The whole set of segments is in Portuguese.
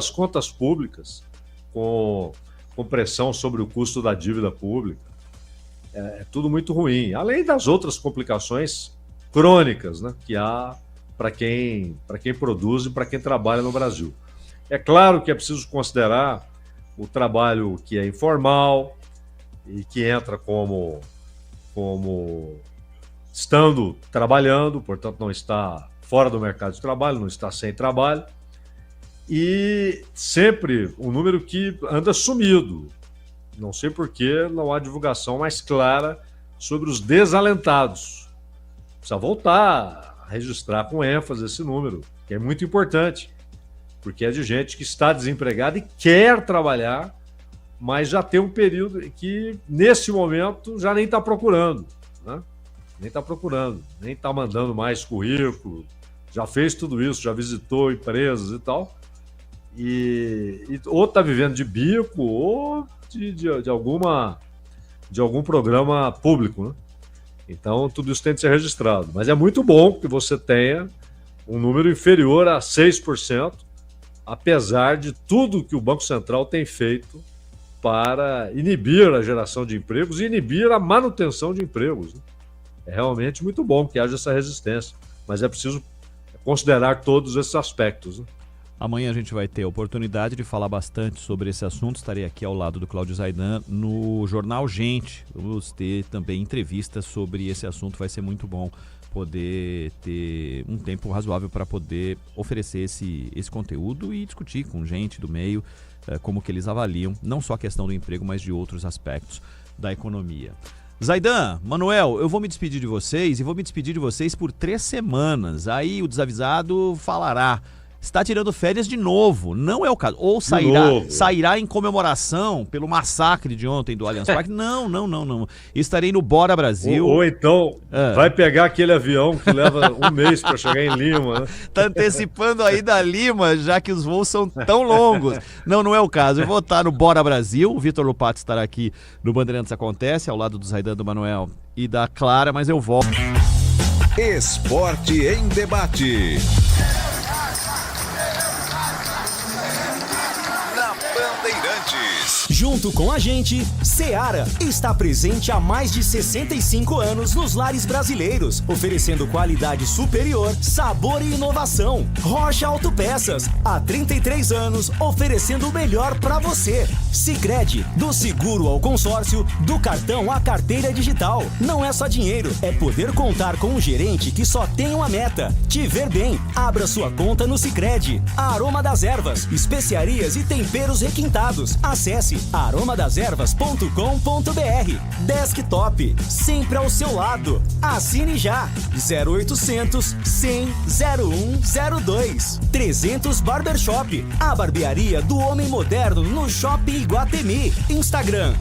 as contas públicas com pressão sobre o custo da dívida pública. É tudo muito ruim, além das outras complicações crônicas, né, que há para quem produz e para quem trabalha no Brasil. É claro que é preciso considerar o trabalho que é informal e que entra como estando trabalhando, portanto não está fora do mercado de trabalho, não está sem trabalho, e sempre um número que anda sumido. Não sei por que não há divulgação mais clara sobre os desalentados. Precisa voltar a registrar com ênfase esse número, que é muito importante, porque é de gente que está desempregada e quer trabalhar, mas já tem um período que, nesse momento, já nem está procurando, né? Nem está procurando, nem está mandando mais currículo, já fez tudo isso, já visitou empresas e tal, ou está vivendo de bico, ou de algum programa público, né? Então, tudo isso tem de ser registrado. Mas é muito bom que você tenha um número inferior a 6%, apesar de tudo que o Banco Central tem feito para inibir a geração de empregos e inibir a manutenção de empregos, né? É realmente muito bom que haja essa resistência, mas é preciso considerar todos esses aspectos, né? Amanhã a gente vai ter a oportunidade de falar bastante sobre esse assunto. Estarei aqui ao lado do Cláudio Zaidan no Jornal Gente. Vamos ter também entrevistas sobre esse assunto. Vai ser muito bom poder ter um tempo razoável para poder oferecer esse conteúdo e discutir com gente do meio como que eles avaliam, não só a questão do emprego, mas de outros aspectos da economia. Zaidan, Manuel, eu vou me despedir de vocês e vou me despedir de vocês por 3 semanas. Aí o desavisado falará. Está tirando férias de novo, não é o caso. Ou sairá em comemoração pelo massacre de ontem do Allianz Parque. Não. Estarei no Bora Brasil. Ou então vai pegar aquele avião que leva um mês para chegar em Lima, né? Tá antecipando aí da Lima, já que os voos são tão longos. Não é o caso. Eu vou estar no Bora Brasil. O Vitor Lupato estará aqui no Bandeirantes Acontece, ao lado do Zaidan, do Manuel e da Clara, mas eu volto. Esporte em debate. Junto com a gente, Seara está presente há mais de 65 anos nos lares brasileiros, oferecendo qualidade superior, sabor e inovação. Rocha Autopeças, há 33 anos, oferecendo o melhor para você. Sicredi, do seguro ao consórcio, do cartão à carteira digital. Não é só dinheiro, é poder contar com um gerente que só tem uma meta: te ver bem. Abra sua conta no Sicredi. Aroma das Ervas, especiarias e temperos requintados. Acesse aromadeservas.com.br. Desktop, sempre ao seu lado. Assine já. 0800 100 0102. 300 Barbershop, a barbearia do homem moderno no Shopping Iguatemi. Instagram,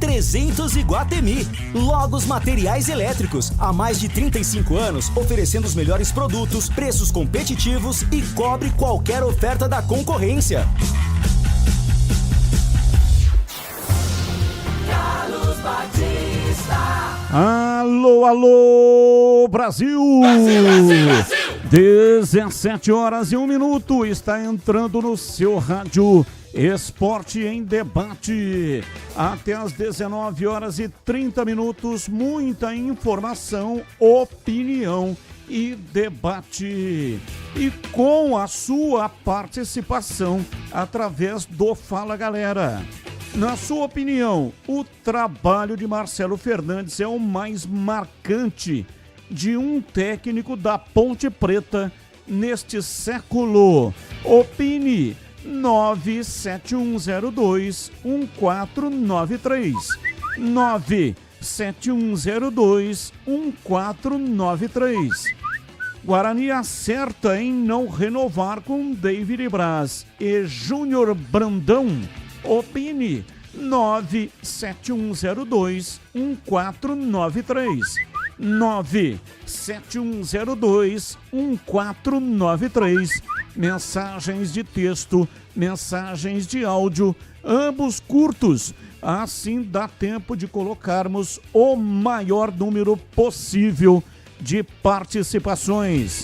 @300 Iguatemi. Logos Materiais Elétricos, há mais de 35 anos, oferecendo os melhores produtos, preços competitivos e cobre qualquer oferta da concorrência. Alô, Brasil! 17h01, está entrando no seu rádio Esporte em Debate. Até às 19h30, muita informação, opinião e debate. E com a sua participação através do Fala Galera. Na sua opinião, o trabalho de Marcelo Fernandes é o mais marcante de um técnico da Ponte Preta neste século? Opine. 97102-1493. 97102-1493. Guarani acerta em não renovar com David Braz e Júnior Brandão. Opine. 97102-1493. 97102-1493. Mensagens de texto, mensagens de áudio, ambos curtos. Assim dá tempo de colocarmos o maior número possível de participações.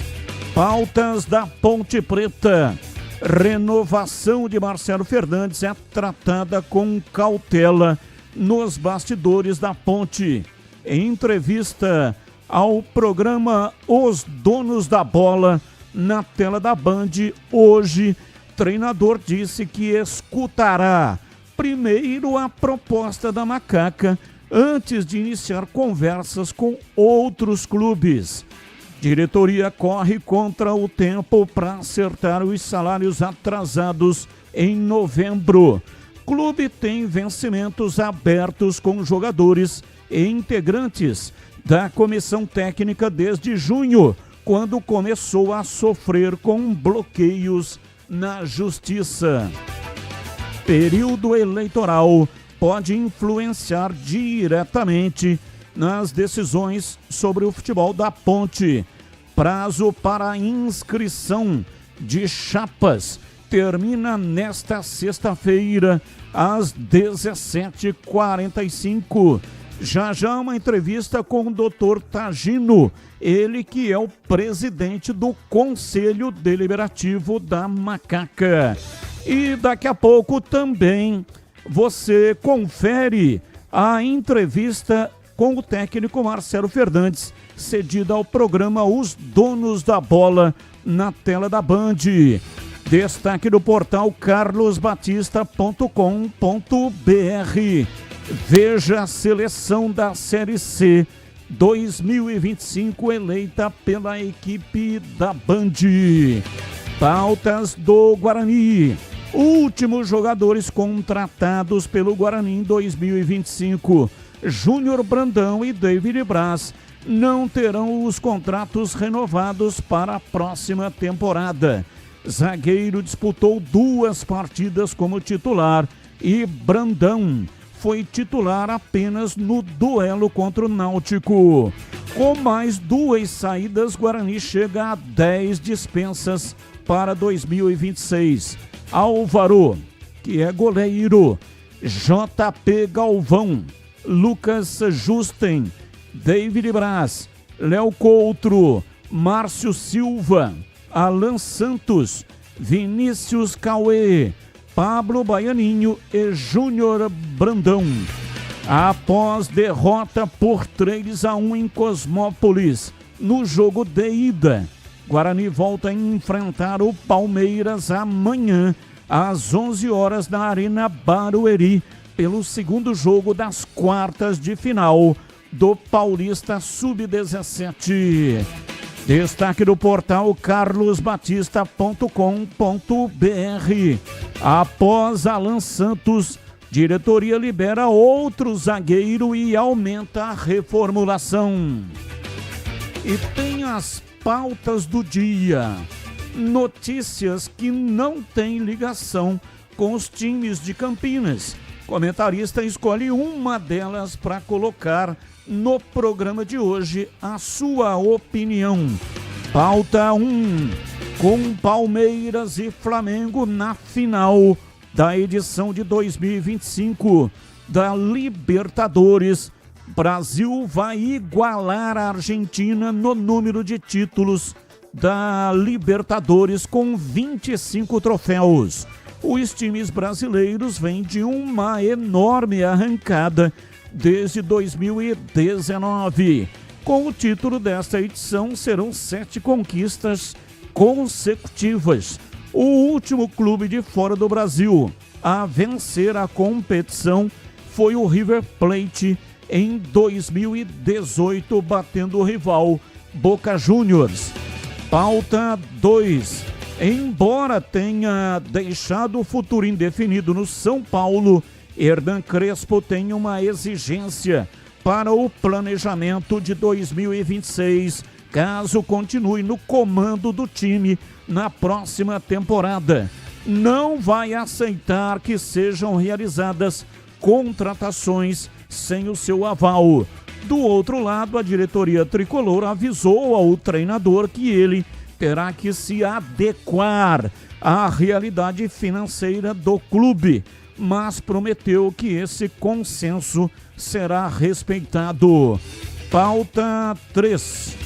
Pautas da Ponte Preta. Renovação de Marcelo Fernandes é tratada com cautela nos bastidores da Ponte. Em entrevista ao programa Os Donos da Bola, na tela da Band, hoje, treinador disse que escutará primeiro a proposta da Macaca antes de iniciar conversas com outros clubes. Diretoria corre contra o tempo para acertar os salários atrasados em novembro. Clube tem vencimentos abertos com jogadores e integrantes da comissão técnica desde junho, quando começou a sofrer com bloqueios na justiça. Período eleitoral pode influenciar diretamente nas decisões sobre o futebol da Ponte. Prazo para inscrição de chapas termina nesta sexta-feira, às 17h45. Já uma entrevista com o Dr. Tagino, ele que é o presidente do Conselho Deliberativo da Macaca. E daqui a pouco também você confere a entrevista com o técnico Marcelo Fernandes, cedida ao programa Os Donos da Bola, na tela da Band. Destaque do portal carlosbatista.com.br. Veja a seleção da Série C 2025 eleita pela equipe da Band. Pautas do Guarani. Últimos jogadores contratados pelo Guarani em 2025. Júnior Brandão e David Braz não terão os contratos renovados para a próxima temporada. Zagueiro disputou 2 partidas como titular e Brandão foi titular apenas no duelo contra o Náutico. Com mais 2 saídas, Guarani chega a 10 dispensas para 2026. Álvaro, que é goleiro, JP Galvão, Lucas Justen, David Braz, Léo Coutro, Márcio Silva, Alan Santos, Vinícius Cauê, Pablo Baianinho e Júnior Brandão. Após derrota por 3-1 em Cosmópolis, no jogo de ida, Guarani volta a enfrentar o Palmeiras amanhã, às 11 horas na Arena Barueri, pelo segundo jogo das quartas de final do Paulista Sub-17. Destaque do portal carlosbatista.com.br. Após Alan Santos, diretoria libera outro zagueiro e aumenta a reformulação. E tem as pautas do dia. Notícias que não têm ligação com os times de Campinas. Comentarista escolhe uma delas para colocar no programa de hoje a sua opinião. Pauta 1, com Palmeiras e Flamengo na final da edição de 2025 da Libertadores. Brasil vai igualar a Argentina no número de títulos da Libertadores com 25 troféus. Os times brasileiros vêm de uma enorme arrancada desde 2019. Com o título desta edição, serão 7 conquistas consecutivas. O último clube de fora do Brasil a vencer a competição foi o River Plate em 2018, batendo o rival Boca Juniors. Pauta 2. Embora tenha deixado o futuro indefinido no São Paulo, Hernan Crespo tem uma exigência para o planejamento de 2026, caso continue no comando do time na próxima temporada. Não vai aceitar que sejam realizadas contratações sem o seu aval. Do outro lado, a diretoria tricolor avisou ao treinador que ele terá que se adequar à realidade financeira do clube, mas prometeu que esse consenso será respeitado. Pauta 3.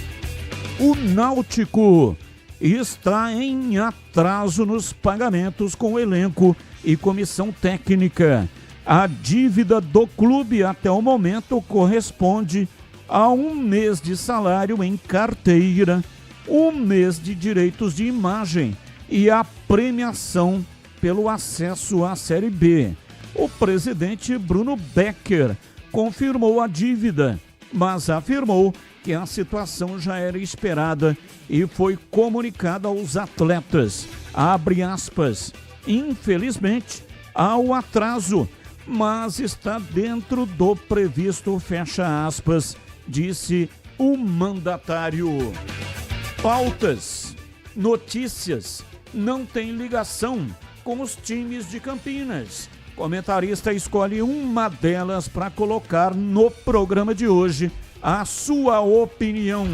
O Náutico está em atraso nos pagamentos com o elenco e comissão técnica. A dívida do clube até o momento corresponde a 1 mês de salário em carteira, 1 mês de direitos de imagem e a premiação pelo acesso à Série B. O presidente Bruno Becker confirmou a dívida, mas afirmou que a situação já era esperada e foi comunicada aos atletas. Abre aspas. Infelizmente, há o atraso, mas está dentro do previsto, fecha aspas, disse o mandatário. Pautas, notícias, não tem ligação com os times de Campinas. Comentarista escolhe uma delas para colocar no programa de hoje. A sua opinião.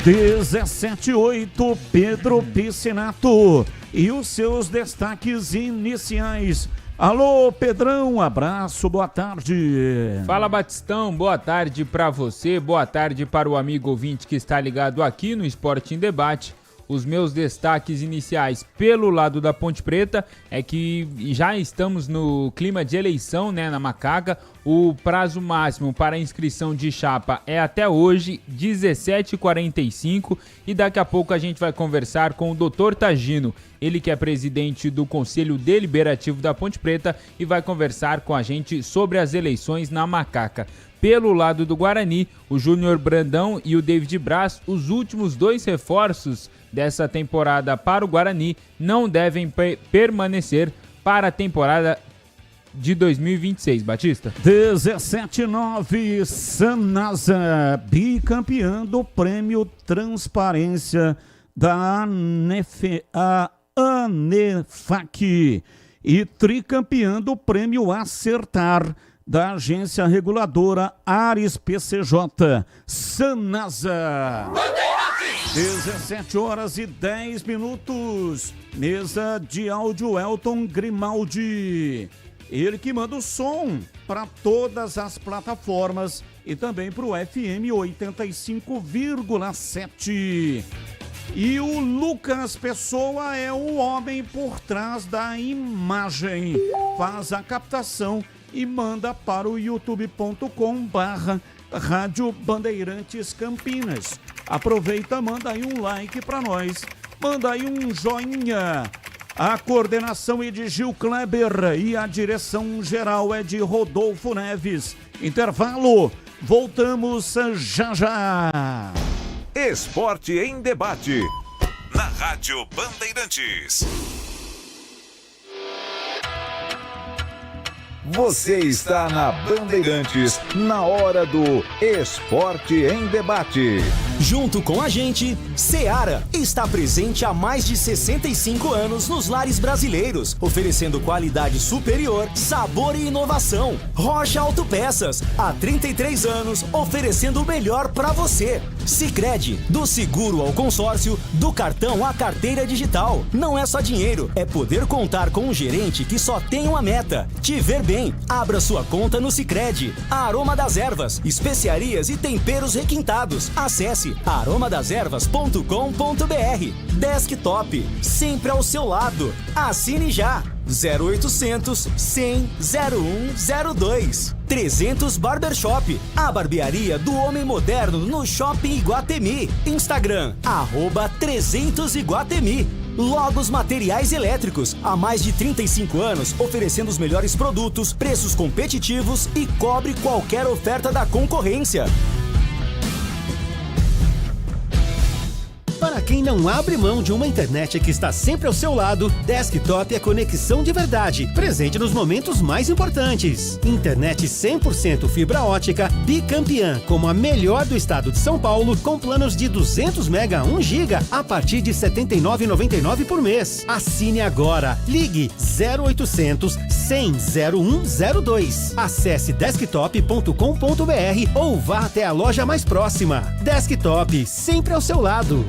17:08, Pedro Piscinato e os seus destaques iniciais. Alô, Pedrão, abraço, boa tarde. Fala, Batistão, boa tarde para você, boa tarde para o amigo ouvinte que está ligado aqui no Esporte em Debate. Os meus destaques iniciais pelo lado da Ponte Preta é que já estamos no clima de eleição, né, na Macaca. O prazo máximo para a inscrição de chapa é até hoje, 17h45, e daqui a pouco a gente vai conversar com o Dr. Tagino, ele que é presidente do Conselho Deliberativo da Ponte Preta e vai conversar com a gente sobre as eleições na Macaca. Pelo lado do Guarani, o Júnior Brandão e o David Braz, os últimos 2 reforços dessa temporada para o Guarani, não devem permanecer para a temporada de 2026, Batista. 17:09, Sanasa, bicampeã do Prêmio Transparência da ANEFAC e tricampeã do Prêmio Acertar da agência reguladora Ares PCJ, Sanasa. 17h10, mesa de áudio Elton Grimaldi. Ele que manda o som para todas as plataformas e também para o FM 85,7. E o Lucas Pessoa é o homem por trás da imagem. Faz a captação e manda para o youtube.com/Rádio Bandeirantes Campinas. Aproveita, manda aí um like para nós, manda aí um joinha. A coordenação é de Gil Kleber e a direção geral é de Rodolfo Neves. Intervalo, voltamos já já. Esporte em Debate, na Rádio Bandeirantes. Você está na Bandeirantes, na hora do Esporte em Debate. Junto com a gente, Seara está presente há mais de 65 anos nos lares brasileiros, oferecendo qualidade superior, sabor e inovação. Rocha Autopeças, há 33 anos, oferecendo o melhor para você. Sicredi, do seguro ao consórcio, do cartão à carteira digital. Não é só dinheiro, é poder contar com um gerente que só tem uma meta: te ver bem. Abra sua conta no Sicredi. Aroma das Ervas, especiarias e temperos requintados. Acesse aromadeservas.com.br. Desktop, sempre ao seu lado. Assine já. 0800 100 0102. 300 Barbershop, a barbearia do homem moderno no Shopping Iguatemi. Instagram, @300 Iguatemi. Logos Materiais Elétricos, há mais de 35 anos, oferecendo os melhores produtos, preços competitivos e cobre qualquer oferta da concorrência. Para quem não abre mão de uma internet que está sempre ao seu lado, Desktop é conexão de verdade, presente nos momentos mais importantes. Internet 100% fibra ótica, bicampeã, como a melhor do estado de São Paulo, com planos de 200 mega 1 giga a partir de R$ 79,99 por mês. Assine agora. Ligue 0800 100 0102. Acesse desktop.com.br ou vá até a loja mais próxima. Desktop, sempre ao seu lado.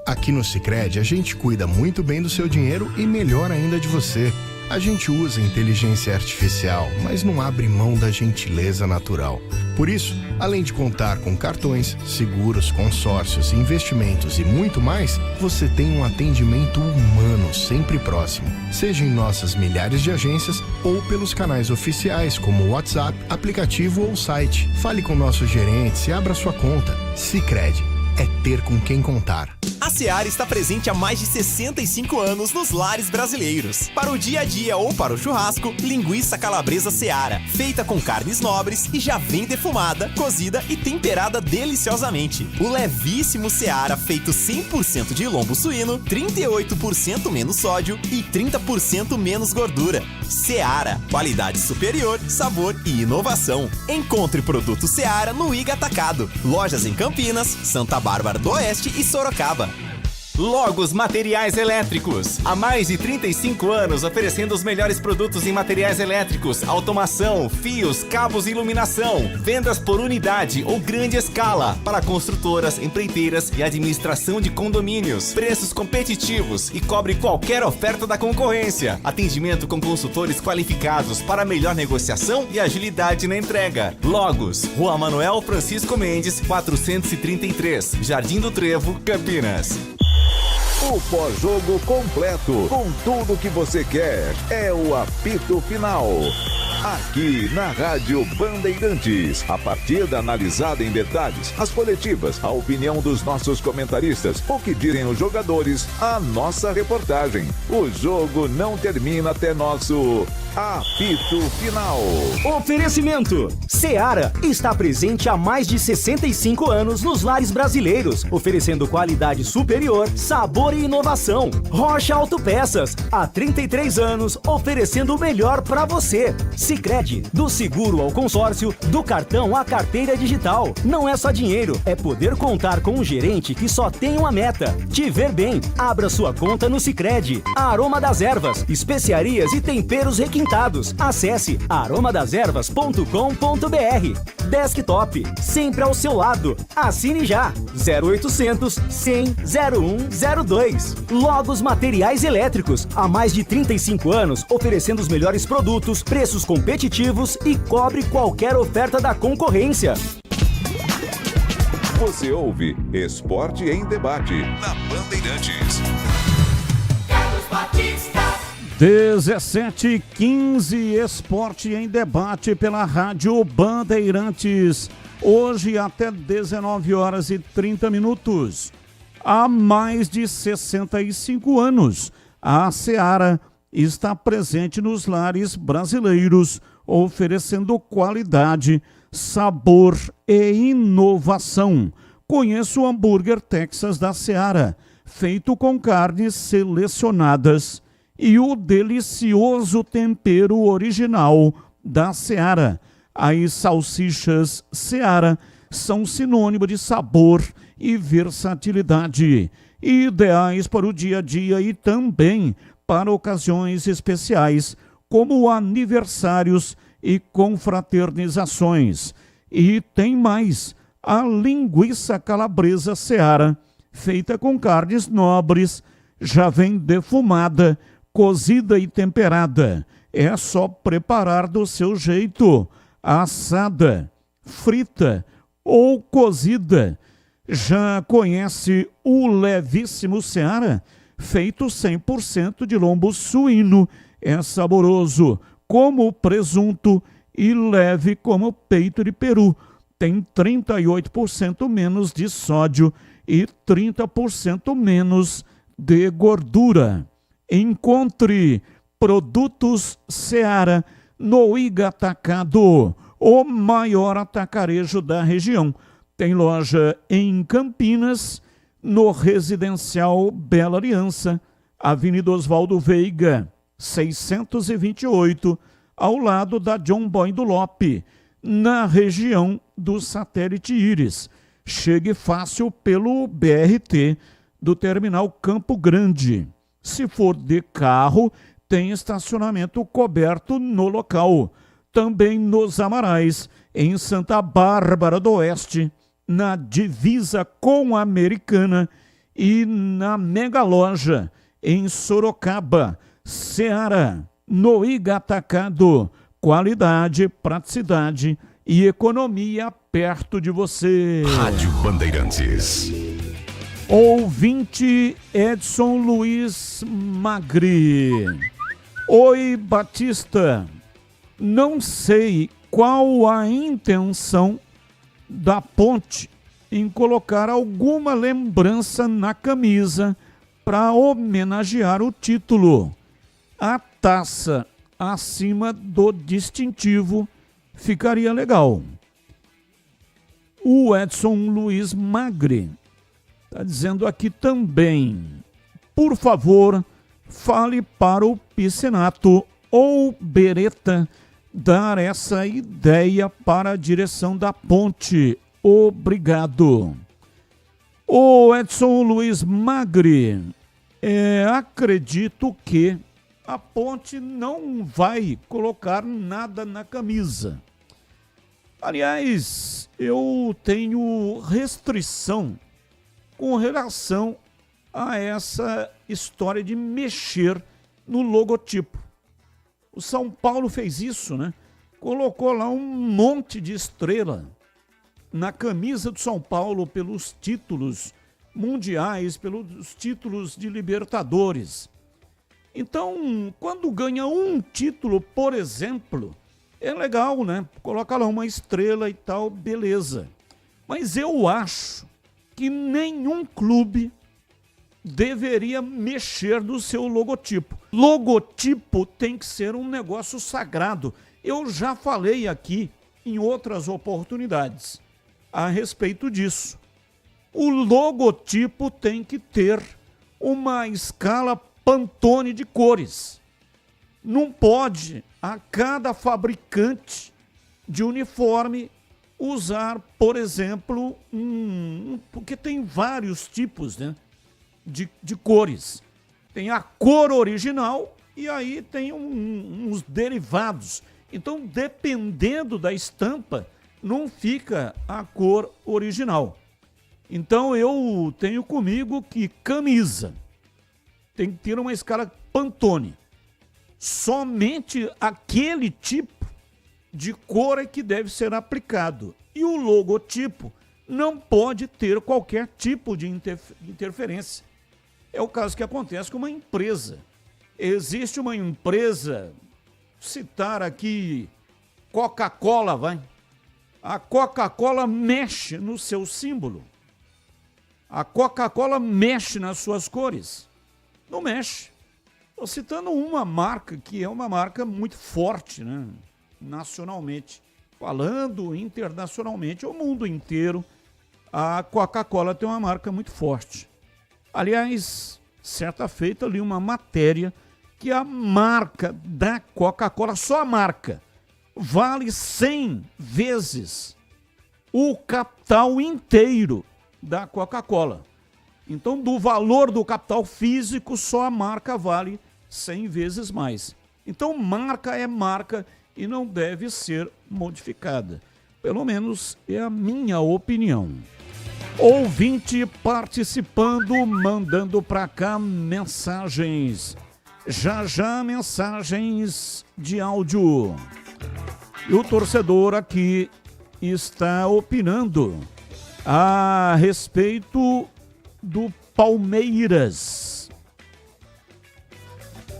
Aqui no Sicredi, a gente cuida muito bem do seu dinheiro e melhor ainda de você. A gente usa inteligência artificial, mas não abre mão da gentileza natural. Por isso, além de contar com cartões, seguros, consórcios, investimentos e muito mais, você tem um atendimento humano sempre próximo. Seja em nossas milhares de agências ou pelos canais oficiais como o WhatsApp, aplicativo ou site. Fale com nossos gerentes e abra sua conta. Sicredi é ter com quem contar. A Seara está presente há mais de 65 anos nos lares brasileiros. Para o dia a dia ou para o churrasco, linguiça calabresa Seara, feita com carnes nobres e já vem defumada, cozida e temperada deliciosamente. O levíssimo Seara, feito 100% de lombo suíno, 38% menos sódio e 30% menos gordura. Seara, qualidade superior, sabor e inovação. Encontre produto Seara no Iga Atacado. Lojas em Campinas, Santa Bárbara do Oeste e Sorocaba. Logos Materiais Elétricos. Há mais de 35 anos oferecendo os melhores produtos em materiais elétricos, automação, fios, cabos e iluminação. Vendas por unidade ou grande escala para construtoras, empreiteiras e administração de condomínios. Preços competitivos e cobre qualquer oferta da concorrência. Atendimento com consultores qualificados para melhor negociação e agilidade na entrega. Logos, Rua Manuel Francisco Mendes, 433, Jardim do Trevo, Campinas. O pós-jogo completo, com tudo que você quer, é o apito final. Aqui na Rádio Bandeirantes, a partida analisada em detalhes, as coletivas, a opinião dos nossos comentaristas, o que dizem os jogadores, a nossa reportagem. O jogo não termina até nosso apito final. Oferecimento: Seara está presente há mais de 65 anos nos lares brasileiros, oferecendo qualidade superior, sabor e inovação. Rocha Autopeças, há 33 anos, oferecendo o melhor para você. Sicredi, do seguro ao consórcio, do cartão à carteira digital. Não é só dinheiro, é poder contar com um gerente que só tem uma meta: te ver bem. Abra sua conta no Sicredi. Aroma das Ervas, especiarias e temperos requintados. Acesse aromadeservas.com.br. Desktop, sempre ao seu lado. Assine já. 0800 100 0102. Logos Materiais Elétricos, há mais de 35 anos, oferecendo os melhores produtos, preços competitivos e cobre qualquer oferta da concorrência. Você ouve Esporte em Debate na Bandeirantes. 17h15, Esporte em Debate pela Rádio Bandeirantes. Hoje até 19h30. Há mais de 65 anos, a Seara está presente nos lares brasileiros, oferecendo qualidade, sabor e inovação. Conheça o hambúrguer Texas da Seara, feito com carnes selecionadas, e o delicioso tempero original da Seara. As salsichas Seara são sinônimo de sabor e versatilidade, ideais para o dia a dia e também para ocasiões especiais, como aniversários e confraternizações. E tem mais: a linguiça calabresa Seara, feita com carnes nobres, já vem defumada, cozida e temperada. É só preparar do seu jeito: assada, frita ou cozida. Já conhece o levíssimo Seara, feito 100% de lombo suíno? É saboroso como presunto e leve como peito de peru. Tem 38% menos de sódio e 30% menos de gordura. Encontre produtos Seara no Iga Atacado, o maior atacarejo da região. Tem loja em Campinas, no Residencial Bela Aliança, Avenida Oswaldo Veiga, 628, ao lado da John Boy do Lope, na região do Satélite Íris. Chegue fácil pelo BRT do Terminal Campo Grande. Se for de carro, tem estacionamento coberto no local. Também nos Amarais, em Santa Bárbara do Oeste, na divisa com a Americana, e na Mega Loja, em Sorocaba. Seara, no Iga Atacado. Qualidade, praticidade e economia perto de você. Rádio Bandeirantes. Ouvinte Edson Luiz Magri. Oi, Batista. Não sei qual a intenção da Ponte em colocar alguma lembrança na camisa para homenagear o título. A taça acima do distintivo ficaria legal. O Edson Luiz Magri está dizendo aqui também: por favor, fale para o Piscinato ou Beretta dar essa ideia para a direção da Ponte. Obrigado. O Edson Luiz Magri, acredito que a Ponte não vai colocar nada na camisa. Aliás, eu tenho restrição com relação a essa história de mexer no logotipo. O São Paulo fez isso, né? Colocou lá um monte de estrela na camisa do São Paulo pelos títulos mundiais, pelos títulos de Libertadores. Então, quando ganha um título, por exemplo, é legal, né? Coloca lá uma estrela e tal, beleza. Mas eu acho que nenhum clube deveria mexer no seu logotipo. Logotipo tem que ser um negócio sagrado. Eu já falei aqui em outras oportunidades a respeito disso. O logotipo tem que ter uma escala Pantone de cores. Não pode a cada fabricante de uniforme usar, por exemplo, porque tem vários tipos, né, de cores. Tem a cor original e aí tem uns derivados. Então, dependendo da estampa, não fica a cor original. Então, eu tenho comigo que camisa tem que ter uma escala Pantone. Somente aquele tipo de cor é que deve ser aplicado. E o logotipo não pode ter qualquer tipo de interferência. É o caso que acontece com uma empresa. Existe uma empresa, citar aqui Coca-Cola, vai. A Coca-Cola mexe no seu símbolo. A Coca-Cola mexe nas suas cores. Não mexe. Estou citando uma marca que é uma marca muito forte, né? Nacionalmente. Falando internacionalmente, o mundo inteiro, a Coca-Cola tem uma marca muito forte. Aliás, certa feita ali uma matéria que a marca da Coca-Cola, só a marca, vale 100 vezes o capital inteiro da Coca-Cola. Então, do valor do capital físico, só a marca vale 100 vezes mais. Então, marca é marca e não deve ser modificada. Pelo menos é a minha opinião. Ouvinte participando, mandando para cá mensagens. Já mensagens de áudio. E o torcedor aqui está opinando a respeito do Palmeiras.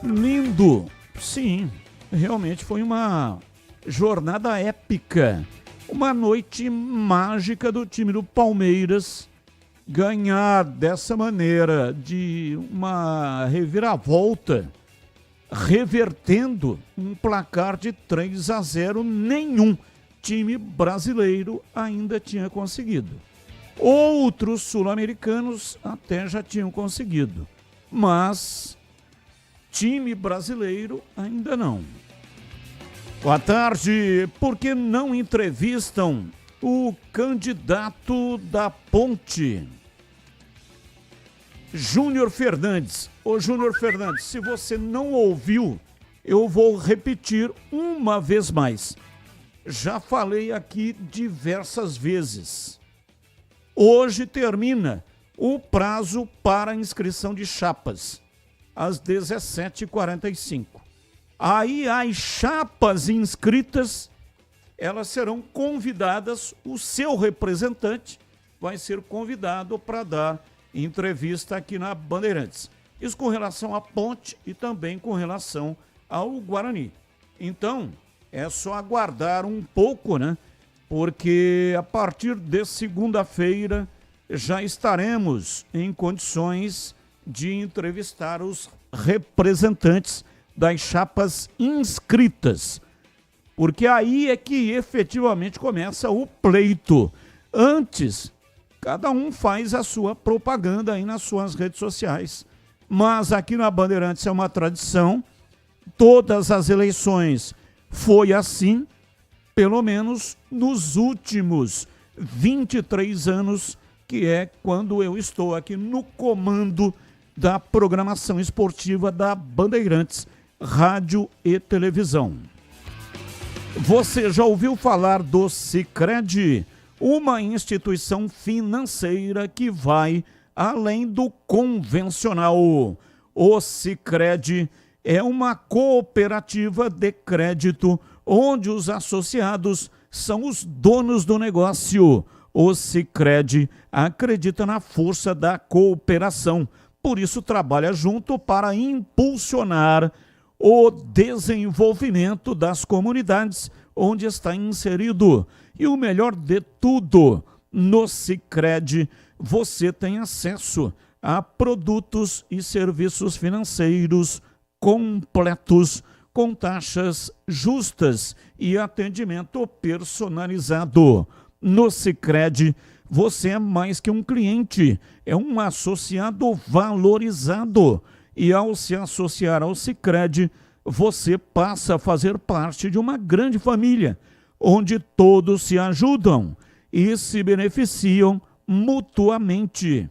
Lindo, sim, realmente foi uma jornada épica, uma noite mágica do time do Palmeiras ganhar dessa maneira, de uma reviravolta, revertendo um placar de 3-0, nenhum time brasileiro ainda tinha conseguido. Outros sul-americanos até já tinham conseguido, mas time brasileiro ainda não. Boa tarde. Por que não entrevistam o candidato da Ponte, Júnior Fernandes? Ô Júnior Fernandes, se você não ouviu, eu vou repetir uma vez mais. Já falei aqui diversas vezes. Hoje termina o prazo para inscrição de chapas, às 17h45. Aí as chapas inscritas, elas serão convidadas, o seu representante vai ser convidado para dar entrevista aqui na Bandeirantes. Isso com relação à ponte e também com relação ao Guarani. Então, é só aguardar um pouco, né? Porque a partir de segunda-feira já estaremos em condições de entrevistar os representantes das chapas inscritas. Porque aí é que efetivamente começa o pleito. Antes, cada um faz a sua propaganda aí nas suas redes sociais. Mas aqui na Bandeirantes é uma tradição, todas as eleições foi assim, pelo menos nos últimos 23 anos, que é quando eu estou aqui no comando da programação esportiva da Bandeirantes, rádio e televisão. Você já ouviu falar do Sicredi? Uma instituição financeira que vai além do convencional. O Sicredi é uma cooperativa de crédito onde os associados são os donos do negócio. O Sicredi acredita na força da cooperação, por isso trabalha junto para impulsionar o desenvolvimento das comunidades onde está inserido. E o melhor de tudo, no Sicredi você tem acesso a produtos e serviços financeiros completos, com taxas justas e atendimento personalizado. No Sicredi, você é mais que um cliente, é um associado valorizado. E ao se associar ao Sicredi, você passa a fazer parte de uma grande família, onde todos se ajudam e se beneficiam mutuamente.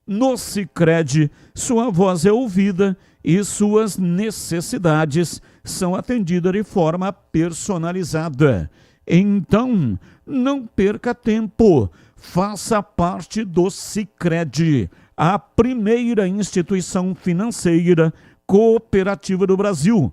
No Sicredi, sua voz é ouvida e suas necessidades são atendidas de forma personalizada. Então, não perca tempo, faça parte do Sicredi, a primeira instituição financeira cooperativa do Brasil,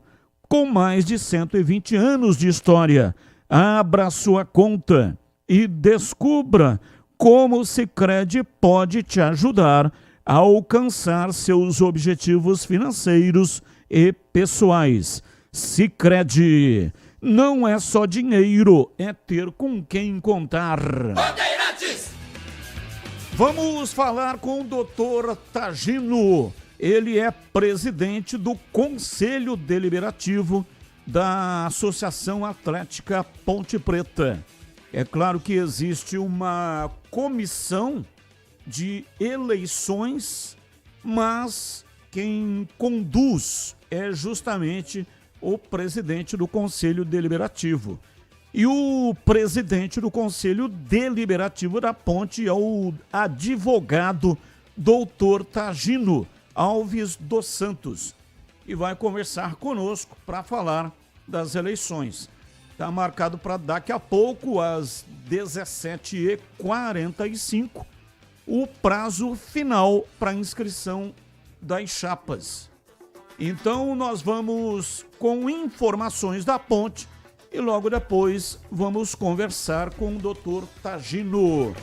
com mais de 120 anos de história. Abra sua conta e descubra como o Sicredi pode te ajudar a alcançar seus objetivos financeiros e pessoais. Sicredi não é só dinheiro, é ter com quem contar. Bandeirantes! Vamos falar com o Dr. Tagino. Ele é presidente do Conselho Deliberativo da Associação Atlética Ponte Preta. É claro que existe uma comissão de eleições, mas quem conduz é justamente o presidente do Conselho Deliberativo. E o presidente do Conselho Deliberativo da Ponte é o advogado Dr. Tagino Alves dos Santos, e vai conversar conosco para falar das eleições. Está marcado para daqui a pouco, às 17h45, o prazo final para inscrição das chapas. Então nós vamos com informações da Ponte e logo depois vamos conversar com o Dr. Tagino.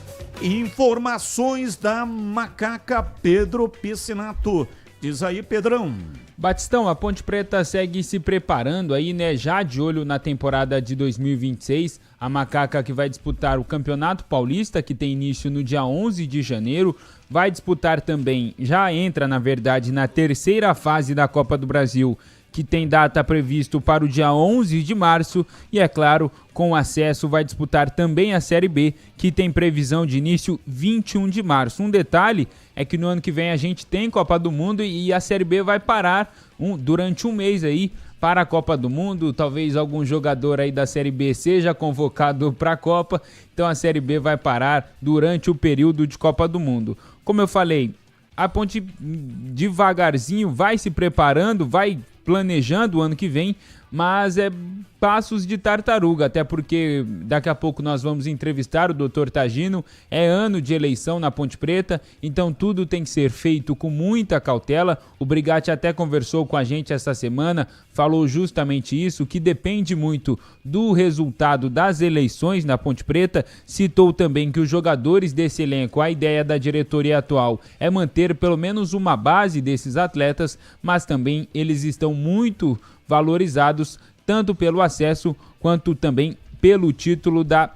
Informações da Macaca Pedro Piscinato. Diz aí, Pedrão. Batistão, a Ponte Preta segue se preparando aí, né? Já de olho na temporada de 2026. A Macaca, que vai disputar o Campeonato Paulista, que tem início no dia 11 de janeiro. Vai disputar também, já entra na verdade, na terceira fase da Copa do Brasil, que tem data previsto para o dia 11 de março. E é claro, com acesso vai disputar também a Série B, que tem previsão de início 21 de março. Um detalhe é que no ano que vem a gente tem Copa do Mundo e a Série B vai parar durante um mês aí para a Copa do Mundo. Talvez algum jogador aí da Série B seja convocado para a Copa, então a Série B vai parar durante o período de Copa do Mundo. Como eu falei, a Ponte devagarzinho vai se preparando, vai planejando o ano que vem, mas é passos de tartaruga, até porque daqui a pouco nós vamos entrevistar o Dr. Tagino, é ano de eleição na Ponte Preta, então tudo tem que ser feito com muita cautela. O Brigatti até conversou com a gente essa semana, falou justamente isso, que depende muito do resultado das eleições na Ponte Preta, citou também que os jogadores desse elenco, a ideia da diretoria atual é manter pelo menos uma base desses atletas, mas também eles estão muito valorizados tanto pelo acesso quanto também pelo título da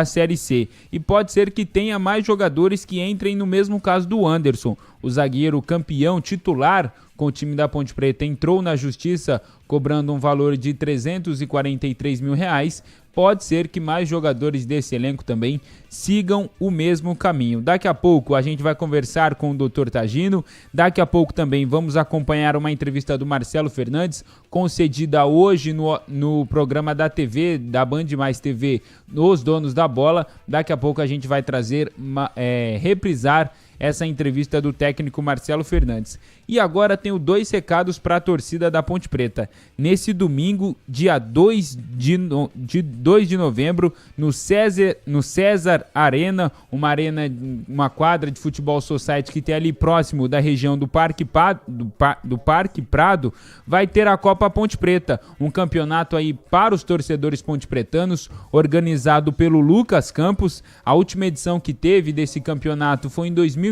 Série C. E pode ser que tenha mais jogadores que entrem no mesmo caso do Anderson. O zagueiro campeão titular com o time da Ponte Preta entrou na justiça cobrando um valor de R$343 mil. Pode ser que mais jogadores desse elenco também sigam o mesmo caminho. Daqui a pouco a gente vai conversar com o Dr. Tagino. Daqui a pouco também vamos acompanhar uma entrevista do Marcelo Fernandes, concedida hoje no programa da TV, da Band Mais TV, Os Donos da Bola. Daqui a pouco a gente vai trazer, reprisar essa entrevista do técnico Marcelo Fernandes. E agora tenho 2 recados para a torcida da Ponte Preta. Nesse domingo, dia 2 de novembro, no César Arena, uma quadra de futebol society que tem ali próximo da região do Parque Prado, vai ter a Copa Ponte Preta, um campeonato aí para os torcedores pontepretanos, organizado pelo Lucas Campos. A última edição que teve desse campeonato foi em 2012,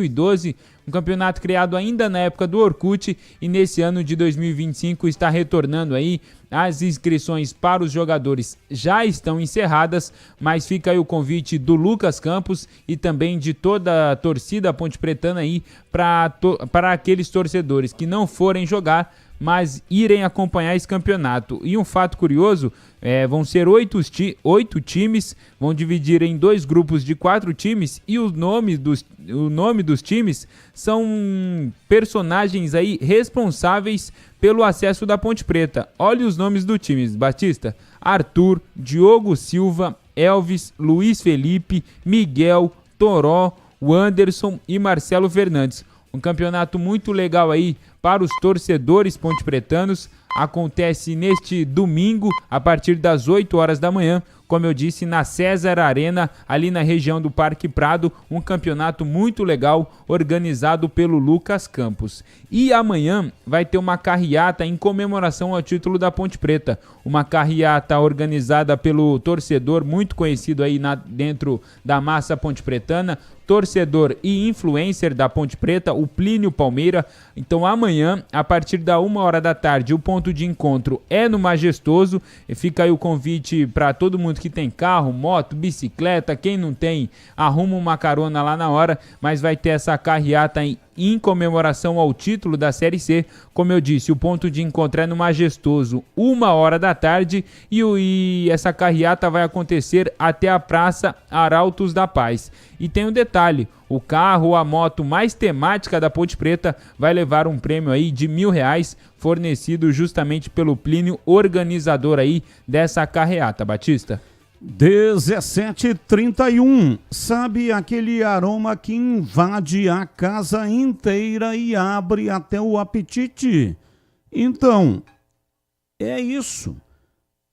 um campeonato criado ainda na época do Orkut, e nesse ano de 2025 está retornando aí. As inscrições para os jogadores já estão encerradas, mas fica aí o convite do Lucas Campos e também de toda a torcida ponte-pretana aí para aqueles torcedores que não forem jogar, mas irem acompanhar esse campeonato. E um fato curioso, vão ser 8 times, vão dividir em 2 grupos de 4 times, e o nome dos times são personagens aí responsáveis pelo acesso da Ponte Preta. Olha os nomes dos times: Batista, Arthur, Diogo Silva, Elvis, Luiz Felipe, Miguel, Toró, Wanderson e Marcelo Fernandes. Um campeonato muito legal aí para os torcedores pontepretanos. Acontece neste domingo, a partir das 8 horas da manhã, como eu disse, na César Arena, ali na região do Parque Prado, um campeonato muito legal, organizado pelo Lucas Campos. E amanhã vai ter uma carreata em comemoração ao título da Ponte Preta, uma carreata organizada pelo torcedor muito conhecido aí dentro da massa pontepretana, torcedor e influencer da Ponte Preta, o Plínio Palmeira. Então amanhã, a partir da 1h da tarde, o ponto de encontro é no Majestoso. E fica aí o convite para todo mundo que tem carro, moto, bicicleta. Quem não tem, arruma uma carona lá na hora, mas vai ter essa carreata em comemoração ao título da Série C. Como eu disse, o ponto de encontro é no Majestoso, 1h da tarde, e essa carreata vai acontecer até a Praça Arautos da Paz. E tem um detalhe: o carro ou a moto mais temática da Ponte Preta vai levar um prêmio aí de R$1.000, fornecido justamente pelo Plínio, organizador aí dessa carreata. Batista. 17h31. Sabe aquele aroma que invade a casa inteira e abre até o apetite? Então, é isso.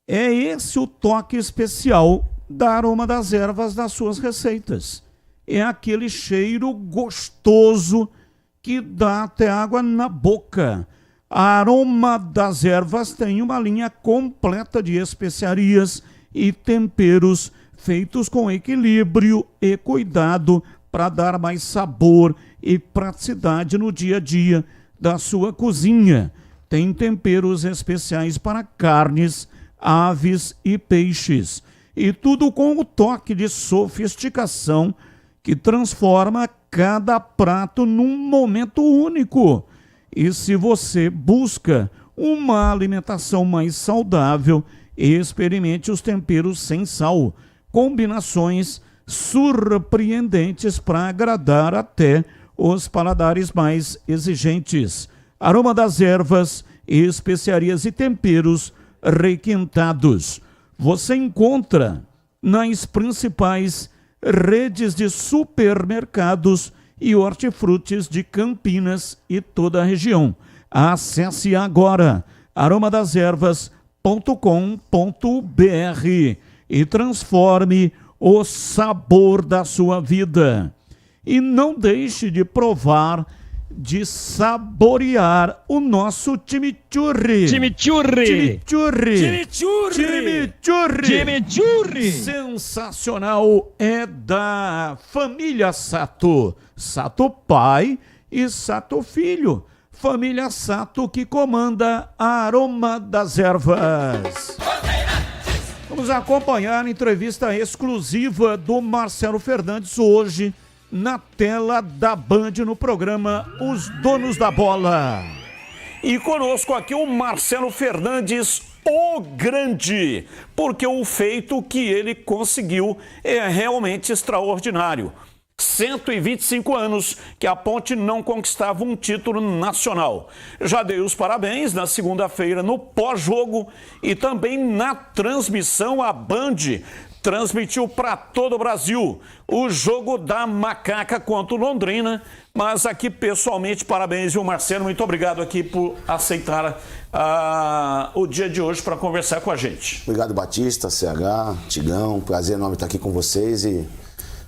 É esse o toque especial da Aroma das Ervas das suas receitas. É aquele cheiro gostoso que dá até água na boca. A Aroma das Ervas tem uma linha completa de especiarias e temperos feitos com equilíbrio e cuidado para dar mais sabor e praticidade no dia a dia da sua cozinha. Tem temperos especiais para carnes, aves e peixes. E tudo com o toque de sofisticação que transforma cada prato num momento único. E se você busca uma alimentação mais saudável, experimente os temperos sem sal, combinações surpreendentes para agradar até os paladares mais exigentes. Aroma das Ervas, especiarias e temperos requintados. Você encontra nas principais redes de supermercados e hortifrutis de Campinas e toda a região. Acesse agora aromadas-ervas.com.br e transforme o sabor da sua vida. E não deixe de provar, de saborear o nosso chimichurri. Chimichurri. Chimichurri. Chimichurri. Chimichurri. Sensacional, é da família Sato. Sato pai e Sato filho. Família Sato que comanda a Aroma das Ervas. Vamos acompanhar a entrevista exclusiva do Marcelo Fernandes hoje na tela da Band no programa Os Donos da Bola. E conosco aqui o Marcelo Fernandes, o grande, porque o feito que ele conseguiu é realmente extraordinário. 125 anos que a Ponte não conquistava um título nacional. Já dei os parabéns na segunda-feira no pós-jogo e também na transmissão. A Band transmitiu para todo o Brasil o jogo da Macaca contra o Londrina. Mas aqui pessoalmente, parabéns, viu, Marcelo? Muito obrigado aqui por aceitar o dia de hoje para conversar com a gente. Obrigado, Batista, CH, Tigão, prazer enorme estar aqui com vocês e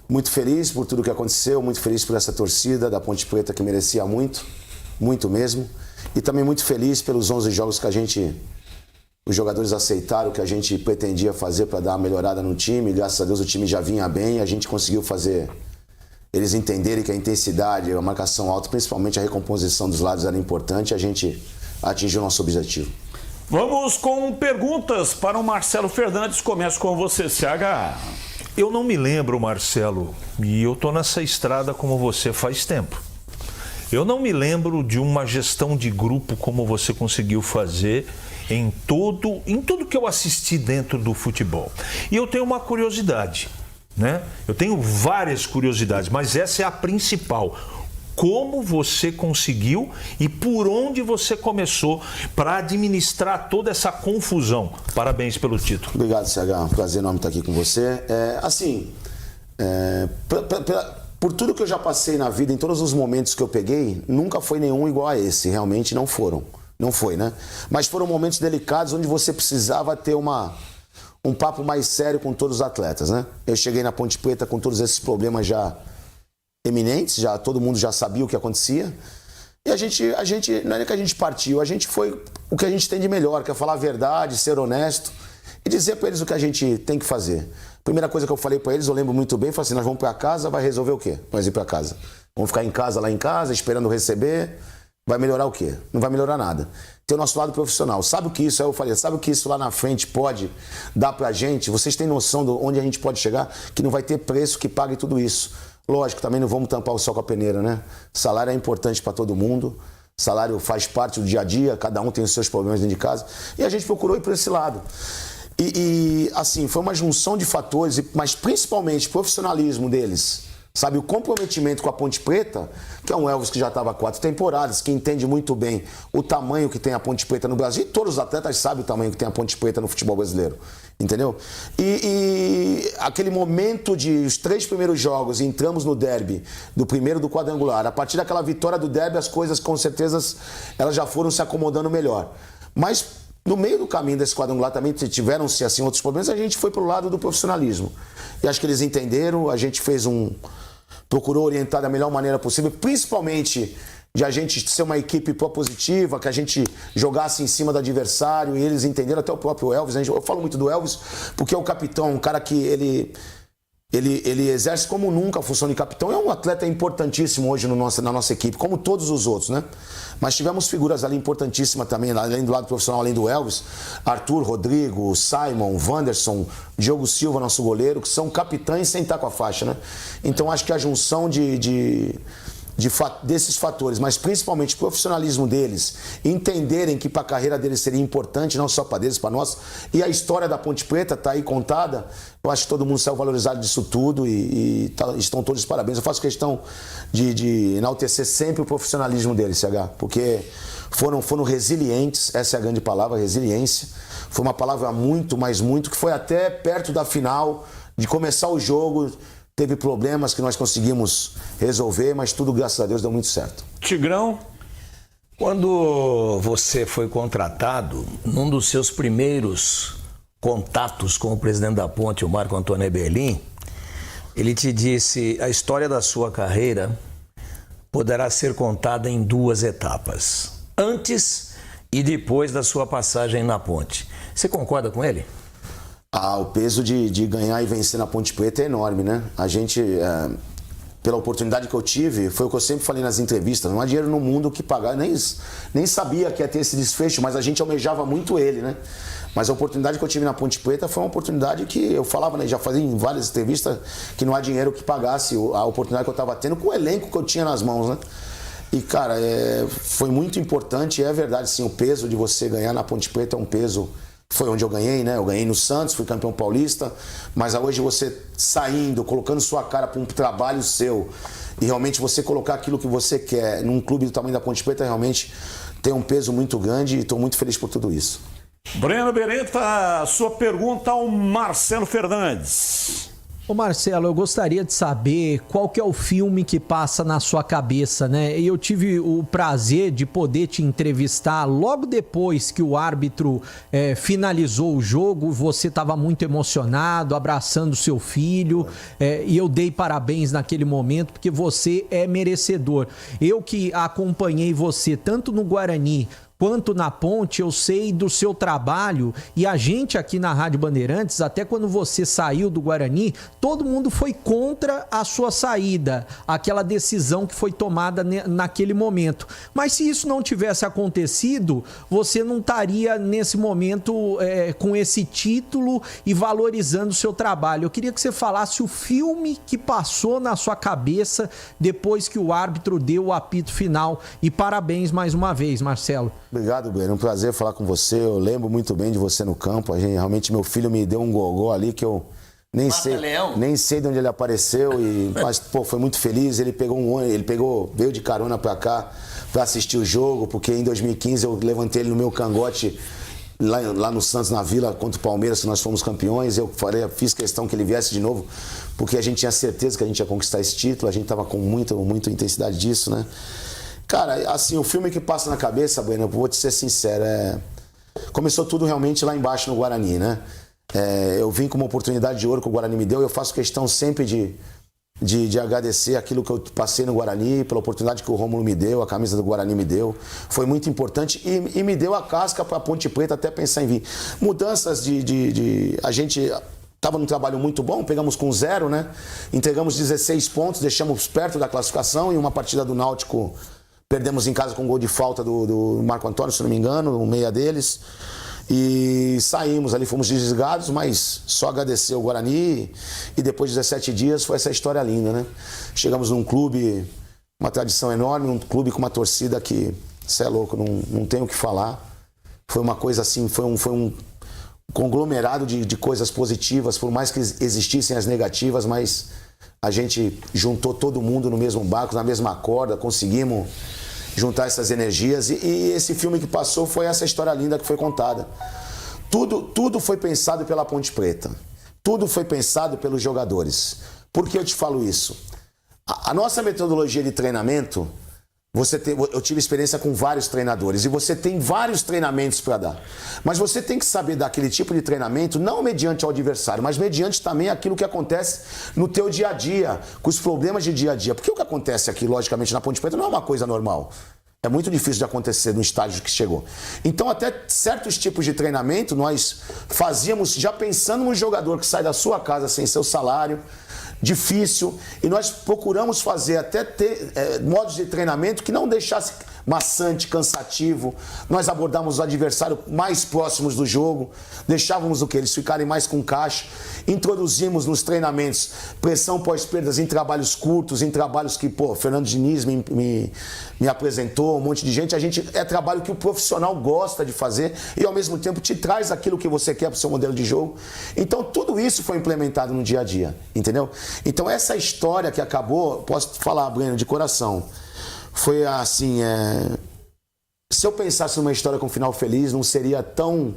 muito feliz por tudo que aconteceu, muito feliz por essa torcida da Ponte Preta que merecia muito, muito mesmo. E também muito feliz pelos 11 jogos que os jogadores aceitaram o que a gente pretendia fazer para dar uma melhorada no time. Graças a Deus o time já vinha bem, a gente conseguiu fazer eles entenderem que a intensidade, a marcação alta, principalmente a recomposição dos lados era importante, a gente atingiu o nosso objetivo. Vamos com perguntas para o Marcelo Fernandes. Começo com você, CH. Eu não me lembro, Marcelo, e eu estou nessa estrada como você faz tempo. Eu não me lembro de uma gestão de grupo como você conseguiu fazer em tudo que eu assisti dentro do futebol. E eu tenho uma curiosidade, né? Eu tenho várias curiosidades, mas essa é a principal. Como você conseguiu e por onde você começou para administrar toda essa confusão? Parabéns pelo título. Obrigado, CH. Prazer enorme estar aqui com você. Por tudo que eu já passei na vida, em todos os momentos que eu peguei, nunca foi nenhum igual a esse. Realmente não foram. Não foi, né? Mas foram momentos delicados onde você precisava ter um papo mais sério com todos os atletas, né? Eu cheguei na Ponte Preta com todos esses problemas já eminentes, todo mundo já sabia o que acontecia. E a gente não é que a gente partiu, a gente foi o que a gente tem de melhor, que é falar a verdade, ser honesto e dizer para eles o que a gente tem que fazer. Primeira coisa que eu falei para eles, eu lembro muito bem, falei assim, nós vamos para casa, vai resolver o quê? Nós ir para casa. Vamos ficar lá em casa, esperando receber, vai melhorar o quê? Não vai melhorar nada. Tem o nosso lado profissional. Sabe o que isso, aí eu falei, sabe o que isso lá na frente pode dar pra gente? Vocês têm noção de onde a gente pode chegar? Que não vai ter preço que pague tudo isso. Lógico, também não vamos tampar o sol com a peneira, né? Salário é importante para todo mundo. Salário faz parte do dia a dia, cada um tem os seus problemas dentro de casa. E a gente procurou ir por esse lado. E assim, foi uma junção de fatores, mas principalmente o profissionalismo deles. Sabe, o comprometimento com a Ponte Preta, que é um Elvis que já estava há 4 temporadas, que entende muito bem o tamanho que tem a Ponte Preta no Brasil. E todos os atletas sabem o tamanho que tem a Ponte Preta no futebol brasileiro. Entendeu? E aquele momento de os 3 primeiros jogos, entramos no derby, do primeiro do quadrangular. A partir daquela vitória do derby, as coisas com certeza elas já foram se acomodando melhor. Mas no meio do caminho desse quadrangular também tiveram-se assim outros problemas, a gente foi para o lado do profissionalismo. E acho que eles entenderam, a gente procurou orientar da melhor maneira possível, principalmente de a gente ser uma equipe propositiva, que a gente jogasse em cima do adversário, e eles entenderam, até o próprio Elvis. Eu falo muito do Elvis porque é o capitão, um cara que ele exerce como nunca a função de capitão. É um atleta importantíssimo hoje na nossa equipe, como todos os outros, né? Mas tivemos figuras ali importantíssimas também, além do lado profissional, além do Elvis, Arthur, Rodrigo, Simon, Wanderson, Diogo Silva, nosso goleiro, que são capitães sem estar com a faixa, né? Então acho que a junção desses fatores, mas principalmente o profissionalismo deles, entenderem que para a carreira deles seria importante, não só para deles, para nós, e a história da Ponte Preta está aí contada, eu acho que todo mundo saiu valorizado disso tudo e estão todos de parabéns. Eu faço questão de enaltecer sempre o profissionalismo deles, CH, porque foram resilientes, essa é a grande palavra, resiliência. Foi uma palavra muito, mas muito, que foi até perto da final, de começar o jogo. Teve problemas que nós conseguimos resolver, mas tudo, graças a Deus, deu muito certo. Tigrão? Quando você foi contratado, num dos seus primeiros contatos com o presidente da Ponte, o Marco Antônio Eberlin, ele te disse: a história da sua carreira poderá ser contada em 2 etapas, antes e depois da sua passagem na Ponte. Você concorda com ele? O peso de ganhar e vencer na Ponte Preta é enorme, né? A gente, pela oportunidade que eu tive, foi o que eu sempre falei nas entrevistas, não há dinheiro no mundo que pagar, nem sabia que ia ter esse desfecho, mas a gente almejava muito ele, né? Mas a oportunidade que eu tive na Ponte Preta foi uma oportunidade que eu falava, né, já fazia em várias entrevistas, que não há dinheiro que pagasse a oportunidade que eu estava tendo com o elenco que eu tinha nas mãos, né? E, cara, foi muito importante, é verdade, sim, o peso de você ganhar na Ponte Preta é um peso. Foi onde eu ganhei, né? Eu ganhei no Santos, fui campeão paulista, mas hoje você saindo, colocando sua cara para um trabalho seu e realmente você colocar aquilo que você quer num clube do tamanho da Ponte Preta realmente tem um peso muito grande e estou muito feliz por tudo isso. Breno Beretta, sua pergunta ao Marcelo Fernandes. Ô Marcelo, eu gostaria de saber qual que é o filme que passa na sua cabeça, né? E eu tive o prazer de poder te entrevistar logo depois que o árbitro finalizou o jogo. Você estava muito emocionado, abraçando seu filho, e eu dei parabéns naquele momento porque você é merecedor. Eu que acompanhei você tanto no Guarani quanto na Ponte, eu sei do seu trabalho, e a gente aqui na Rádio Bandeirantes, até quando você saiu do Guarani, todo mundo foi contra a sua saída, aquela decisão que foi tomada naquele momento. Mas se isso não tivesse acontecido, você não estaria nesse momento com esse título e valorizando o seu trabalho. Eu queria que você falasse o filme que passou na sua cabeça depois que o árbitro deu o apito final. E parabéns mais uma vez, Marcelo. Obrigado, Breno. É um prazer falar com você. Eu lembro muito bem de você no campo. Realmente, meu filho me deu um gogó ali que eu nem sei de onde ele apareceu. Mas, foi muito feliz. Ele pegou um ônibus, veio de carona pra cá pra assistir o jogo, porque em 2015 eu levantei ele no meu cangote lá no Santos, na Vila, contra o Palmeiras, que nós fomos campeões. Eu fiz questão que ele viesse de novo, porque a gente tinha certeza que a gente ia conquistar esse título. A gente tava com muita intensidade disso, né? Cara, assim, o filme que passa na cabeça, Bueno, eu vou te ser sincero, começou tudo realmente lá embaixo no Guarani, né? Eu vim com uma oportunidade de ouro que o Guarani me deu, e eu faço questão sempre de agradecer aquilo que eu passei no Guarani, pela oportunidade que o Rômulo me deu, a camisa do Guarani me deu. Foi muito importante e me deu a casca para a Ponte Preta até pensar em vir. Mudanças a gente estava num trabalho muito bom, pegamos com 0, né? Entregamos 16 pontos, deixamos perto da classificação, e uma partida do Náutico perdemos em casa com um gol de falta do Marco Antônio, se não me engano, um meia deles. E saímos ali, fomos desligados, mas só agradecer ao Guarani. E depois de 17 dias foi essa história linda, né? Chegamos num clube, uma tradição enorme, um clube com uma torcida que, cê é louco, não tem o que falar. Foi uma coisa assim, foi um conglomerado de coisas positivas, por mais que existissem as negativas, mas a gente juntou todo mundo no mesmo barco, na mesma corda, conseguimos juntar essas energias. E esse filme que passou foi essa história linda que foi contada. Tudo foi pensado pela Ponte Preta. Tudo foi pensado pelos jogadores. Por que eu te falo isso? A nossa metodologia de treinamento, eu tive experiência com vários treinadores e você tem vários treinamentos para dar. Mas você tem que saber dar aquele tipo de treinamento não mediante o adversário, mas mediante também aquilo que acontece no teu dia a dia, com os problemas de dia a dia. Porque o que acontece aqui, logicamente, na Ponte Preta não é uma coisa normal. É muito difícil de acontecer no estágio que chegou. Então, até certos tipos de treinamento, nós fazíamos já pensando no jogador que sai da sua casa sem seu salário, difícil, e nós procuramos fazer até ter modos de treinamento que não deixasse maçante, cansativo. Nós abordamos o adversário mais próximos do jogo, deixávamos o que? Eles ficarem mais com caixa. Introduzimos nos treinamentos pressão pós-perdas em trabalhos curtos, em trabalhos que, Fernando Diniz me apresentou, um monte de gente. É trabalho que o profissional gosta de fazer e ao mesmo tempo te traz aquilo que você quer para o seu modelo de jogo. Então tudo isso foi implementado no dia a dia, entendeu? Então essa história que acabou, posso falar, Breno, de coração, foi assim, se eu pensasse numa história com um final feliz, não seria tão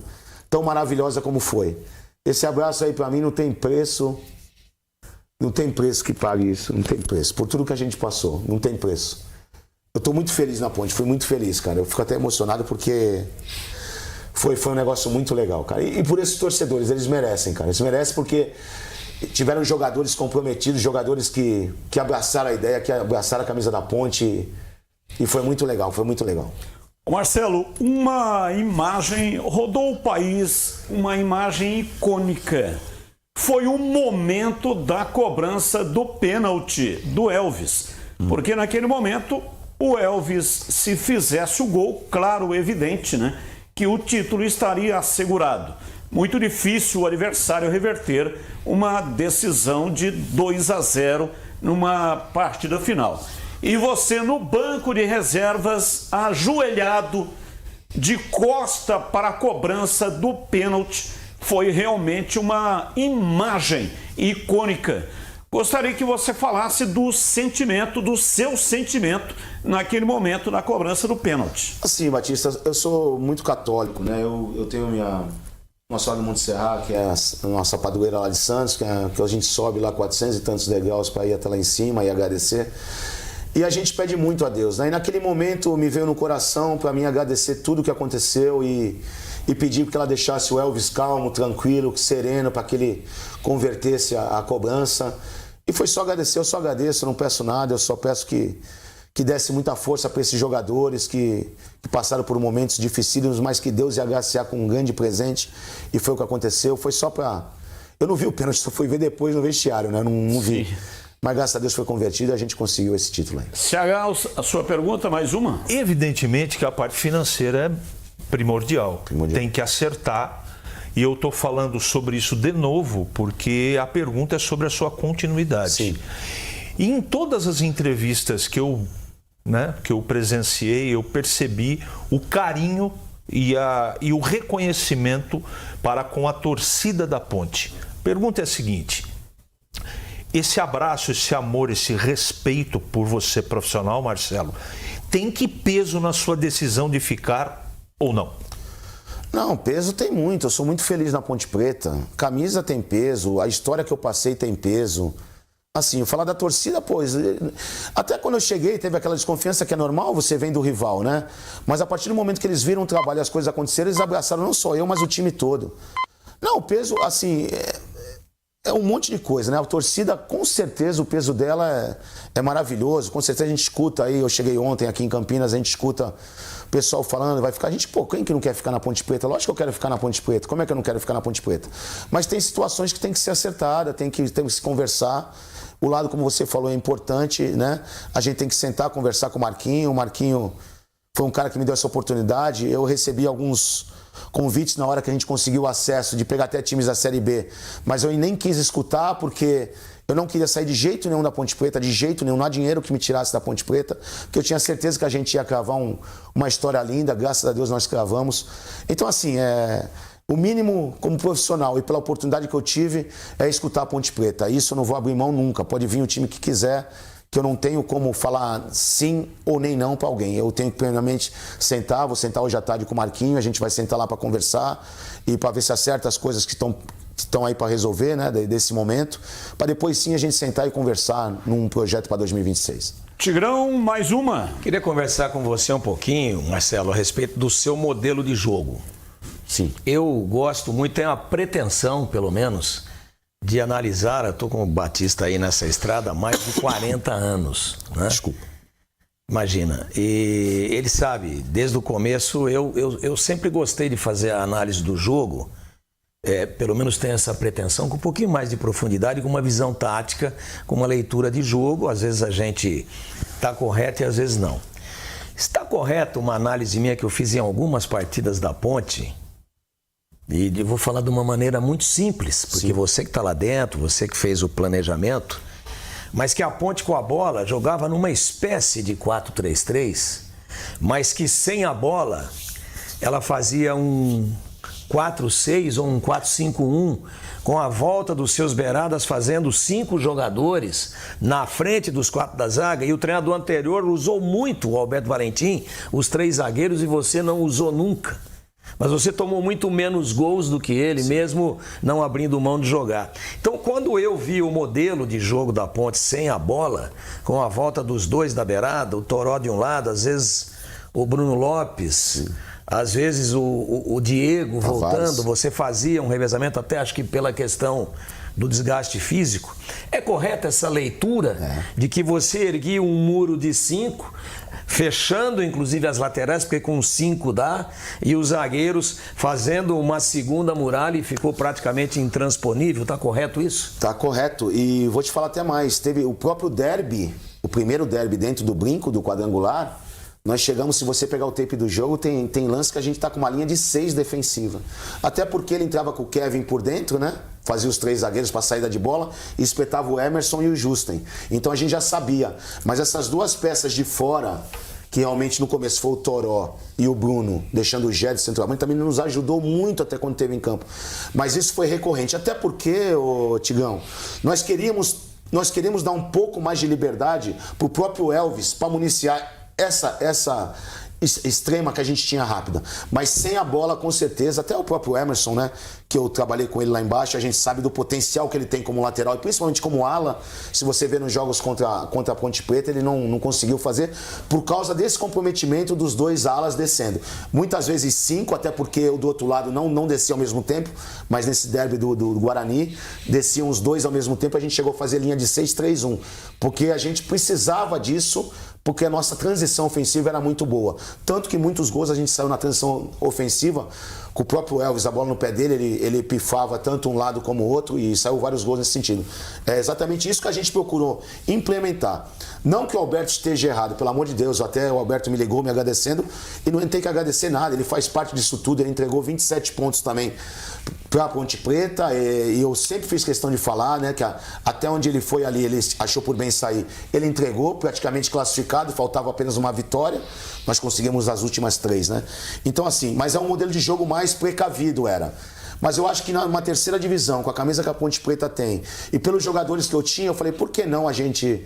maravilhosa como foi. Esse abraço aí pra mim não tem preço que pague isso, não tem preço. Por tudo que a gente passou, não tem preço. Eu tô muito feliz na Ponte, fui muito feliz, cara. Eu fico até emocionado porque foi um negócio muito legal, cara. E por esses torcedores, eles merecem, cara. Eles merecem porque tiveram jogadores comprometidos, jogadores que abraçaram a ideia, que abraçaram a camisa da Ponte. E foi muito legal, foi muito legal. Marcelo, uma imagem rodou o país, uma imagem icônica. Foi o momento da cobrança do pênalti do Elvis. Porque naquele momento, o Elvis, se fizesse o gol, claro, evidente, né, que o título estaria assegurado. Muito difícil o adversário reverter uma decisão de 2-0 numa partida final. E você no banco de reservas, ajoelhado, de costa para a cobrança do pênalti, foi realmente uma imagem icônica. Gostaria que você falasse do sentimento, do seu sentimento naquele momento na cobrança do pênalti. Assim, Batista, eu sou muito católico, né? Eu tenho Nossa Senhora do Monte Serra, que é a nossa padroeira lá de Santos, que a gente sobe lá 400 e tantos degraus para ir até lá em cima e agradecer. E a gente pede muito a Deus, né? E naquele momento me veio no coração para mim agradecer tudo o que aconteceu e pedir que ela deixasse o Elvis calmo, tranquilo, sereno, para que ele convertesse a cobrança. E foi só agradecer, eu só agradeço, eu não peço nada, eu só peço que desse muita força para esses jogadores que passaram por momentos dificílimos, mas que Deus ia agraciar com um grande presente. E foi o que aconteceu, foi só para... Eu não vi o pênalti, só fui ver depois no vestiário, né? Não vi. Mas graças a Deus foi convertido e a gente conseguiu esse título aí. CH, a sua pergunta, mais uma? Evidentemente que a parte financeira é primordial. Tem que acertar. E eu estou falando sobre isso de novo porque a pergunta é sobre a sua continuidade. Sim. E em todas as entrevistas que eu presenciei, eu percebi o carinho e o reconhecimento para com a torcida da Ponte. Pergunta é a seguinte: esse abraço, esse amor, esse respeito por você profissional, Marcelo, tem que peso na sua decisão de ficar ou não? Não, peso tem muito. Eu sou muito feliz na Ponte Preta. Camisa tem peso, a história que eu passei tem peso. Assim, eu falar da torcida, pois... Até quando eu cheguei, teve aquela desconfiança que é normal, você vem do rival, né? Mas a partir do momento que eles viram o trabalho e as coisas aconteceram, eles abraçaram não só eu, mas o time todo. Não, o peso, assim... É um monte de coisa, né? A torcida, com certeza, o peso dela é maravilhoso. Com certeza a gente escuta aí, eu cheguei ontem aqui em Campinas, a gente escuta o pessoal falando, vai ficar... A gente, quem que não quer ficar na Ponte Preta? Lógico que eu quero ficar na Ponte Preta. Como é que eu não quero ficar na Ponte Preta? Mas tem situações que tem que ser acertada, tem que se conversar. O lado, como você falou, é importante, né? A gente tem que sentar, conversar com o Marquinho. O Marquinho foi um cara que me deu essa oportunidade. Eu recebi alguns convites na hora que a gente conseguiu o acesso de pegar até times da Série B, mas eu nem quis escutar porque eu não queria sair de jeito nenhum da Ponte Preta, de jeito nenhum, não há dinheiro que me tirasse da Ponte Preta, porque eu tinha certeza que a gente ia cravar uma história linda, graças a Deus nós cravamos. Então assim, o mínimo como profissional e pela oportunidade que eu tive é escutar a Ponte Preta. Isso eu não vou abrir mão nunca, pode vir o time que quiser, que eu não tenho como falar sim ou nem não para alguém. Eu tenho que primeiramente sentar, vou sentar hoje à tarde com o Marquinho, a gente vai sentar lá para conversar e para ver se acerta as coisas que estão aí para resolver, né, desse momento, para depois sim a gente sentar e conversar num projeto para 2026. Tigrão, mais uma. Queria conversar com você um pouquinho, Marcelo, a respeito do seu modelo de jogo. Sim. Eu gosto muito, tenho a pretensão, pelo menos, de analisar, eu estou com o Batista aí nessa estrada há mais de 40 anos. Né? Desculpa. Imagina, e ele sabe, desde o começo, eu sempre gostei de fazer a análise do jogo, pelo menos tenho essa pretensão, com um pouquinho mais de profundidade, com uma visão tática, com uma leitura de jogo. Às vezes a gente está correto e às vezes não. Está correto uma análise minha que eu fiz em algumas partidas da Ponte? E vou falar de uma maneira muito simples, porque sim, você que está lá dentro, você que fez o planejamento, mas que a Ponte com a bola jogava numa espécie de 4-3-3, mas que sem a bola ela fazia um 4-6 ou um 4-5-1, com a volta dos seus beiradas fazendo 5 jogadores na frente dos 4 da zaga, e o treinador anterior usou muito, o Alberto Valentim, os 3 zagueiros, e você não usou nunca. Mas você tomou muito menos gols do que ele, mesmo não abrindo mão de jogar. Então, quando eu vi o modelo de jogo da Ponte sem a bola, com a volta dos dois da beirada, o Toró de um lado, às vezes o Bruno Lopes, às vezes o Diego voltando, você fazia um revezamento, até acho que pela questão do desgaste físico. É correta essa leitura de que você erguia um muro de 5, fechando inclusive as laterais, porque com 5 dá, e os zagueiros fazendo uma segunda muralha e ficou praticamente intransponível? Tá correto isso? Tá correto. E vou te falar até mais. Teve o próprio derby, o primeiro derby dentro do brinco, do quadrangular. Nós chegamos, se você pegar o tape do jogo, tem lance que a gente tá com uma linha de 6 defensiva. Até porque ele entrava com o Kevin por dentro, né? Fazia os 3 zagueiros para saída de bola e espetava o Emerson e o Justen. Então a gente já sabia. Mas essas duas peças de fora, que realmente no começo foi o Toró e o Bruno, deixando o Gé de centroavante, também nos ajudou muito até quando teve em campo. Mas isso foi recorrente. Até porque, Tigão, nós queríamos dar um pouco mais de liberdade pro próprio Elvis para municiar essa extrema que a gente tinha rápida, mas sem a bola, com certeza. Até o próprio Emerson, né, que eu trabalhei com ele lá embaixo, a gente sabe do potencial que ele tem como lateral e principalmente como ala. Se você vê nos jogos contra a Ponte Preta, ele não conseguiu fazer por causa desse comprometimento dos dois alas descendo. Muitas vezes 5, até porque o do outro lado não descia ao mesmo tempo, mas nesse derby do Guarani, desciam os dois ao mesmo tempo. A gente chegou a fazer linha de 6-3-1, porque a gente precisava disso, porque a nossa transição ofensiva era muito boa. Tanto que muitos gols a gente saiu na transição ofensiva com o próprio Elvis, a bola no pé dele, ele pifava tanto um lado como o outro e saiu vários gols nesse sentido. É exatamente isso que a gente procurou implementar. Não que o Alberto esteja errado, pelo amor de Deus, até o Alberto me ligou me agradecendo e não tem que agradecer nada, ele faz parte disso tudo, ele entregou 27 pontos também para a Ponte Preta e eu sempre fiz questão de falar, né, que até onde ele foi ali, ele achou por bem sair, ele entregou, praticamente classificado, faltava apenas uma vitória, nós conseguimos as últimas 3, né? Então assim, mas é um modelo de jogo mais precavido, era. Mas eu acho que numa terceira divisão, com a camisa que a Ponte Preta tem, e pelos jogadores que eu tinha, eu falei, por que não a gente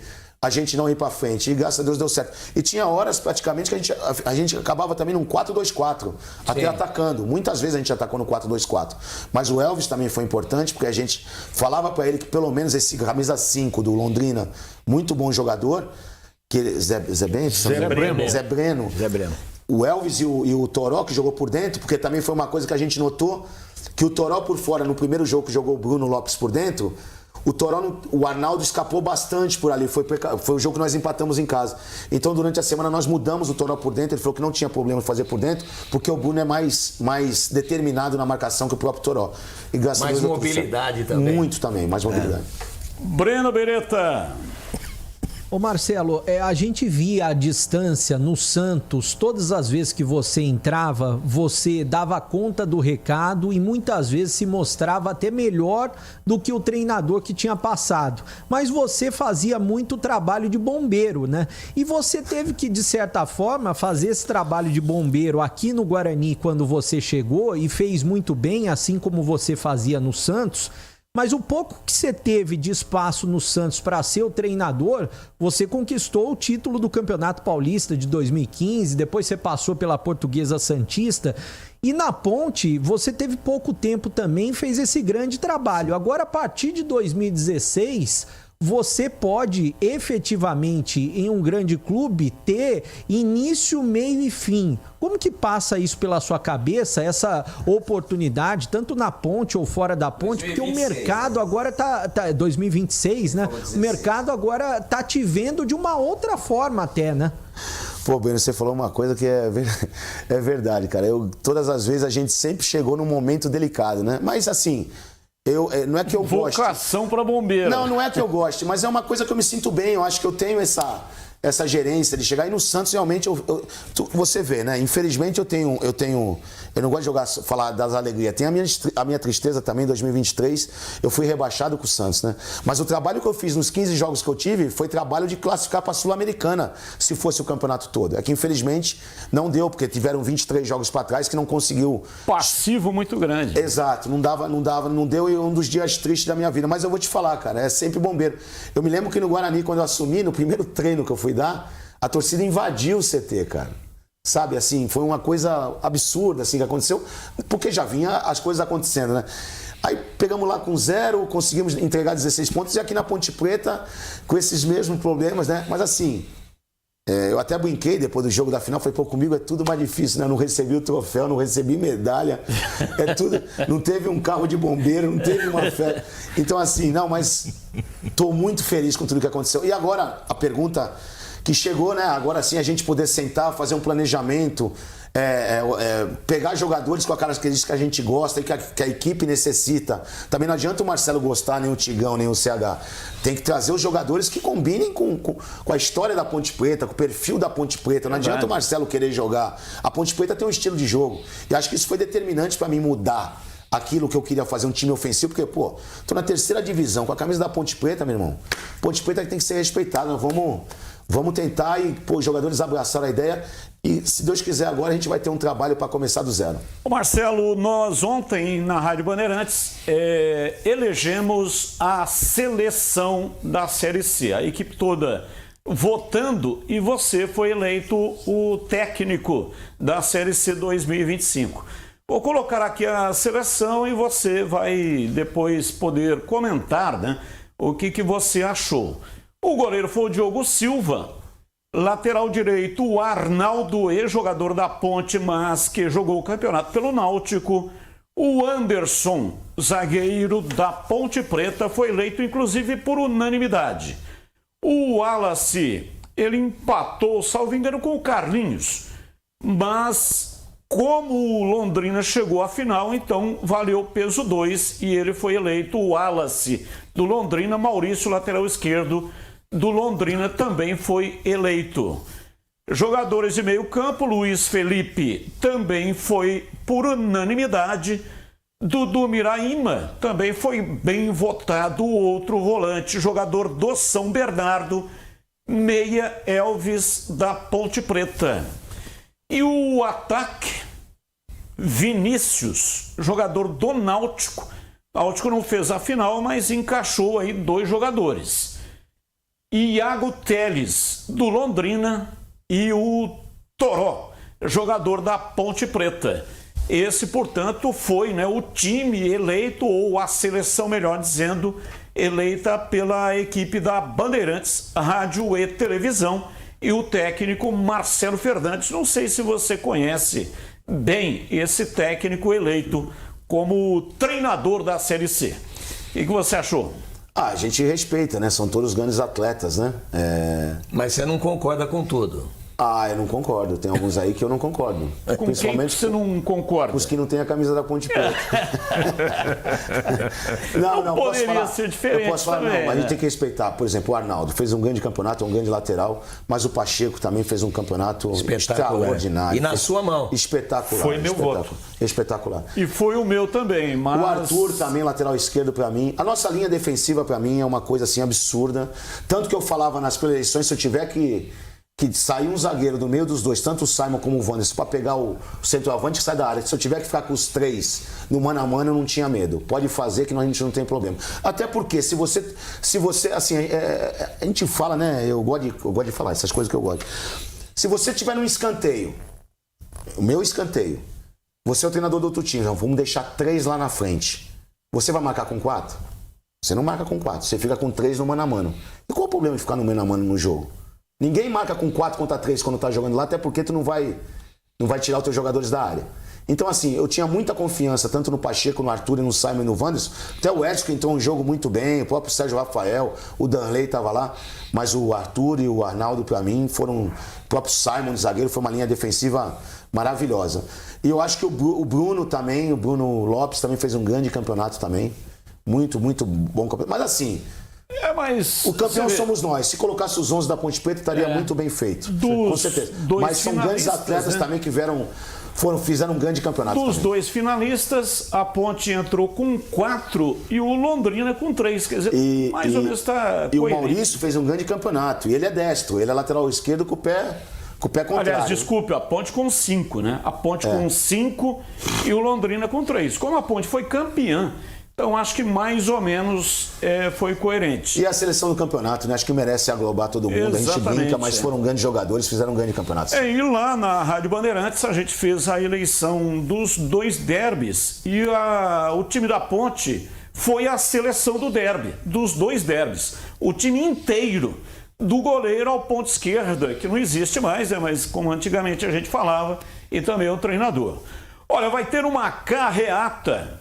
não ir pra frente? E graças a Deus deu certo. E tinha horas praticamente que a gente acabava também num 4-2-4, até atacando. Muitas vezes a gente atacou no 4-2-4. Mas o Elvis também foi importante, porque a gente falava pra ele que pelo menos esse camisa 5 do Londrina, muito bom jogador, que Zé Breno. O Elvis e o Toró, que jogou por dentro, porque também foi uma coisa que a gente notou, que o Toró por fora, no primeiro jogo que jogou o Bruno Lopes por dentro, o Arnaldo escapou bastante por ali, foi o jogo que nós empatamos em casa. Então durante a semana nós mudamos o Toró por dentro, ele falou que não tinha problema de fazer por dentro, porque o Bruno é mais determinado na marcação que o próprio Toró. E graças mais a Deus, mobilidade também. Muito também, mais mobilidade. Breno Beretta. Ô Marcelo, a gente via a distância no Santos, todas as vezes que você entrava, você dava conta do recado e muitas vezes se mostrava até melhor do que o treinador que tinha passado. Mas você fazia muito trabalho de bombeiro, né? E você teve que, de certa forma, fazer esse trabalho de bombeiro aqui no Guarani quando você chegou e fez muito bem, assim como você fazia no Santos. Mas o pouco que você teve de espaço no Santos para ser o treinador, você conquistou o título do Campeonato Paulista de 2015, depois você passou pela Portuguesa Santista. E na Ponte, você teve pouco tempo também e fez esse grande trabalho. Agora, a partir de 2016... você pode efetivamente, em um grande clube, ter início, meio e fim. Como que passa isso pela sua cabeça, essa oportunidade, tanto na Ponte ou fora da Ponte? 2026, porque o mercado agora tá 2026, né? O mercado agora tá te vendo de uma outra forma até, né? Pô, Breno, você falou uma coisa que é verdade, cara. Todas as vezes a gente sempre chegou num momento delicado, né? Mas assim... não é que eu goste. Vocação para bombeiro. Não é que eu goste, mas é uma coisa que eu me sinto bem. Eu acho que eu tenho essa gerência de chegar. E no Santos, realmente, você vê, né? Infelizmente, eu não gosto de falar das alegrias. Tem a minha tristeza também, em 2023, eu fui rebaixado com o Santos, né? Mas o trabalho que eu fiz nos 15 jogos que eu tive foi trabalho de classificar para a Sul-Americana, se fosse o campeonato todo. É que, infelizmente, não deu, porque tiveram 23 jogos para trás que não conseguiu. Passivo muito grande. Exato, não deu, e um dos dias tristes da minha vida. Mas eu vou te falar, cara, é sempre bombeiro. Eu me lembro que no Guarani, quando eu assumi, no primeiro treino que eu fui dar, a torcida invadiu o CT, cara. Sabe, assim, foi uma coisa absurda, assim, que aconteceu, porque já vinha as coisas acontecendo, né? Aí pegamos lá com 0, conseguimos entregar 16 pontos, e aqui na Ponte Preta, com esses mesmos problemas, né? Mas assim, eu até brinquei depois do jogo da final, falei, pô, comigo é tudo mais difícil, né? Não recebi o troféu, não recebi medalha, é tudo, não teve um carro de bombeiro, não teve uma festa. Então assim, não, mas tô muito feliz com tudo que aconteceu. E agora, a pergunta que chegou, né? Agora sim a gente poder sentar, fazer um planejamento, pegar jogadores com as características que a gente gosta e que a equipe necessita. Também não adianta o Marcelo gostar, nem o Tigão, nem o CH. Tem que trazer os jogadores que combinem com a história da Ponte Preta, com o perfil da Ponte Preta. Não adianta o Marcelo querer jogar. A Ponte Preta tem um estilo de jogo. E acho que isso foi determinante para mim mudar aquilo que eu queria fazer, um time ofensivo, porque, pô, tô na 3ª divisão com a camisa da Ponte Preta, meu irmão. Ponte Preta tem que ser respeitada. Vamos tentar e, pô, os jogadores abraçaram a ideia e, se Deus quiser, agora a gente vai ter um trabalho para começar do zero. Ô Marcelo, nós ontem na Rádio Bandeirantes elegemos a seleção da Série C, a equipe toda votando, e você foi eleito o técnico da Série C 2025. Vou colocar aqui a seleção e você vai depois poder comentar, né, o que você achou. O goleiro foi o Diogo Silva, lateral direito o Arnaldo, ex-jogador da Ponte, mas que jogou o campeonato pelo Náutico. O Anderson, zagueiro da Ponte Preta, foi eleito inclusive por unanimidade. O Wallace, ele empatou, salvo engano, com o Carlinhos, mas como o Londrina chegou à final, então valeu peso 2 e ele foi eleito o Wallace do Londrina. Maurício, lateral esquerdo do Londrina, também foi eleito. Jogadores de meio campo, Luiz Felipe também foi por unanimidade. Dudu Miraíma também foi bem votado, o outro volante, jogador do São Bernardo, meia Elvis da Ponte Preta. E o ataque, Vinícius, jogador do Náutico. O Náutico não fez a final, mas encaixou aí 2 jogadores. Iago Teles, do Londrina, e o Toró, jogador da Ponte Preta. Esse, portanto, foi, né, o time eleito, ou a seleção, melhor dizendo, eleita pela equipe da Bandeirantes, Rádio e Televisão, e o técnico Marcelo Fernandes. Não sei se você conhece bem esse técnico eleito como treinador da Série C. O que você achou? A gente respeita, né? São todos grandes atletas, né? Mas você não concorda com tudo? Eu não concordo. Tem alguns aí que eu não concordo. Com quem você não concorda? Os que não têm a camisa da Ponte Preta. não poderia ser diferente. Eu posso falar, também, não, mas a gente tem que respeitar. Por exemplo, o Arnaldo fez um grande campeonato, um grande lateral, mas o Pacheco também fez um campeonato extraordinário. E na sua mão. Espetacular. Foi meu voto. Espetacular. E foi o meu também, mas... O Arthur também, lateral esquerdo pra mim. A nossa linha defensiva pra mim é uma coisa assim absurda. Tanto que eu falava nas pré-eleições, se eu tiver que sair um zagueiro do meio dos dois, tanto o Simon como o Wanderson, para pegar o centroavante que sai da área. Se eu tiver que ficar com os 3 no mano a mano, eu não tinha medo. Pode fazer que a gente não tem problema. Até porque, se você assim, a gente fala, né? Eu gosto de falar essas coisas que eu gosto. Se você tiver num escanteio, o meu escanteio, você é o treinador do outro time, então vamos deixar 3 lá na frente. Você vai marcar com 4? Você não marca com 4, você fica com 3 no mano a mano. E qual é o problema de ficar no mano a mano no jogo? Ninguém marca com 4 contra 3 quando tá jogando lá, até porque tu não vai tirar os teus jogadores da área. Então, assim, eu tinha muita confiança, tanto no Pacheco, no Arthur, no Simon e no Wanderson. Até o Edson que entrou um jogo muito bem, o próprio Sérgio Rafael, o Danley estava lá. Mas o Arthur e o Arnaldo, para mim, foram... O próprio Simon, de zagueiro, foi uma linha defensiva maravilhosa. E eu acho que o Bruno também, o Bruno Lopes também fez um grande campeonato também. Muito, muito bom campeonato. Mas assim... mas o campeão somos nós. Se colocasse os 11 da Ponte Preta, estaria muito bem feito. Com certeza. Mas são grandes atletas, né, também que fizeram um grande campeonato. Dos também. 2 finalistas, a Ponte entrou com 4 e o Londrina com 3. Quer dizer, mais ou menos está. E o Maurício fez um grande campeonato. E ele é destro, ele é lateral esquerdo com o pé contrário. Aliás, desculpe, a Ponte com 5, né? A Ponte com 5 e o Londrina com 3. Como a Ponte foi campeã Então, acho que mais ou menos foi coerente. E a seleção do campeonato, né? Acho que merece aglobar todo mundo. Exatamente, a gente brinca, mas foram grandes jogadores, fizeram um grande campeonato. E lá na Rádio Bandeirantes a gente fez a eleição dos 2 derbys e o time da Ponte foi a seleção do derby, dos 2 derbys. O time inteiro, do goleiro ao ponto esquerda, que não existe mais, né? Mas como antigamente a gente falava, e também o treinador. Olha, vai ter uma carreata.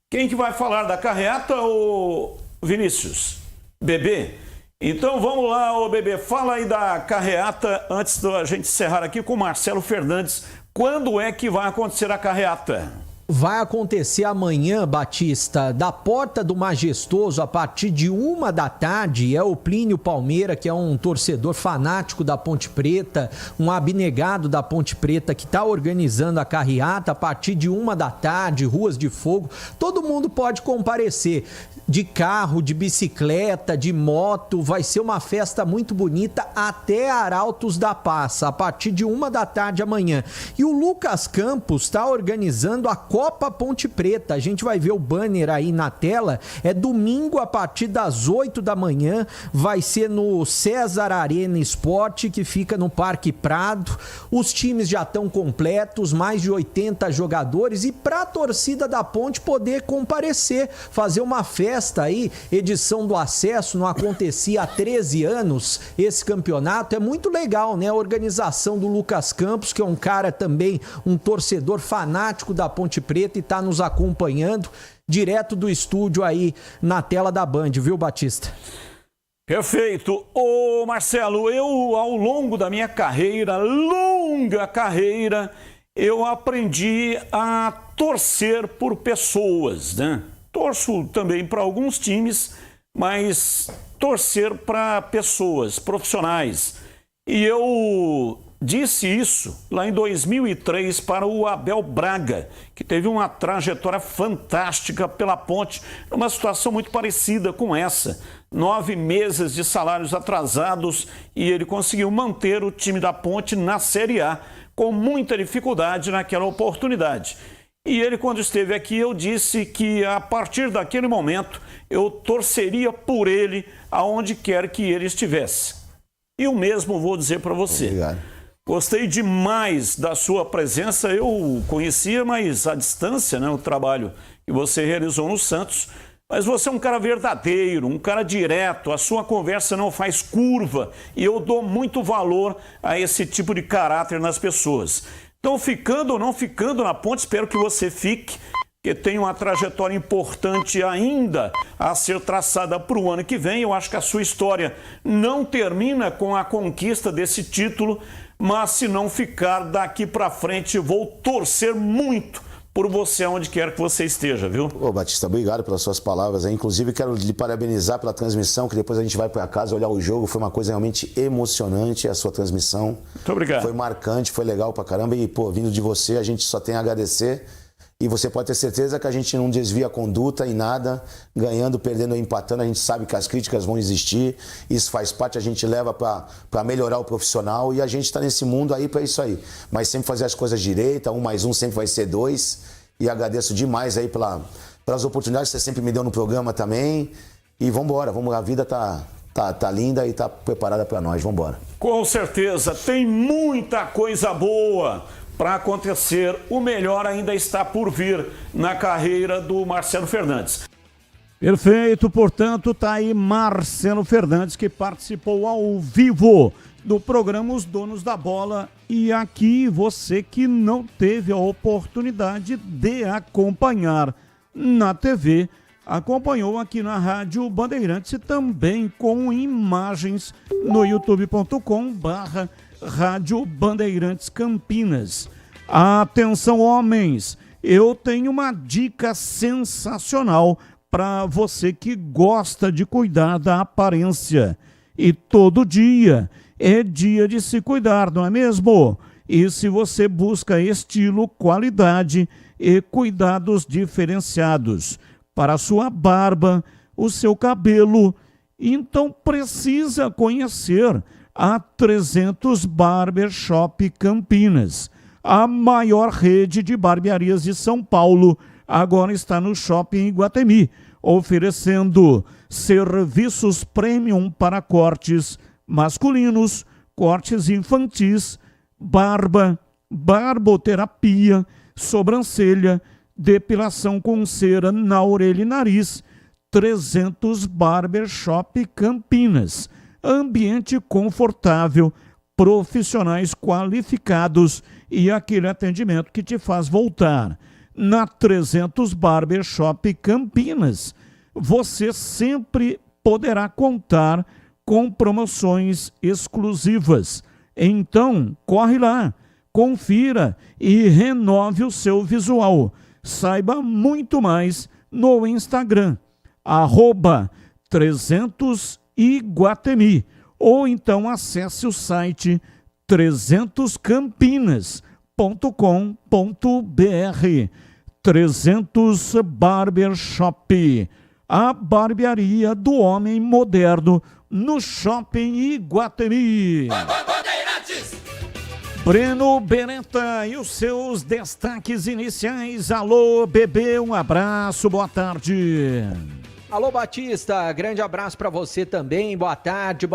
Quem que vai falar da carreata, ô Vinícius? Bebê? Então vamos lá, ô Bebê, fala aí da carreata antes da gente encerrar aqui com o Marcelo Fernandes. Quando é que vai acontecer a carreata? Vai acontecer amanhã, Batista, da Porta do Majestoso, a partir de 13h. É o Plínio Palmeira, que é um torcedor fanático da Ponte Preta, um abnegado da Ponte Preta, que está organizando a carreata a partir de 13h, Ruas de Fogo. Todo mundo pode comparecer, de carro, de bicicleta, de moto. Vai ser uma festa muito bonita até Arautos da Passa, a partir de 13h amanhã. E o Lucas Campos está organizando a Copa Ponte Preta. A gente vai ver o banner aí na tela. É domingo a partir das 8h. Vai ser no César Arena Esporte, que fica no Parque Prado. Os times já estão completos, mais de 80 jogadores. E para a torcida da Ponte poder comparecer, fazer uma festa aí, edição do acesso, não acontecia há 13 anos esse campeonato. É muito legal, né? A organização do Lucas Campos, que é um cara também, um torcedor fanático da Ponte Preta e está nos acompanhando direto do estúdio aí na tela da Band, viu, Batista? Perfeito. Ô Marcelo, eu ao longo da minha carreira, longa carreira, eu aprendi a torcer por pessoas, né? Torço também para alguns times, mas torcer para pessoas, profissionais. E eu disse isso lá em 2003 para o Abel Braga, que teve uma trajetória fantástica pela Ponte, numa situação muito parecida com essa. 9 meses de salários atrasados e ele conseguiu manter o time da Ponte na Série A, com muita dificuldade naquela oportunidade. E ele, quando esteve aqui, eu disse que a partir daquele momento eu torceria por ele aonde quer que ele estivesse. E o mesmo vou dizer para você. Obrigado. Gostei demais da sua presença. Eu conhecia, mas à distância, né, o trabalho que você realizou no Santos. Mas você é um cara verdadeiro, um cara direto. A sua conversa não faz curva. E eu dou muito valor a esse tipo de caráter nas pessoas. Então, ficando ou não ficando na Ponte, espero que você fique, que tem uma trajetória importante ainda a ser traçada para o ano que vem. Eu acho que a sua história não termina com a conquista desse título, mas se não ficar daqui para frente, vou torcer muito por você onde quer que você esteja, viu? Ô Batista, obrigado pelas suas palavras. Inclusive, quero lhe parabenizar pela transmissão, que depois a gente vai para casa olhar o jogo. Foi uma coisa realmente emocionante a sua transmissão. Muito obrigado. Foi marcante, foi legal pra caramba. E, pô, vindo de você, a gente só tem a agradecer. E você pode ter certeza que a gente não desvia a conduta em nada, ganhando, perdendo ou empatando. A gente sabe que as críticas vão existir, isso faz parte, a gente leva para melhorar o profissional e a gente está nesse mundo aí para isso aí. Mas sempre fazer as coisas direito, 1 mais 1 sempre vai ser 2. E agradeço demais aí pelas oportunidades que você sempre me deu no programa também. E vamos embora, a vida tá linda e tá preparada para nós, vamos embora. Com certeza, tem muita coisa boa para acontecer. O melhor ainda está por vir na carreira do Marcelo Fernandes. Perfeito, portanto, tá aí Marcelo Fernandes, que participou ao vivo do programa Os Donos da Bola. E aqui você que não teve a oportunidade de acompanhar na TV, acompanhou aqui na Rádio Bandeirantes e também com imagens no youtube.com/Rádio Bandeirantes Campinas. Atenção, homens, eu tenho uma dica sensacional para você que gosta de cuidar da aparência. E todo dia é dia de se cuidar, não é mesmo? E se você busca estilo, qualidade e cuidados diferenciados para a sua barba, o seu cabelo, então precisa conhecer a 300 Barbershop Campinas, a maior rede de barbearias de São Paulo, agora está no Shopping Iguatemi, oferecendo serviços premium para cortes masculinos, cortes infantis, barba, barboterapia, sobrancelha, depilação com cera na orelha e nariz. 300 Barbershop Campinas. Ambiente confortável, profissionais qualificados e aquele atendimento que te faz voltar. Na 300 Barbershop Campinas, você sempre poderá contar com promoções exclusivas. Então, corre lá, confira e renove o seu visual. Saiba muito mais no Instagram, @300Iguatemi, ou então acesse o site 300campinas.com.br. 300 Barbershop, a barbearia do homem moderno no Shopping Iguatemi. Breno Beretta e os seus destaques iniciais. Alô, bebê, um abraço, boa tarde. Alô, Batista, grande abraço para você também, boa tarde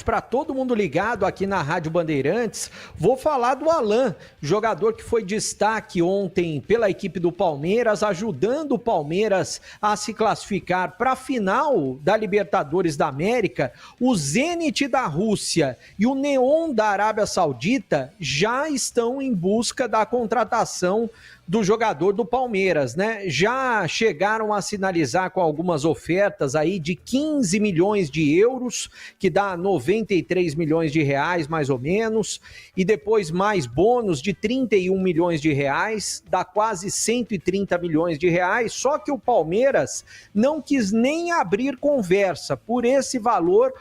para todo mundo ligado aqui na Rádio Bandeirantes. Vou falar do Alan, jogador que foi destaque ontem pela equipe do Palmeiras, ajudando o Palmeiras a se classificar para a final da Libertadores da América. O Zenit da Rússia e o Neon da Arábia Saudita já estão em busca da contratação do jogador do Palmeiras, né? Já chegaram a sinalizar com algumas ofertas aí de 15 milhões de euros, que dá 93 milhões de reais, mais ou menos, e depois mais bônus de 31 milhões de reais, dá quase 130 milhões de reais, só que o Palmeiras não quis nem abrir conversa. Por esse valor,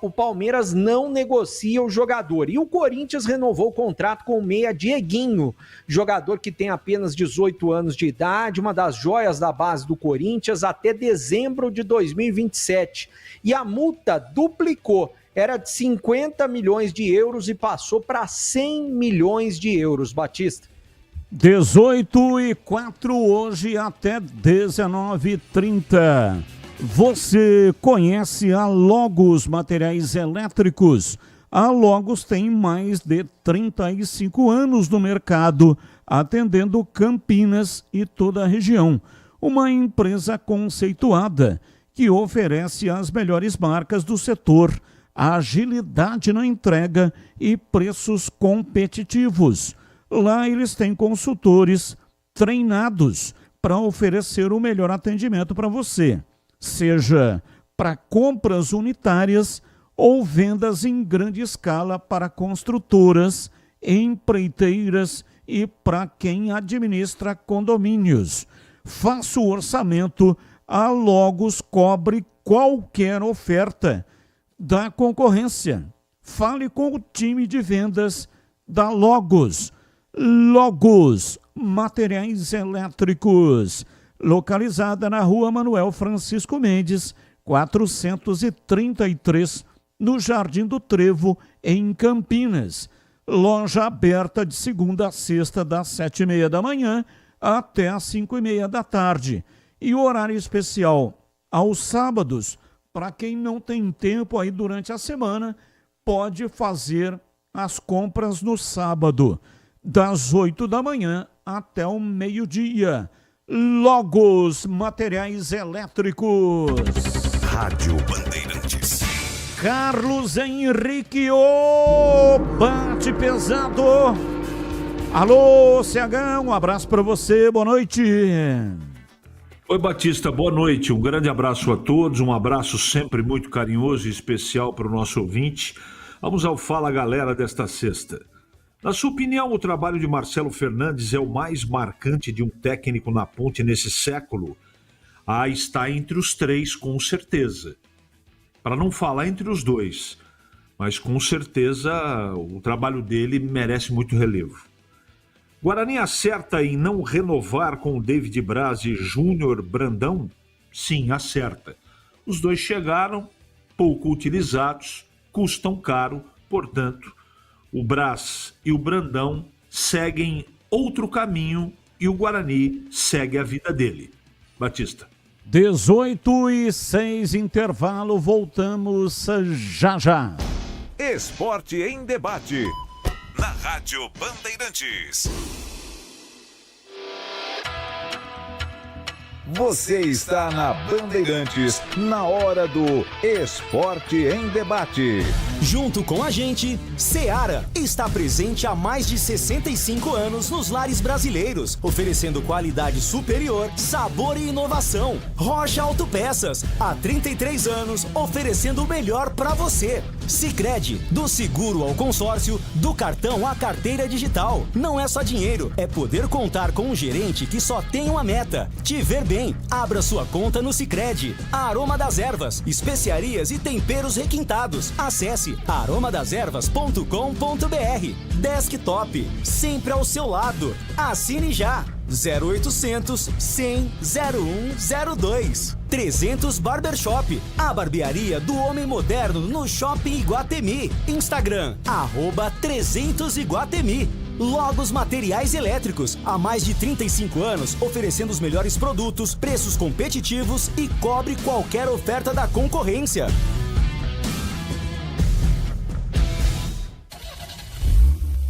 o Palmeiras não negocia o jogador. E o Corinthians renovou o contrato com o meia Dieguinho, jogador que tem apenas 18 anos de idade, uma das joias da base do Corinthians, até dezembro de 2027. E a multa duplicou, era de 50 milhões de euros e passou para 100 milhões de euros, Batista. 18h04 hoje até 19h30. Você conhece a Logos Materiais Elétricos? A Logos tem mais de 35 anos no mercado, atendendo Campinas e toda a região. Uma empresa conceituada que oferece as melhores marcas do setor, agilidade na entrega e preços competitivos. Lá eles têm consultores treinados para oferecer o melhor atendimento para você, seja para compras unitárias ou vendas em grande escala para construtoras, empreiteiras e para quem administra condomínios. Faça o orçamento, a Logos cobre qualquer oferta da concorrência. Fale com o time de vendas da Logos. Logos Materiais Elétricos, localizada na Rua Manuel Francisco Mendes, 433, no Jardim do Trevo, em Campinas. Loja aberta de segunda a sexta, das 7h30 da manhã até às 5h30 da tarde. E horário especial aos sábados, para quem não tem tempo aí durante a semana, pode fazer as compras no sábado, das 8 da manhã até o meio-dia. Logos Materiais Elétricos. Rádio Bandeirantes. Carlos Henrique, ô bate pesado. Alô, CH, um abraço para você, boa noite. Oi, Batista, boa noite. Um grande abraço a todos, um abraço sempre muito carinhoso e especial para o nosso ouvinte. Vamos ao Fala Galera desta sexta. Na sua opinião, o trabalho de Marcelo Fernandes é o mais marcante de um técnico na Ponte nesse século? Está entre os três, com certeza. Para não falar entre os dois, mas com certeza o trabalho dele merece muito relevo. Guarani acerta em não renovar com o David Braz e Júnior Brandão? Sim, acerta. Os dois chegaram, pouco utilizados, custam caro, portanto, o Braz e o Brandão seguem outro caminho e o Guarani segue a vida dele. Batista. 18:06, intervalo, voltamos já já. Esporte em debate, na Rádio Bandeirantes. Você está na Bandeirantes, na hora do Esporte em Debate. Junto com a gente, Seara está presente há mais de 65 anos nos lares brasileiros, oferecendo qualidade superior, sabor e inovação. Rocha Autopeças, há 33 anos, oferecendo o melhor para você. Sicredi, do seguro ao consórcio, do cartão à carteira digital. Não é só dinheiro, é poder contar com um gerente que só tem uma meta: te ver bem. Abra sua conta no Sicredi. Aroma das Ervas, especiarias e temperos requintados. Acesse aromadeservas.com.br. Desktop, sempre ao seu lado. Assine já. 0800 100 0102. 300 Barbershop, a barbearia do homem moderno no Shopping Iguatemi. Instagram, @300 Iguatemi. Logos Materiais Elétricos, há mais de 35 anos, oferecendo os melhores produtos, preços competitivos e cobre qualquer oferta da concorrência.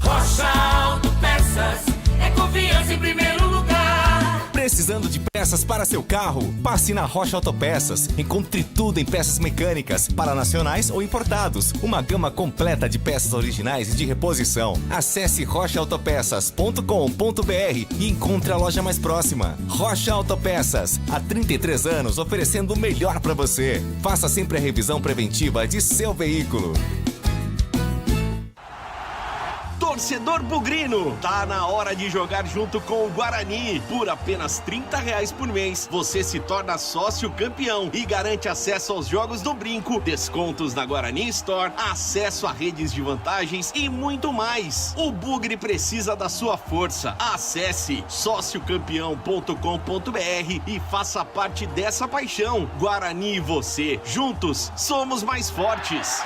Rocha Autopeças, é confiança em primeiro lugar. Precisando de peças para seu carro? Passe na Rocha Autopeças. Encontre tudo em peças mecânicas, para nacionais ou importados. Uma gama completa de peças originais e de reposição. Acesse rochaautopeças.com.br e encontre a loja mais próxima. Rocha Autopeças, há 33 anos oferecendo o melhor para você. Faça sempre a revisão preventiva de seu veículo. Torcedor bugrino, tá na hora de jogar junto com o Guarani. Por apenas R$30 por mês, você se torna sócio campeão e garante acesso aos jogos do Brinco, descontos na Guarani Store, acesso a redes de vantagens e muito mais. O Bugre precisa da sua força. Acesse sociocampeão.com.br e faça parte dessa paixão. Guarani e você, juntos, somos mais fortes.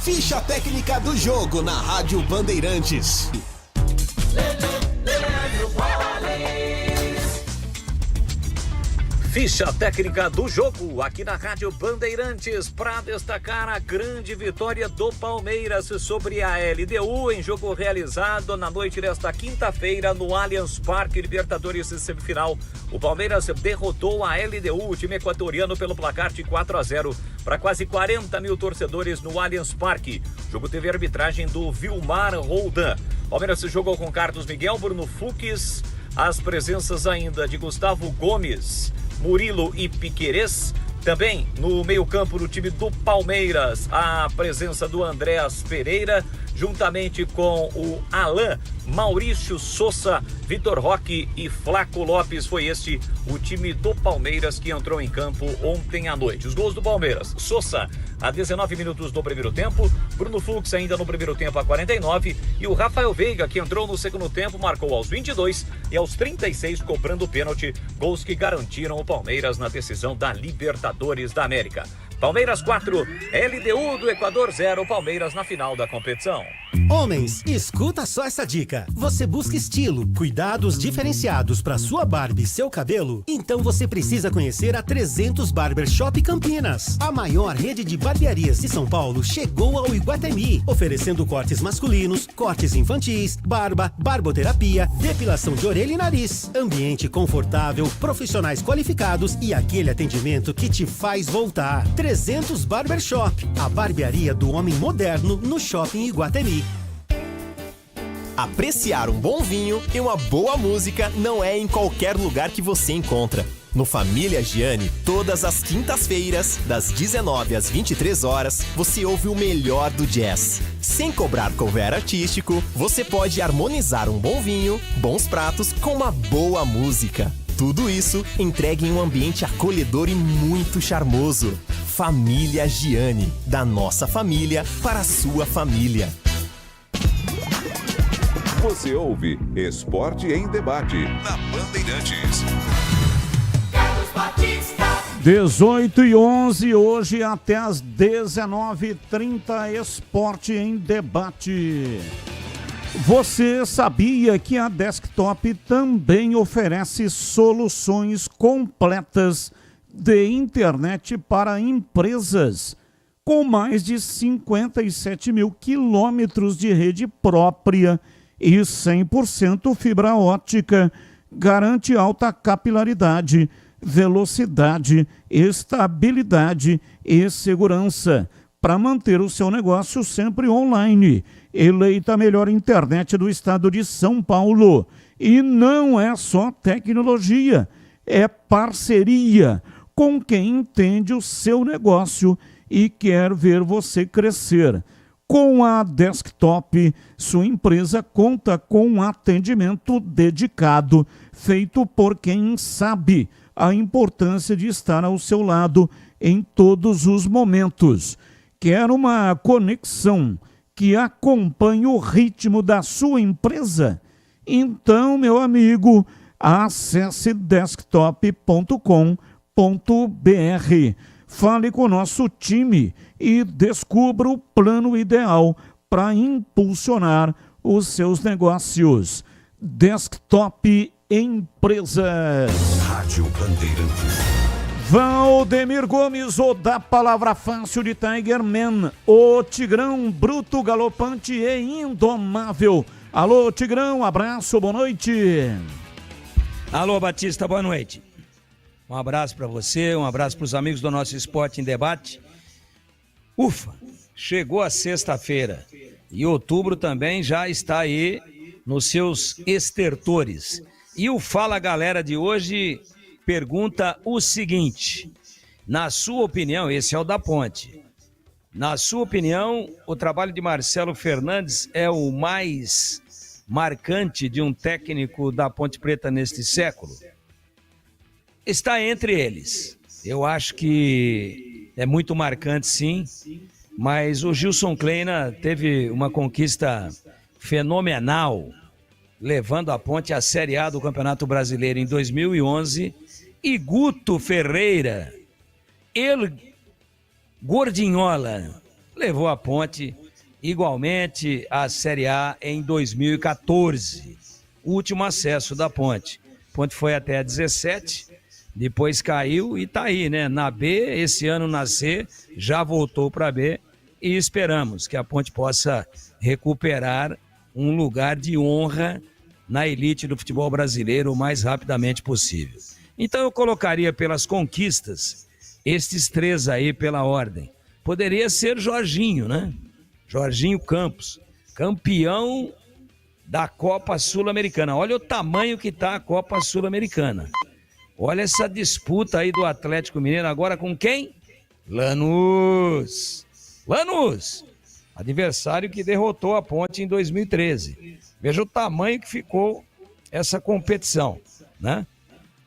Ficha técnica do jogo na Rádio Bandeirantes. Ficha técnica do jogo aqui na Rádio Bandeirantes para destacar a grande vitória do Palmeiras sobre a LDU em jogo realizado na noite desta quinta-feira no Allianz Parque, Libertadores semifinal. O Palmeiras derrotou a LDU, o time equatoriano, pelo placar de 4-0 para quase 40 mil torcedores no Allianz Parque. O jogo teve arbitragem do Vilmar Roldan. Palmeiras jogou com Carlos Miguel, Bruno Fux, as presenças ainda de Gustavo Gomes, Murilo e Piquerez. Também no meio-campo do time do Palmeiras, a presença do Andréas Pereira, juntamente com o Alain, Maurício Sousa, Vitor Roque e Flaco Lopes. Foi este o time do Palmeiras que entrou em campo ontem à noite. Os gols do Palmeiras: Sousa a 19 minutos do primeiro tempo, Bruno Fux ainda no primeiro tempo a 49 e o Rafael Veiga, que entrou no segundo tempo, marcou aos 22 e aos 36 cobrando pênalti, gols que garantiram o Palmeiras na decisão da Libertadores da América. Palmeiras 4, LDU do Equador 0, Palmeiras na final da competição. Homens, escuta só essa dica. Você busca estilo, cuidados diferenciados para sua barba e seu cabelo? Então você precisa conhecer a 300 Barbershop Campinas. A maior rede de barbearias de São Paulo chegou ao Iguatemi, oferecendo cortes masculinos, cortes infantis, barba, barboterapia, depilação de orelha e nariz. Ambiente confortável, profissionais qualificados e aquele atendimento que te faz voltar. 300 Barbershop, a barbearia do homem moderno no Shopping Iguatemi. Apreciar um bom vinho e uma boa música não é em qualquer lugar que você encontra. No Família Gianni, todas as quintas-feiras, das 19 às 23 horas, você ouve o melhor do jazz. Sem cobrar cover artístico, você pode harmonizar um bom vinho, bons pratos com uma boa música. Tudo isso entregue em um ambiente acolhedor e muito charmoso. Família Gianni, da nossa família para a sua família. Você ouve Esporte em Debate, na Bandeirantes. 18h11, hoje até às 19h30, Esporte em Debate. Você sabia que a Desktop também oferece soluções completas de internet para empresas, com mais de 57 mil quilômetros de rede própria e 100% fibra ótica, garante alta capilaridade, velocidade, estabilidade e segurança para manter o seu negócio sempre online. Eleita a melhor internet do estado de São Paulo. E não é só tecnologia, é parceria com quem entende o seu negócio e quer ver você crescer. Com a Desktop, sua empresa conta com um atendimento dedicado, feito por quem sabe a importância de estar ao seu lado em todos os momentos. Quer uma conexão que acompanhe o ritmo da sua empresa? Então, meu amigo, acesse desktop.com.br. Fale com o nosso time e descubra o plano ideal para impulsionar os seus negócios. Desktop Empresas. Rádio Bandeirantes. Valdemir Gomes, o da palavra fácil de Tiger Man, o Tigrão bruto, galopante e indomável. Alô, Tigrão, abraço, boa noite. Alô, Batista, boa noite. Um abraço para você, um abraço para os amigos do nosso Esporte em Debate. Ufa, chegou a sexta-feira e outubro também já está aí nos seus estertores. E o Fala Galera de hoje pergunta o seguinte: na sua opinião, esse é o da Ponte, na sua opinião, o trabalho de Marcelo Fernandes é o mais marcante de um técnico da Ponte Preta neste século? Está entre eles. Eu acho que é muito marcante, sim, mas o Gilson Kleina teve uma conquista fenomenal, levando a Ponte à Série A do Campeonato Brasileiro em 2011, e Guto Ferreira, ele Gordinhola, levou a Ponte igualmente à Série A em 2014, o último acesso da Ponte. A Ponte foi até a 17, depois caiu e tá aí, né? Na B, esse ano na C, já voltou para B e esperamos que a Ponte possa recuperar um lugar de honra na elite do futebol brasileiro o mais rapidamente possível. Então eu colocaria pelas conquistas estes três aí pela ordem. Poderia ser Jorginho, né? Jorginho Campos, campeão da Copa Sul-Americana. Olha o tamanho que tá a Copa Sul-Americana. Olha essa disputa aí do Atlético Mineiro agora com quem? Lanús. Lanús, adversário que derrotou a Ponte em 2013. Veja o tamanho que ficou essa competição, né?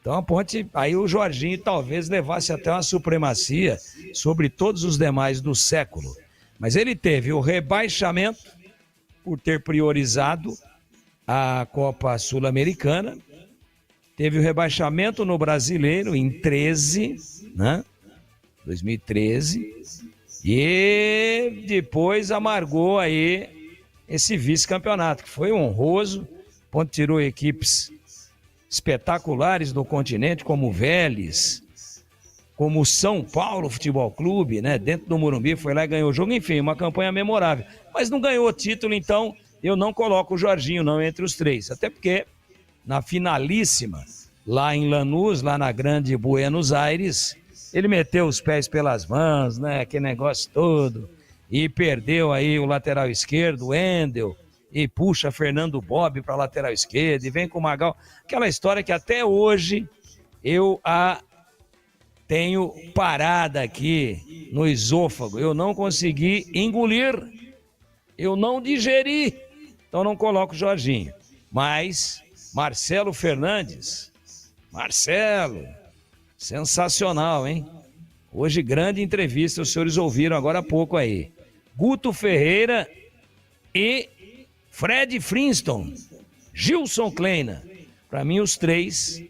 Então a Ponte, aí o Jorginho talvez levasse até uma supremacia sobre todos os demais do século. Mas ele teve o rebaixamento por ter priorizado a Copa Sul-Americana, teve o rebaixamento no Brasileiro em 13, né? 2013, e depois amargou aí esse vice-campeonato, que foi honroso. A Ponte tirou equipes espetaculares do continente, como o Vélez, como o São Paulo Futebol Clube, né? Dentro do Morumbi, foi lá e ganhou o jogo. Enfim, uma campanha memorável. Mas não ganhou o título, então eu não coloco o Jorginho não entre os três. Até porque na finalíssima, lá em Lanús, lá na grande Buenos Aires, ele meteu os pés pelas mãos, né? Aquele negócio todo. E perdeu aí o lateral esquerdo, o Wendel, e puxa Fernando Bob para lateral esquerdo, e vem com o Magal. Aquela história que até hoje eu a tenho parada aqui no esôfago. Eu não consegui engolir, eu não digeri. Então não coloco o Jorginho. Mas Marcelo Fernandes, Marcelo, sensacional, hein? Hoje grande entrevista, os senhores ouviram agora há pouco aí. Guto Ferreira e Fred Flintstone, Gilson Kleina, para mim os três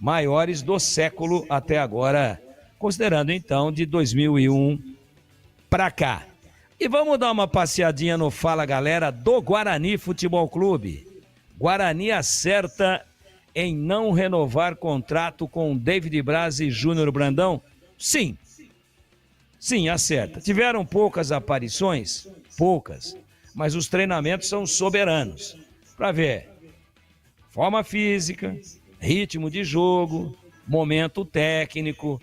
maiores do século até agora, considerando então de 2001 para cá. E vamos dar uma passeadinha no Fala Galera do Guarani Futebol Clube. Guarani acerta em não renovar contrato com David Braz e Júnior Brandão? Sim. Sim, acerta. Tiveram poucas aparições? Poucas. Mas os treinamentos são soberanos. Para ver, forma física, ritmo de jogo, momento técnico.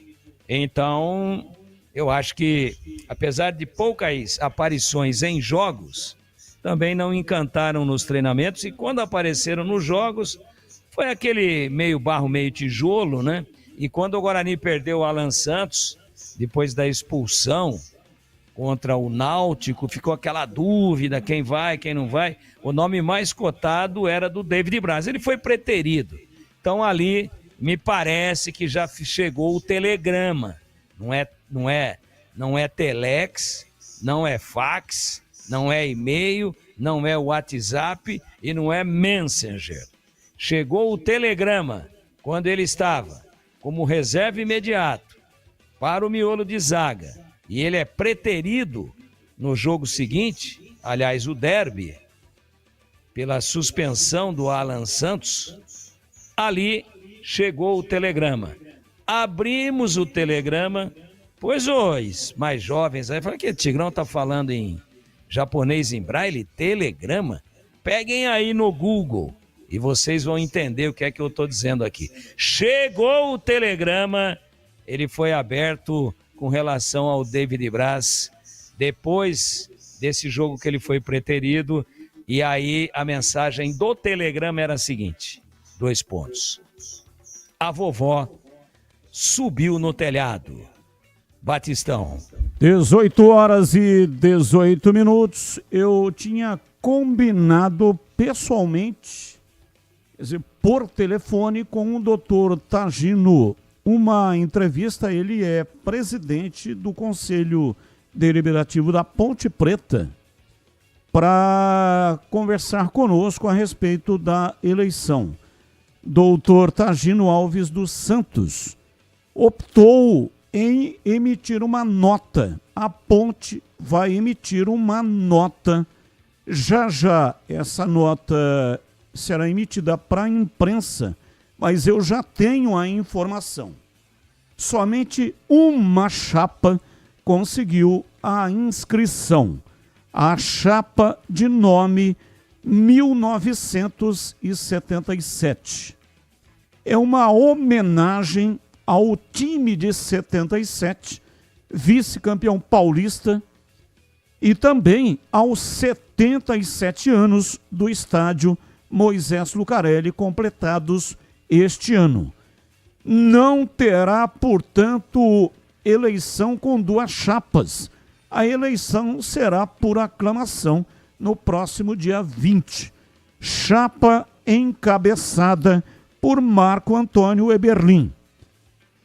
Então, eu acho que, apesar de poucas aparições em jogos, também não encantaram nos treinamentos. E quando apareceram nos jogos, foi aquele meio barro, meio tijolo, né? E quando o Guarani perdeu o Alan Santos, depois da expulsão contra o Náutico, ficou aquela dúvida, quem vai, quem não vai. O nome mais cotado era do David Braz. Ele foi preterido. Então ali me parece que já chegou o telegrama. Não é telex, não é fax, não é e-mail, não é WhatsApp e não é Messenger. Chegou o telegrama quando ele estava como reserva imediato para o miolo de zaga e ele é preterido no jogo seguinte, aliás, o derby, pela suspensão do Alan Santos. Ali chegou o telegrama. Abrimos o telegrama, pois os mais jovens aí falam que o Tigrão tá falando em japonês em braille, telegrama. Peguem aí no Google e vocês vão entender o que é que eu tô dizendo aqui. Chegou o telegrama, ele foi aberto com relação ao David Braz, depois desse jogo que ele foi preterido, e aí a mensagem do telegrama era a seguinte, 2 pontos. A vovó subiu no telhado. Batistão. 18h18. Eu tinha combinado pessoalmente, quer dizer, por telefone, com o doutor Tagino, uma entrevista. Ele é presidente do Conselho Deliberativo da Ponte Preta, para conversar conosco a respeito da eleição. Doutor Tagino Alves dos Santos optou em emitir uma nota. A Ponte vai emitir uma nota. Já essa nota será emitida para a imprensa, mas eu já tenho a informação. Somente uma chapa conseguiu a inscrição. A chapa de nome 1977. É uma homenagem ao time de 77, vice-campeão paulista, e também aos 77 anos do estádio Moisés Lucarelli, completados este ano. Não terá, portanto, eleição com 2 chapas. A eleição será por aclamação no próximo dia 20. Chapa encabeçada por Marco Antônio Eberlin.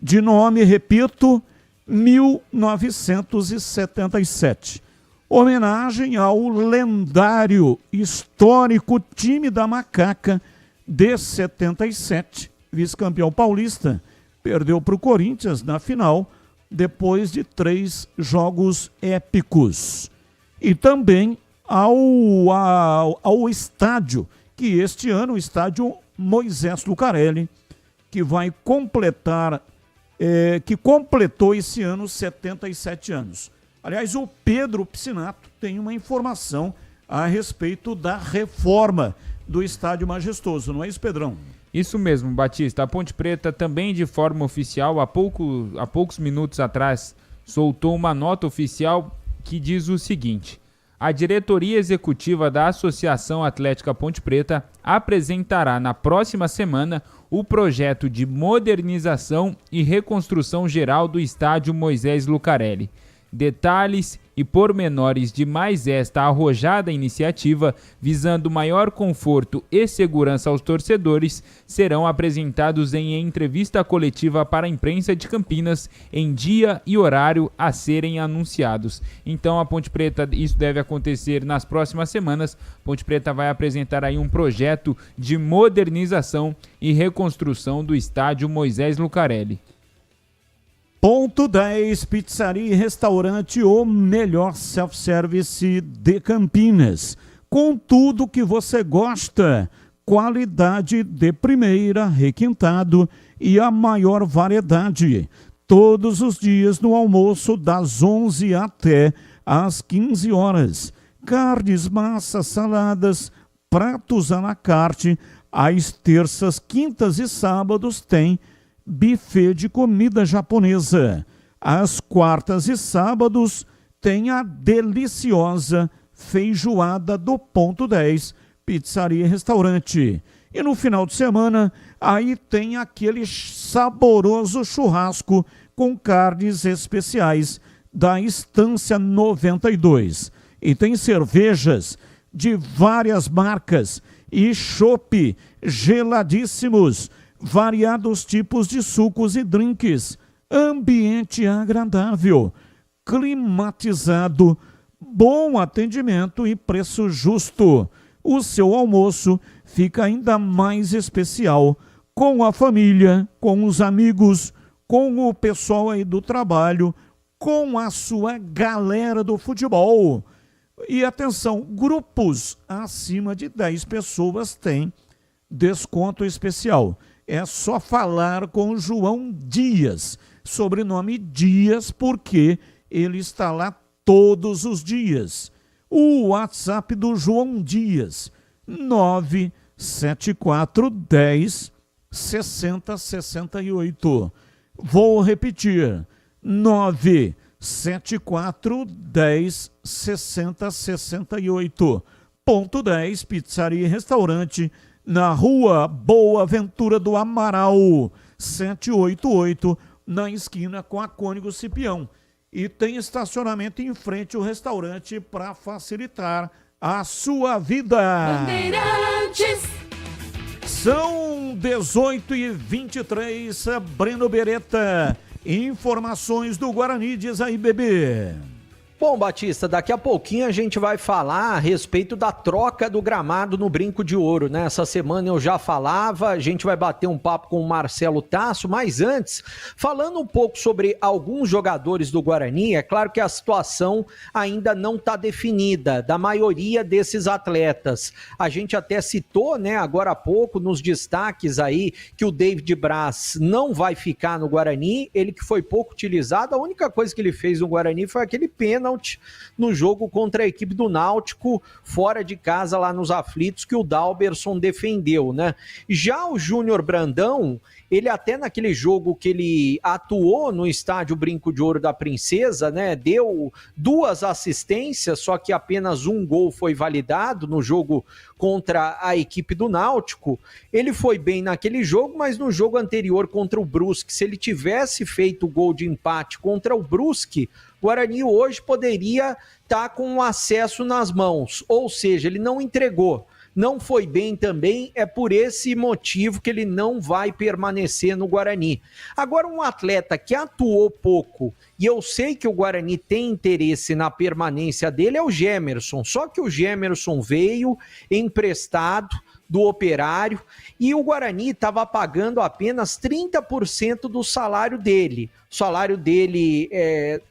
De nome, repito, 1977. Homenagem ao lendário, histórico time da Macaca de 77, vice-campeão paulista. Perdeu para o Corinthians na final, depois de 3 jogos épicos. E também ao estádio, que este ano, o estádio Moisés Lucarelli, que vai completar, que completou esse ano 77 anos. Aliás, o Pedro Piscinato tem uma informação a respeito da reforma do Estádio Majestoso, não é isso, Pedrão? Isso mesmo, Batista. A Ponte Preta, também de forma oficial, há poucos minutos atrás, soltou uma nota oficial que diz o seguinte: a diretoria executiva da Associação Atlética Ponte Preta apresentará na próxima semana o projeto de modernização e reconstrução geral do estádio Moisés Lucarelli. Detalhes e pormenores de mais esta arrojada iniciativa, visando maior conforto e segurança aos torcedores, serão apresentados em entrevista coletiva para a imprensa de Campinas, em dia e horário a serem anunciados. Então a Ponte Preta, isso deve acontecer nas próximas semanas. Ponte Preta vai apresentar aí um projeto de modernização e reconstrução do estádio Moisés Lucarelli. Ponto 10, pizzaria e restaurante, o melhor self-service de Campinas. Com tudo que você gosta, qualidade de primeira, requintado e a maior variedade. Todos os dias no almoço, das 11 até às 15 horas. Carnes, massas, saladas, pratos à la carte. Às terças, quintas e sábados tem buffet de comida japonesa. Às quartas e sábados tem a deliciosa feijoada do Ponto 10, pizzaria e restaurante. E no final de semana, aí tem aquele saboroso churrasco com carnes especiais da Estância 92. E tem cervejas de várias marcas e chopp geladíssimos, variados tipos de sucos e drinks, ambiente agradável, climatizado, bom atendimento e preço justo. O seu almoço fica ainda mais especial com a família, com os amigos, com o pessoal aí do trabalho, com a sua galera do futebol. E atenção, grupos acima de 10 pessoas têm desconto especial. É só falar com o João Dias, sobrenome Dias, porque ele está lá todos os dias. O WhatsApp do João Dias, 97410 6068. Vou repetir, 97410 6068. Ponto 10, pizzaria e restaurante, na Rua Boa Ventura do Amaral, 788, na esquina com a Cônigo Cipião. E tem estacionamento em frente ao restaurante para facilitar a sua vida. Bandeirantes. São 18h23, Breno Beretta. Informações do Guarani, diz aí, bebê. Bom, Batista, daqui a pouquinho a gente vai falar a respeito da troca do gramado no Brinco de Ouro, né? Essa semana eu já falava, a gente vai bater um papo com o Marcelo Tasso, mas antes, falando um pouco sobre alguns jogadores do Guarani, é claro que a situação ainda não está definida, da maioria desses atletas. A gente até citou, né, agora há pouco, nos destaques aí, que o David Braz não vai ficar no Guarani, ele que foi pouco utilizado, a única coisa que ele fez no Guarani foi aquele pênalti no jogo contra a equipe do Náutico, fora de casa lá nos aflitos, que o Dalberson defendeu, né? Já o Júnior Brandão, ele até naquele jogo que ele atuou no estádio Brinco de Ouro da Princesa, né, deu 2 assistências, só que apenas um gol foi validado no jogo contra a equipe do Náutico. Ele foi bem naquele jogo, mas no jogo anterior contra o Brusque, se ele tivesse feito o gol de empate contra o Brusque, o Guarani hoje poderia estar com o acesso nas mãos, ou seja, ele não entregou. Não foi bem também, é por esse motivo que ele não vai permanecer no Guarani. Agora, um atleta que atuou pouco, e eu sei que o Guarani tem interesse na permanência dele, é o Gemerson. Só que o Gemerson veio emprestado do Operário e o Guarani estava pagando apenas 30% do salário dele. O salário dele,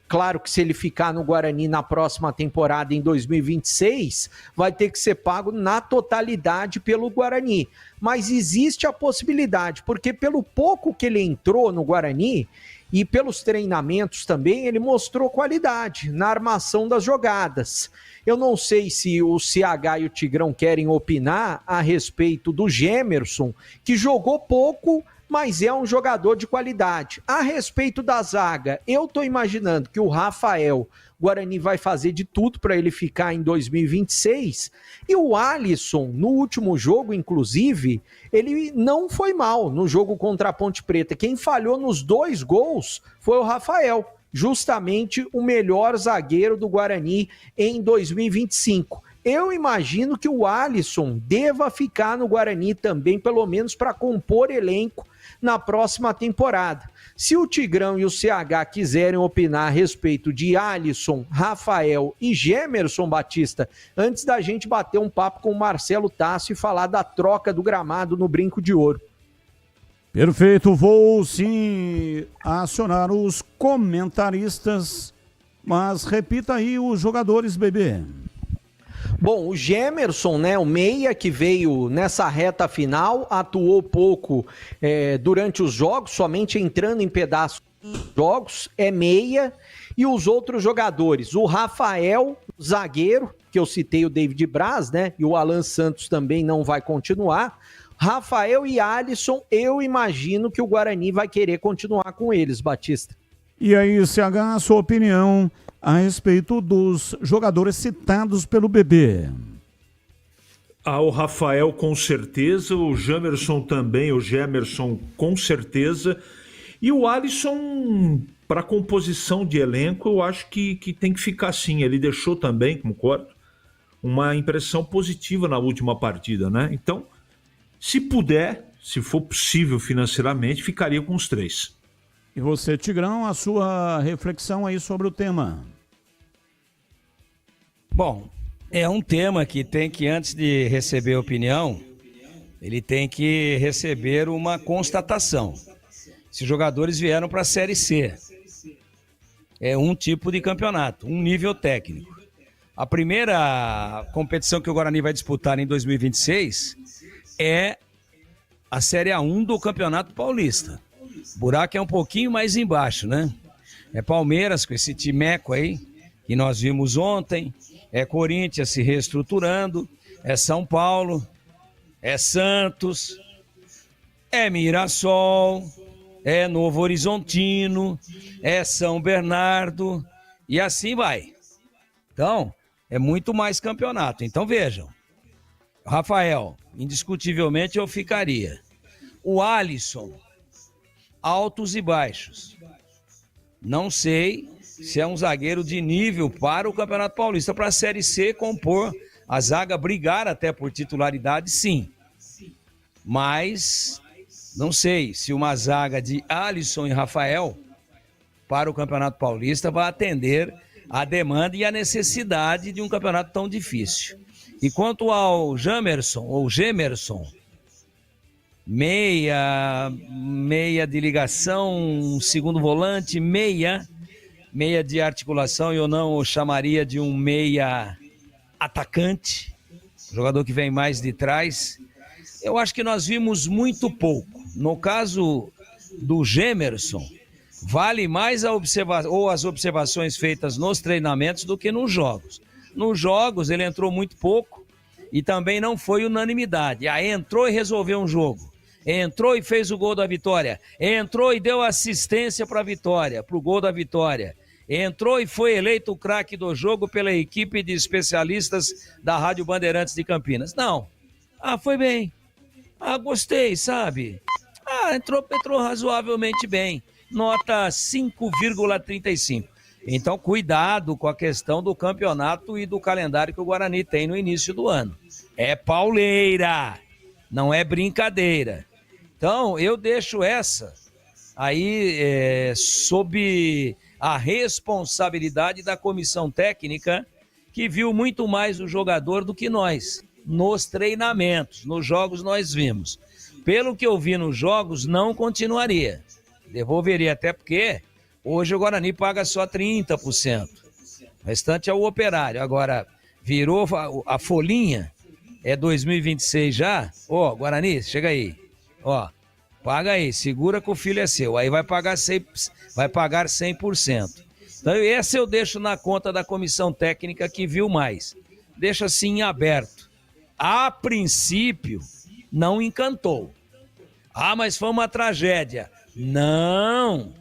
claro que se ele ficar no Guarani na próxima temporada, em 2026, vai ter que ser pago na totalidade pelo Guarani. Mas existe a possibilidade, porque pelo pouco que ele entrou no Guarani e pelos treinamentos também, ele mostrou qualidade na armação das jogadas. Eu não sei se o CH e o Tigrão querem opinar a respeito do Gemerson, que jogou pouco, mas é um jogador de qualidade. A respeito da zaga, eu estou imaginando que o Rafael, Guarani vai fazer de tudo para ele ficar em 2026, e o Alisson, no último jogo, inclusive, ele não foi mal no jogo contra a Ponte Preta. Quem falhou nos 2 gols foi o Rafael, justamente o melhor zagueiro do Guarani em 2025. Eu imagino que o Alisson deva ficar no Guarani também, pelo menos para compor elenco na próxima temporada. Se o Tigrão e o CH quiserem opinar a respeito de Alisson, Rafael e Gemerson, Batista, antes da gente bater um papo com o Marcelo Tasso e falar da troca do gramado no Brinco de Ouro. Perfeito, vou sim acionar os comentaristas, mas repita aí os jogadores, bebê. Bom, o Gemerson, né, o meia que veio nessa reta final, atuou pouco durante os jogos, somente entrando em pedaços dos jogos, é meia. E os outros jogadores, o Rafael, zagueiro, que eu citei o David Braz, né, e o Alan Santos também não vai continuar. Rafael e Alisson, eu imagino que o Guarani vai querer continuar com eles, Batista. E aí, CH, a sua opinião a respeito dos jogadores citados pelo bebê? O Rafael com certeza, o Gemerson também, o Gemerson com certeza, e o Alisson, para composição de elenco, eu acho que tem que ficar assim. Ele deixou também, concordo, uma impressão positiva na última partida, né? Então, se puder, se for possível financeiramente, ficaria com os 3. E você, Tigrão, a sua reflexão aí sobre o tema? Bom, é um tema que tem que, antes de receber opinião, ele tem que receber uma constatação. Esses jogadores vieram para a Série C. É um tipo de campeonato, um nível técnico. A primeira competição que o Guarani vai disputar em 2026 é a Série A1 do Campeonato Paulista. O buraco é um pouquinho mais embaixo, né? É Palmeiras com esse timeco aí, que nós vimos ontem. É Corinthians se reestruturando. É São Paulo. É Santos. É Mirassol. É Novo Horizontino. É São Bernardo. E assim vai. Então, é muito mais campeonato. Então vejam. Rafael, indiscutivelmente eu ficaria. O Alisson, altos e baixos. Não sei se é um zagueiro de nível para o Campeonato Paulista. Para a Série C compor a zaga, brigar até por titularidade, sim. Mas não sei se uma zaga de Alisson e Rafael para o Campeonato Paulista vai atender a demanda e a necessidade de um campeonato tão difícil. E quanto ao Gemerson, meia de ligação, segundo volante, meia de articulação, eu não o chamaria de um meia atacante, jogador que vem mais de trás. Eu acho que nós vimos muito pouco. No caso do Gemerson, vale mais as observações feitas nos treinamentos do que nos jogos. Nos jogos ele entrou muito pouco e também não foi unanimidade. Aí entrou e resolveu um jogo. Entrou e fez o gol da vitória. Entrou e deu assistência para a vitória, para o gol da vitória. Entrou e foi eleito o craque do jogo pela equipe de especialistas da Rádio Bandeirantes de Campinas. Não. Foi bem. Gostei, sabe? Entrou razoavelmente bem. Nota 5,35. Então, cuidado com a questão do campeonato e do calendário que o Guarani tem no início do ano. É pauleira, não é brincadeira. Então, eu deixo essa aí sob a responsabilidade da comissão técnica, que viu muito mais o jogador do que nós. Nos treinamentos, nos jogos nós vimos. Pelo que eu vi nos jogos, não continuaria. Devolveria, até porque hoje o Guarani paga só 30%. O restante é o operário. Agora, virou a folhinha, é 2026 já. Guarani, chega aí. Paga aí, segura que o filho é seu. Aí vai pagar 100%. Então, esse eu deixo na conta da comissão técnica que viu mais. Deixa assim aberto. A princípio, não encantou. Mas foi uma tragédia. Não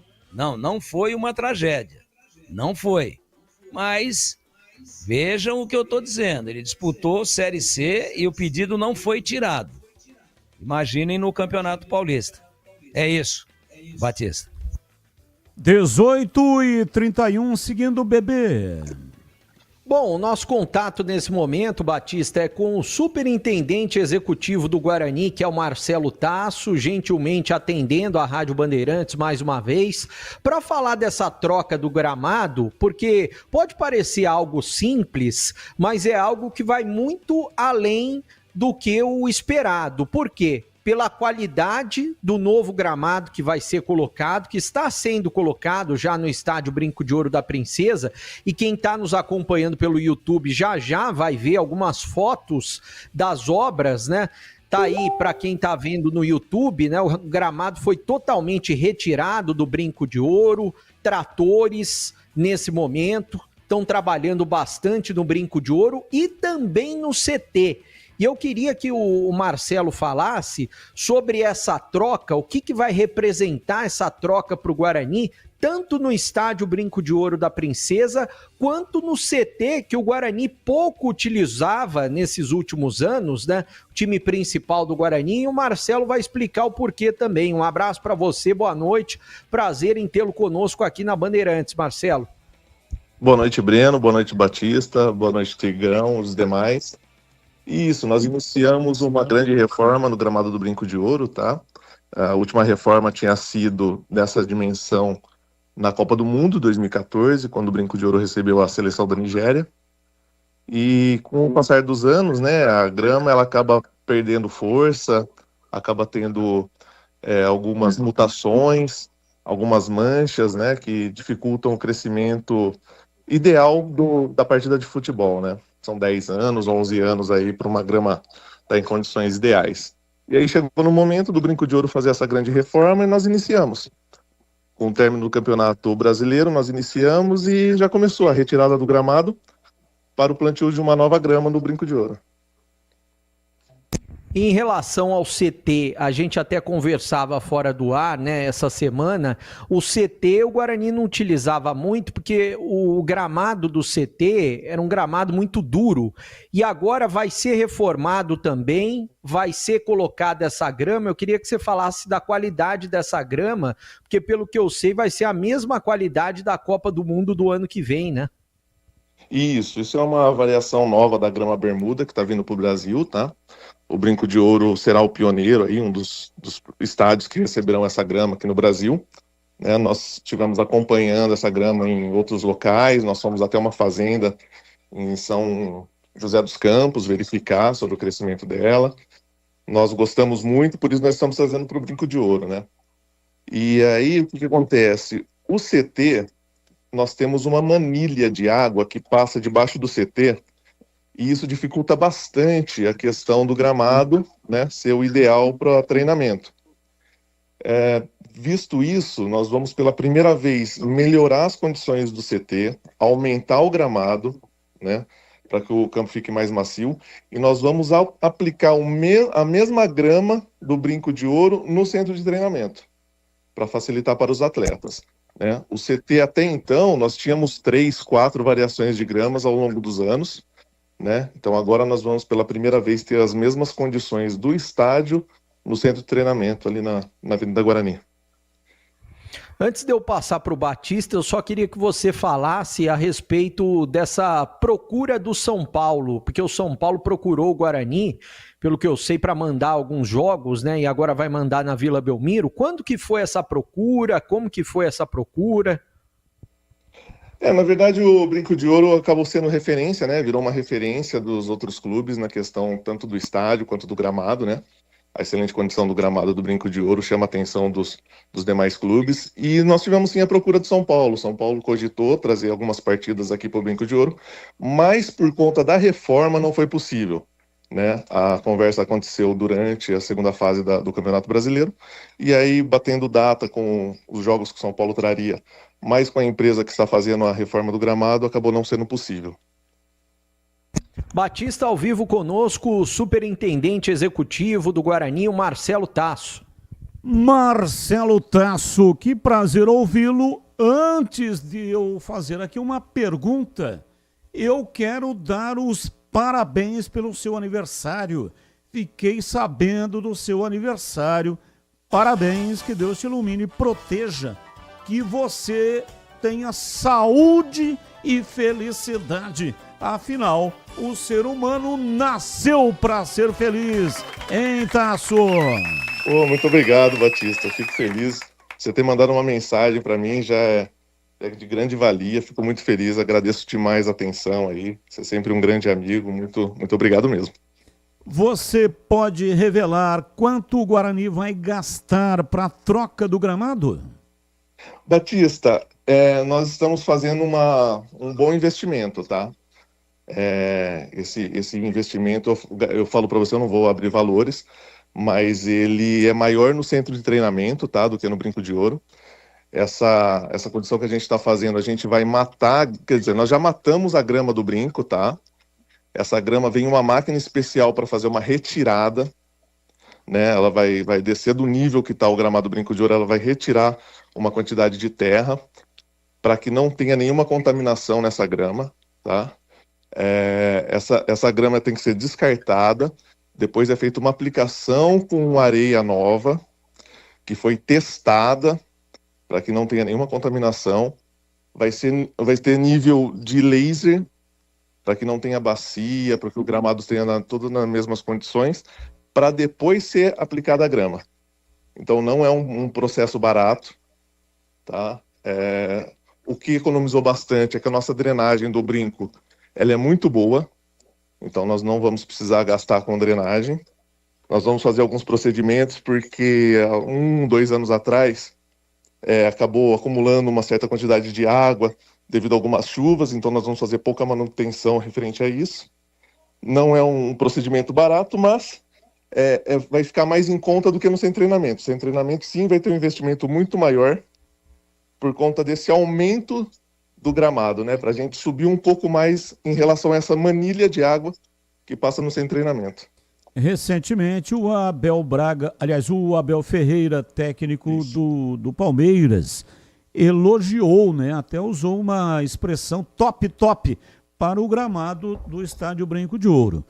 foi uma tragédia. Não foi. Mas vejam o que eu estou dizendo. Ele disputou Série C e o pedido não foi tirado. Imaginem no Campeonato Paulista. É isso, Batista. 18h31, seguindo o bebê. Bom, o nosso contato nesse momento, Batista, é com o superintendente executivo do Guarani, que é o Marcelo Tasso, gentilmente atendendo a Rádio Bandeirantes mais uma vez, para falar dessa troca do gramado, porque pode parecer algo simples, mas é algo que vai muito além do que o esperado. Por quê? pela qualidade do novo gramado que vai ser colocado, que está sendo colocado já no estádio Brinco de Ouro da Princesa, e quem está nos acompanhando pelo YouTube já vai ver algumas fotos das obras, né? Tá aí para quem tá vendo no YouTube, né? O gramado foi totalmente retirado do Brinco de Ouro, tratores nesse momento estão trabalhando bastante no Brinco de Ouro e também no CT. E eu queria que o Marcelo falasse sobre essa troca, o que vai representar essa troca para o Guarani, tanto no estádio Brinco de Ouro da Princesa, quanto no CT, que o Guarani pouco utilizava nesses últimos anos, né? O time principal do Guarani, e o Marcelo vai explicar o porquê também. Um abraço para você, boa noite, prazer em tê-lo conosco aqui na Bandeirantes, Marcelo. Boa noite, Breno, boa noite, Batista, boa noite, Tigrão, os demais. Isso, nós iniciamos uma grande reforma no gramado do Brinco de Ouro, tá? A última reforma tinha sido dessa dimensão na Copa do Mundo 2014, quando o Brinco de Ouro recebeu a seleção da Nigéria. E com o passar dos anos, né, a grama ela acaba perdendo força, acaba tendo algumas mutações, algumas manchas, né, que dificultam o crescimento ideal da partida de futebol, né? São 10 anos, 11 anos aí para uma grama estar em condições ideais. E aí chegou no momento do Brinco de Ouro fazer essa grande reforma e nós iniciamos. Com o término do Campeonato Brasileiro, nós iniciamos e já começou a retirada do gramado para o plantio de uma nova grama no Brinco de Ouro. Em relação ao CT, a gente até conversava fora do ar, né, essa semana. O CT o Guarani não utilizava muito porque o gramado do CT era um gramado muito duro e agora vai ser reformado também, vai ser colocada essa grama. Eu queria que você falasse da qualidade dessa grama, porque pelo que eu sei vai ser a mesma qualidade da Copa do Mundo do ano que vem, né? Isso é uma variação nova da grama bermuda que está vindo para o Brasil, tá? O Brinco de Ouro será o pioneiro aí, um dos estádios que receberão essa grama aqui no Brasil, né? Nós estivemos acompanhando essa grama em outros locais, nós fomos até uma fazenda em São José dos Campos verificar sobre o crescimento dela. Nós gostamos muito, por isso nós estamos trazendo para o Brinco de Ouro, né? E aí o que acontece? O CT, nós temos uma manilha de água que passa debaixo do CT, e isso dificulta bastante a questão do gramado, né, ser o ideal para treinamento. Visto isso, nós vamos pela primeira vez melhorar as condições do CT, aumentar o gramado, né, para que o campo fique mais macio, e nós vamos aplicar a mesma grama do Brinco de Ouro no centro de treinamento, para facilitar para os atletas, né. O CT até então, nós tínhamos 3, 4 variações de gramas ao longo dos anos, né? Então agora nós vamos pela primeira vez ter as mesmas condições do estádio no centro de treinamento ali na Avenida Guarani. Antes de eu passar para o Batista, eu só queria que você falasse a respeito dessa procura do São Paulo, porque o São Paulo procurou o Guarani, pelo que eu sei, para mandar alguns jogos, né? E agora vai mandar na Vila Belmiro. Quando que foi essa procura? Como que foi essa procura? Na verdade, o Brinco de Ouro acabou sendo referência, né? Virou uma referência dos outros clubes na questão tanto do estádio quanto do gramado, né? A excelente condição do gramado do Brinco de Ouro chama a atenção dos demais clubes. E nós tivemos sim a procura do São Paulo. São Paulo cogitou trazer algumas partidas aqui para o Brinco de Ouro, mas por conta da reforma não foi possível, né? A conversa aconteceu durante a segunda fase do Campeonato Brasileiro, e aí batendo data com os jogos que o São Paulo traria, mas com a empresa que está fazendo a reforma do gramado, acabou não sendo possível. Batista ao vivo conosco, o superintendente executivo do Guarani, o Marcelo Tasso. Marcelo Tasso, que prazer ouvi-lo. Antes de eu fazer aqui uma pergunta, eu quero dar os parabéns pelo seu aniversário. Fiquei sabendo do seu aniversário. Parabéns, que Deus te ilumine e proteja. Que você tenha saúde e felicidade. Afinal, o ser humano nasceu para ser feliz. Hein, Tasso? Muito obrigado, Batista. Fico feliz. Você ter mandado uma mensagem para mim já é de grande valia. Fico muito feliz. Agradeço demais a atenção aí. Você é sempre um grande amigo. Muito obrigado mesmo. você pode revelar quanto o Guarani vai gastar para a troca do gramado? Batista, nós estamos fazendo um bom investimento, tá? Esse investimento, eu falo para você, eu não vou abrir valores, mas ele é maior no centro de treinamento, tá, do que no Brinco de Ouro. Essa condição que a gente está fazendo, a gente vai matar, quer dizer, nós já matamos a grama do brinco, tá? Essa grama vem uma máquina especial para fazer uma retirada, né? Ela vai descer do nível que está o gramado Brinco de Ouro, ela vai retirar uma quantidade de terra para que não tenha nenhuma contaminação nessa grama, tá? Essa grama tem que ser descartada, depois é feita uma aplicação com areia nova, que foi testada para que não tenha nenhuma contaminação. Vai ter nível de laser, para que não tenha bacia, para que o gramado tenha tudo nas mesmas condições, para depois ser aplicada a grama. Então não é um processo barato, tá? O que economizou bastante é que a nossa drenagem do brinco, ela é muito boa, então nós não vamos precisar gastar com drenagem. Nós vamos fazer alguns procedimentos, porque 2 anos atrás acabou acumulando uma certa quantidade de água devido a algumas chuvas, então nós vamos fazer pouca manutenção referente a isso. Não é um procedimento barato, mas vai ficar mais em conta do que no sem treinamento. Sem treinamento, sim, vai ter um investimento muito maior por conta desse aumento do gramado, né? Para a gente subir um pouco mais em relação a essa manilha de água que passa no sem treinamento. Recentemente, o Abel Ferreira, técnico do Palmeiras, elogiou, né? Até usou uma expressão top para o gramado do Estádio Brinco de Ouro.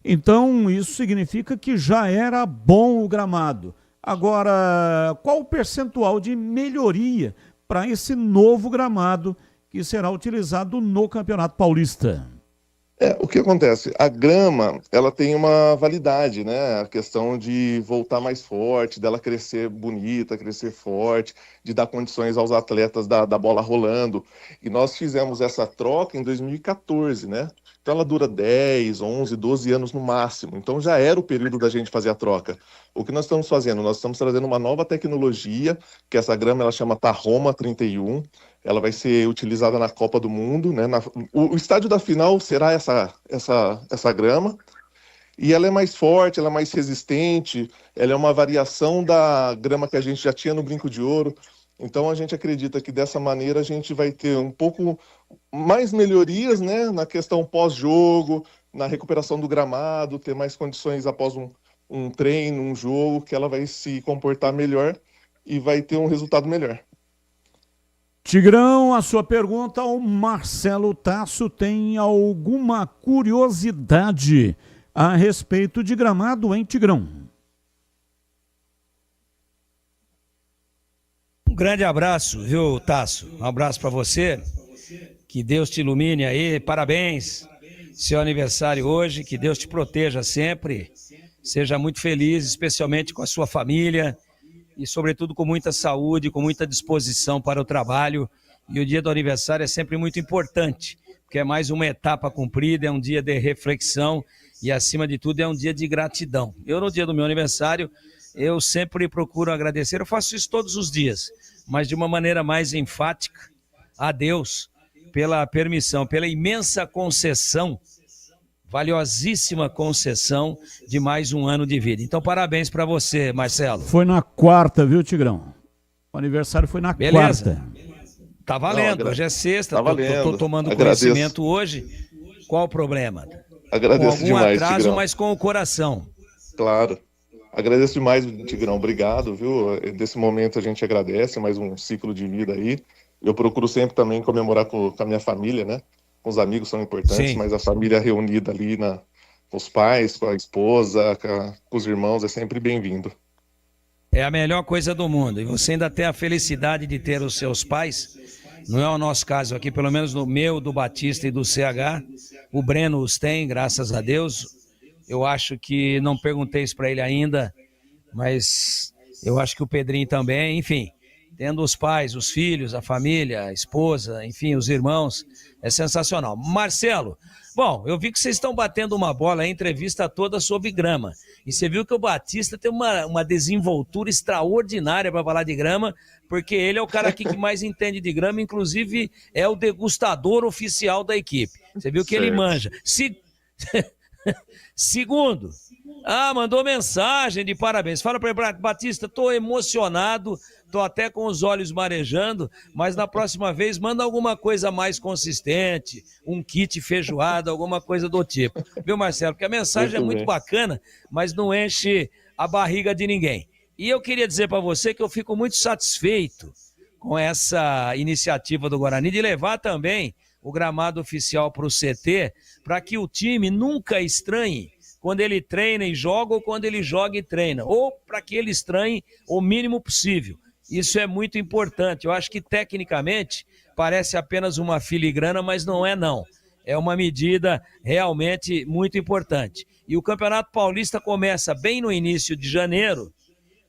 Então, isso significa que já era bom o gramado. Agora, qual o percentual de melhoria para esse novo gramado que será utilizado no Campeonato Paulista? O que acontece? A grama, ela tem uma validade, né? A questão de voltar mais forte, dela crescer bonita, crescer forte, de dar condições aos atletas da bola rolando. E nós fizemos essa troca em 2014, né? Então ela dura 10, 11, 12 anos no máximo. Então já era o período da gente fazer a troca. O que nós estamos fazendo? Nós estamos trazendo uma nova tecnologia, que essa grama ela chama Tahoma 31. Ela vai ser utilizada na Copa do Mundo, né? O estádio da final será essa grama, e ela é mais forte, ela é mais resistente, ela é uma variação da grama que a gente já tinha no Brinco de Ouro. Então a gente acredita que dessa maneira a gente vai ter um pouco mais melhorias, né? Na questão pós-jogo, na recuperação do gramado, ter mais condições após um treino, um jogo, que ela vai se comportar melhor e vai ter um resultado melhor. Tigrão, a sua pergunta ao Marcelo Tasso: tem alguma curiosidade a respeito de gramado, hein, Tigrão? Um grande abraço, viu, Tasso? Um abraço para você. Que Deus te ilumine aí. Parabéns. Seu aniversário hoje. Que Deus te proteja sempre. Seja muito feliz, especialmente com a sua família. E, sobretudo, com muita saúde, com muita disposição para o trabalho. E o dia do aniversário é sempre muito importante, porque é mais uma etapa cumprida, é um dia de reflexão e, acima de tudo, é um dia de gratidão. Eu, no dia do meu aniversário, eu sempre procuro agradecer. Eu faço isso todos os dias, mas de uma maneira mais enfática, a Deus pela permissão, pela imensa concessão, valiosíssima concessão de mais um ano de vida. Então, parabéns para você, Marcelo. Foi na quarta, viu, Tigrão? O aniversário foi na quarta. Tá valendo, hoje é sexta, tá tô tomando conhecimento hoje. Qual o problema? Agradeço com algum demais, atraso, Tigrão. mas com o coração. Claro. Agradeço demais, Tigrão. Obrigado, viu? Desse momento a gente agradece, mais um ciclo de vida aí. Eu procuro sempre também comemorar com a minha família, né? Com os amigos são importantes, Sim. mas a família reunida ali com os pais, com a esposa, com os irmãos, é sempre bem-vindo. É a melhor coisa do mundo. E você ainda tem a felicidade de ter os seus pais. Não é o nosso caso aqui, pelo menos no meu, do Batista e do CH. O Breno os tem, graças a Deus. Eu acho que, não perguntei isso para ele ainda, mas eu acho que o Pedrinho também. Enfim, tendo os pais, os filhos, a família, a esposa, enfim, os irmãos, é sensacional. Marcelo, bom, eu vi que vocês estão batendo uma bola, a entrevista toda sobre grama, e você viu que o Batista tem uma desenvoltura extraordinária para falar de grama, porque ele é o cara aqui que mais entende de grama, inclusive é o degustador oficial da equipe. Você viu que ele manja. Segundo, mandou mensagem de parabéns. Fala para ele, Batista, tô emocionado, tô até com os olhos marejando, mas na próxima vez manda alguma coisa mais consistente, um kit feijoada, alguma coisa do tipo. Viu, Marcelo? Porque a mensagem é muito bacana, mas não enche a barriga de ninguém. E eu queria dizer para você que eu fico muito satisfeito com essa iniciativa do Guarani de levar também o gramado oficial para o CT, para que o time nunca estranhe quando ele treina e joga ou quando ele joga e treina, ou para que ele estranhe o mínimo possível. Isso é muito importante. Eu acho que tecnicamente parece apenas uma filigrana, mas não é não. É uma medida realmente muito importante. E o Campeonato Paulista começa bem no início de janeiro,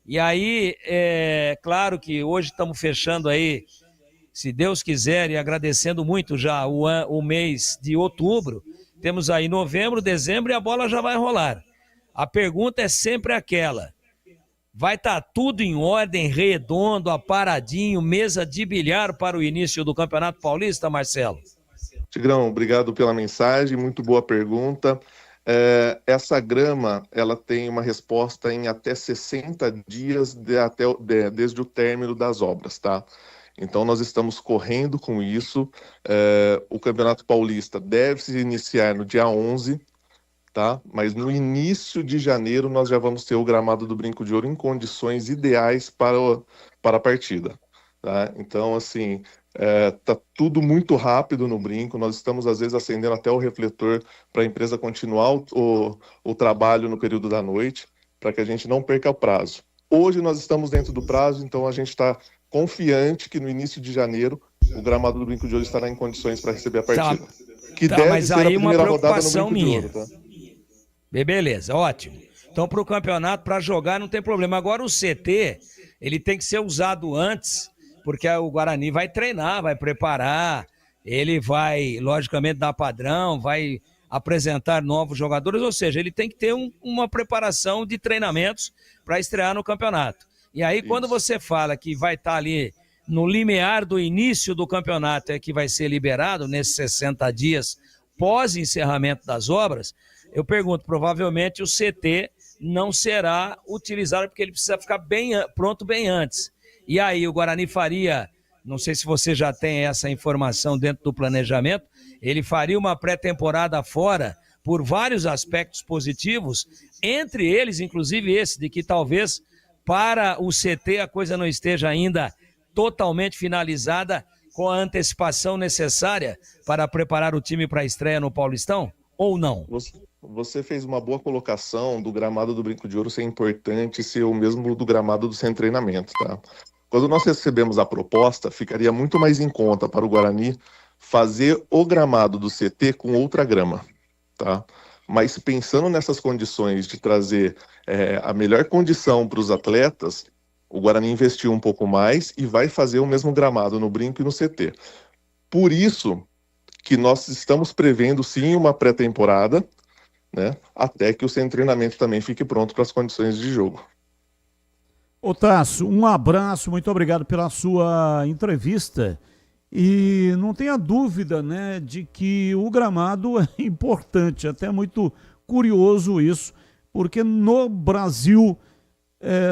e aí, claro que hoje estamos fechando aí, se Deus quiser, e agradecendo muito já o mês de outubro, temos aí novembro, dezembro e a bola já vai rolar. A pergunta é sempre aquela, vai estar tudo em ordem, redondo, aparadinho, mesa de bilhar para o início do Campeonato Paulista, Marcelo? Tigrão, obrigado pela mensagem, muito boa pergunta. Essa grama, ela tem uma resposta em até 60 dias desde o término das obras, tá? Então nós estamos correndo com isso. O Campeonato Paulista deve se iniciar no dia 11, tá? Mas no início de janeiro nós já vamos ter o gramado do Brinco de Ouro em condições ideais para a partida, tá? Então, assim, tá tudo muito rápido no Brinco, nós estamos às vezes acendendo até o refletor para a empresa continuar o trabalho no período da noite, para que a gente não perca o prazo. Hoje nós estamos dentro do prazo, então a gente está confiante que no início de janeiro o gramado do Brinco de Ouro estará em condições para receber a partida. Que deve mas ser aí a primeira uma rodada no preocupação Brinco de minha. Ouro, tá? Beleza, ótimo. Então, para o campeonato, para jogar, não tem problema. Agora, o CT, ele tem que ser usado antes, porque o Guarani vai treinar, vai preparar, ele vai, logicamente, dar padrão, vai apresentar novos jogadores, ou seja, ele tem que ter uma preparação de treinamentos para estrear no campeonato. E aí, quando você fala que vai estar ali no limiar do início do campeonato, que vai ser liberado nesses 60 dias pós-encerramento das obras, eu pergunto, provavelmente o CT não será utilizado porque ele precisa ficar pronto bem antes. E aí o Guarani faria, não sei se você já tem essa informação dentro do planejamento, ele faria uma pré-temporada fora por vários aspectos positivos, entre eles, inclusive esse, de que talvez para o CT a coisa não esteja ainda totalmente finalizada com a antecipação necessária para preparar o time para a estreia no Paulistão, ou não? Você fez uma boa colocação do gramado do Brinco de Ouro ser importante ser o mesmo do gramado do centro de treinamento, tá? Quando nós recebemos a proposta, ficaria muito mais em conta para o Guarani fazer o gramado do CT com outra grama, tá? Mas pensando nessas condições de trazer a melhor condição para os atletas, o Guarani investiu um pouco mais e vai fazer o mesmo gramado no Brinco e no CT. Por isso que nós estamos prevendo sim uma pré-temporada, né, até que o centro de treinamento também fique pronto para as condições de jogo. Ô Tasso, um abraço, muito obrigado pela sua entrevista. E não tenha dúvida, né, de que o gramado é importante, até muito curioso isso, porque no Brasil,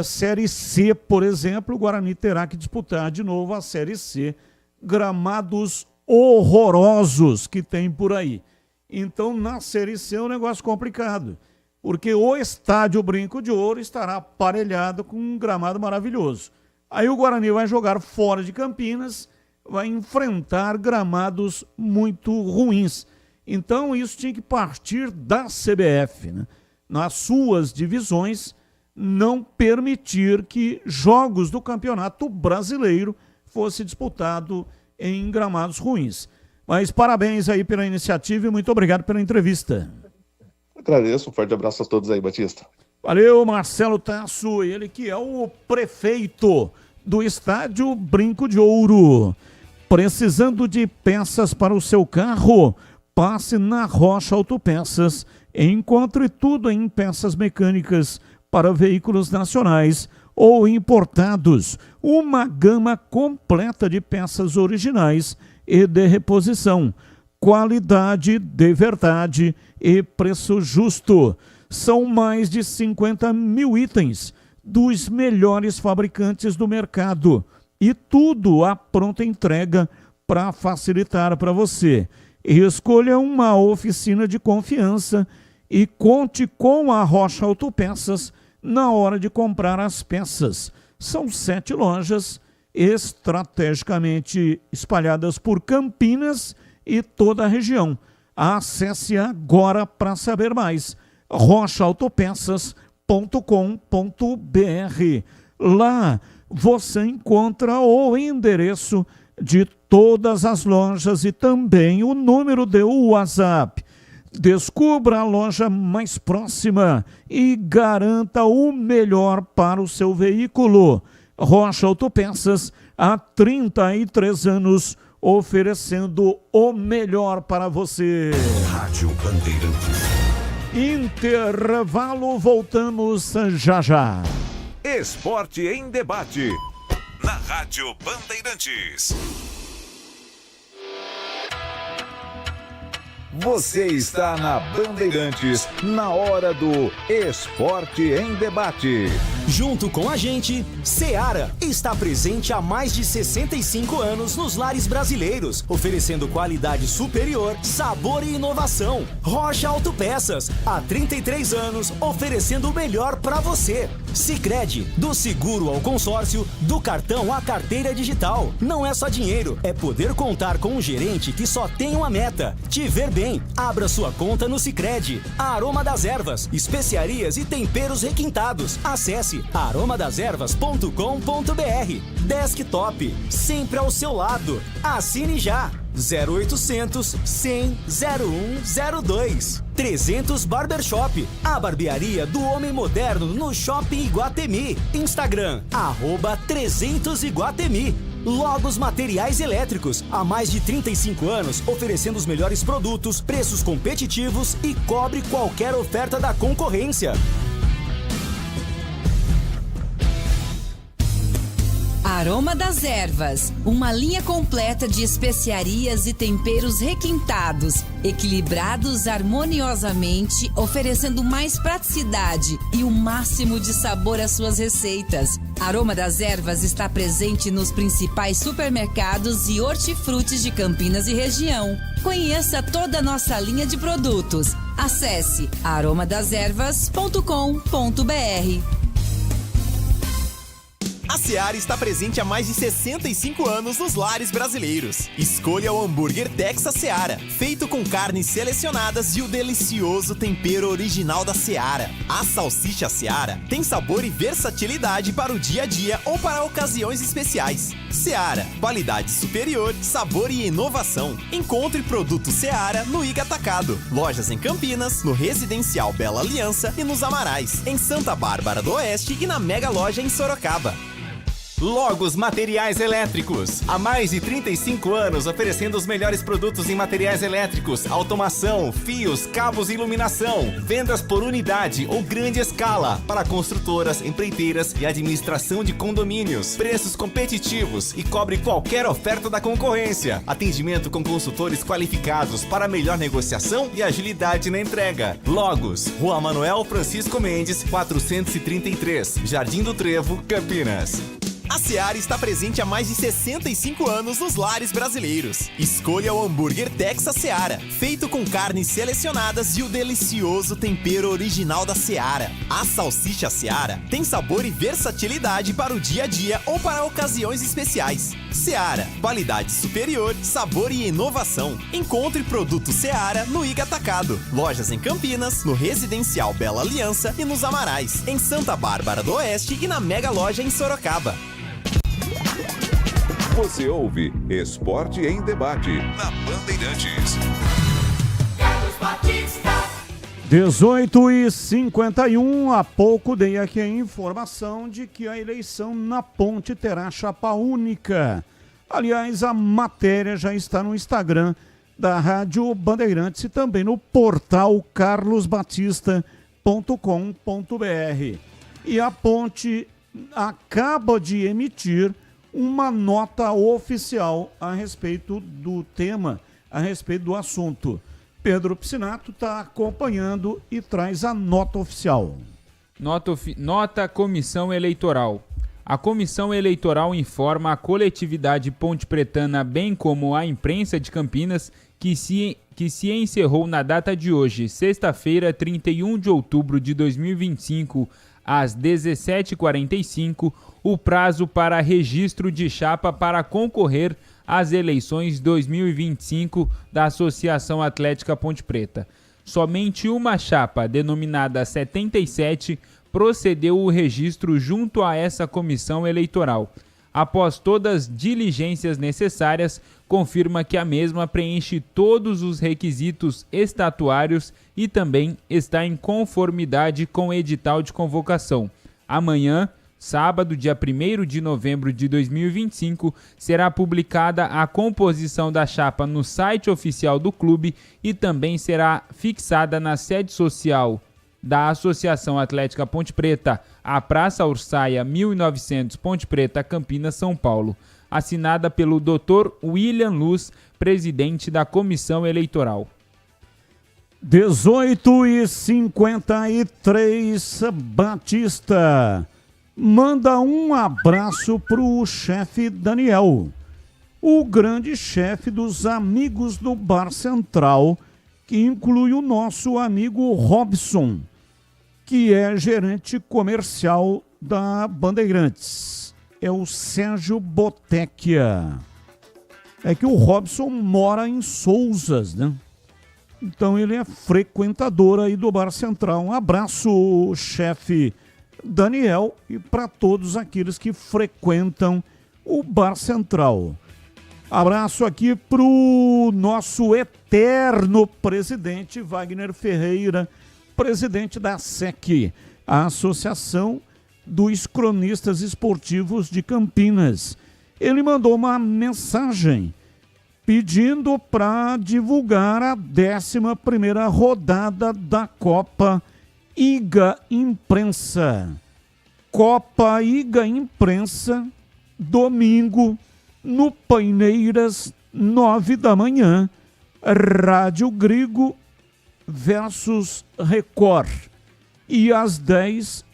Série C, por exemplo, o Guarani terá que disputar de novo a Série C, gramados horrorosos que tem por aí. Então, na Série C é um negócio complicado, porque o estádio Brinco de Ouro estará aparelhado com um gramado maravilhoso. Aí o Guarani vai jogar fora de Campinas, vai enfrentar gramados muito ruins. Então, isso tinha que partir da CBF, né? Nas suas divisões, não permitir que jogos do Campeonato Brasileiro fossem disputados em gramados ruins. Mas parabéns aí pela iniciativa e muito obrigado pela entrevista. Agradeço, um forte abraço a todos aí, Batista. Valeu, Marcelo Tasso, ele que é o prefeito do Estádio Brinco de Ouro. Precisando de peças para o seu carro? Passe na Rocha Autopeças e encontre tudo em peças mecânicas para veículos nacionais ou importados. Uma gama completa de peças originais e de reposição. Qualidade de verdade e preço justo. São mais de 50 mil itens dos melhores fabricantes do mercado. E tudo à pronta entrega para facilitar para você. Escolha uma oficina de confiança e conte com a Rocha Autopeças na hora de comprar as peças. São 7 lojas estrategicamente espalhadas por Campinas e toda a região. Acesse agora para saber mais. rochaautopeças.com.br. Lá você encontra o endereço de todas as lojas e também o número de WhatsApp. Descubra a loja mais próxima e garanta o melhor para o seu veículo. Rocha Autopeças, há 33 anos, oferecendo o melhor para você. Rádio Bandeirantes. Intervalo, voltamos já já. Esporte em debate. Na Rádio Bandeirantes. Você está na Bandeirantes, na hora do Esporte em Debate. Junto com a gente, Seara está presente há mais de 65 anos nos lares brasileiros, oferecendo qualidade superior, sabor e inovação. Rocha Autopeças, há 33 anos, oferecendo o melhor para você. Sicredi, do seguro ao consórcio, do cartão à carteira digital. Não é só dinheiro, é poder contar com um gerente que só tem uma meta: te ver bem. Abra sua conta no Sicredi. Aroma das Ervas, especiarias e temperos requintados. Acesse aromadeservas.com.br. Desktop, sempre ao seu lado. Assine já. 0800 100 0102. 300 Barbershop, a barbearia do homem moderno no Shopping Iguatemi. Instagram, @300 Iguatemi. Logos Materiais Elétricos, há mais de 35 anos, oferecendo os melhores produtos, preços competitivos e cobre qualquer oferta da concorrência. Aroma das Ervas, uma linha completa de especiarias e temperos requintados, equilibrados harmoniosamente, oferecendo mais praticidade e o máximo de sabor às suas receitas. Aroma das Ervas está presente nos principais supermercados e hortifrutis de Campinas e região. Conheça toda a nossa linha de produtos. Acesse aromadeservas.com.br. A Seara está presente há mais de 65 anos nos lares brasileiros. Escolha o hambúrguer Texas Seara, feito com carnes selecionadas e o delicioso tempero original da Seara. A salsicha Seara tem sabor e versatilidade para o dia a dia ou para ocasiões especiais. Seara, qualidade superior, sabor e inovação. Encontre produto Seara no Iga Atacado. Lojas em Campinas, no Residencial Bela Aliança e nos Amarais, em Santa Bárbara do Oeste e na Mega Loja em Sorocaba. Logos Materiais Elétricos. Há mais de 35 anos oferecendo os melhores produtos em materiais elétricos, automação, fios, cabos e iluminação. Vendas por unidade ou grande escala para construtoras, empreiteiras e administração de condomínios. Preços competitivos e cobre qualquer oferta da concorrência. Atendimento com consultores qualificados para melhor negociação e agilidade na entrega. Logos, Rua Manuel Francisco Mendes, 433, Jardim do Trevo, Campinas. A Seara está presente há mais de 65 anos nos lares brasileiros. Escolha o hambúrguer Texas Seara, feito com carnes selecionadas e o delicioso tempero original da Seara. A salsicha Seara tem sabor e versatilidade para o dia a dia ou para ocasiões especiais. Seara, qualidade superior, sabor e inovação. Encontre produto Seara no Iga Atacado. Lojas em Campinas, no Residencial Bela Aliança e nos Amarais, em Santa Bárbara do Oeste e na Mega Loja em Sorocaba. Você ouve Esporte em Debate na Bandeirantes. Carlos Batista. 18h51, há pouco dei aqui a informação de que a eleição na Ponte terá chapa única. Aliás, a matéria já está no Instagram da Rádio Bandeirantes e também no portal carlosbatista.com.br. E a Ponte acaba de emitir uma nota oficial a respeito do tema, a respeito do assunto. Pedro Piscinato está acompanhando e traz a nota oficial. Nota Comissão Eleitoral. A Comissão Eleitoral informa a coletividade pontepretana, bem como a imprensa de Campinas, que se encerrou na data de hoje, sexta-feira, 31 de outubro de 2025, às 17h45, o prazo para registro de chapa para concorrer às eleições 2025 da Associação Atlética Ponte Preta. Somente uma chapa, denominada 77, procedeu o registro junto a essa comissão eleitoral. Após todas as diligências necessárias, confirma que a mesma preenche todos os requisitos estatutários e também está em conformidade com o edital de convocação. Amanhã, sábado, dia 1º de novembro de 2025, será publicada a composição da chapa no site oficial do clube e também será fixada na sede social da Associação Atlética Ponte Preta, a Praça Ursaia 1900, Ponte Preta, Campinas, São Paulo. Assinada pelo Dr. William Luz, presidente da Comissão Eleitoral. 18h53, Batista manda um abraço pro chefe Daniel, o grande chefe dos amigos do Bar Central, que inclui o nosso amigo Robson, que é gerente comercial da Bandeirantes. É o Sérgio Botecchia. É que o Robson mora em Souzas, né? Então ele é frequentador aí do Bar Central. Um abraço, chefe Daniel, e para todos aqueles que frequentam o Bar Central. Abraço aqui pro nosso eterno presidente Wagner Ferreira, presidente da SEC, a Associação dos Cronistas Esportivos de Campinas. Ele mandou uma mensagem pedindo para divulgar a 11ª rodada da Copa Iga Imprensa. Copa Iga Imprensa, domingo, no Paineiras, 9 da manhã, Rádio Grigo versus Record. E às 10,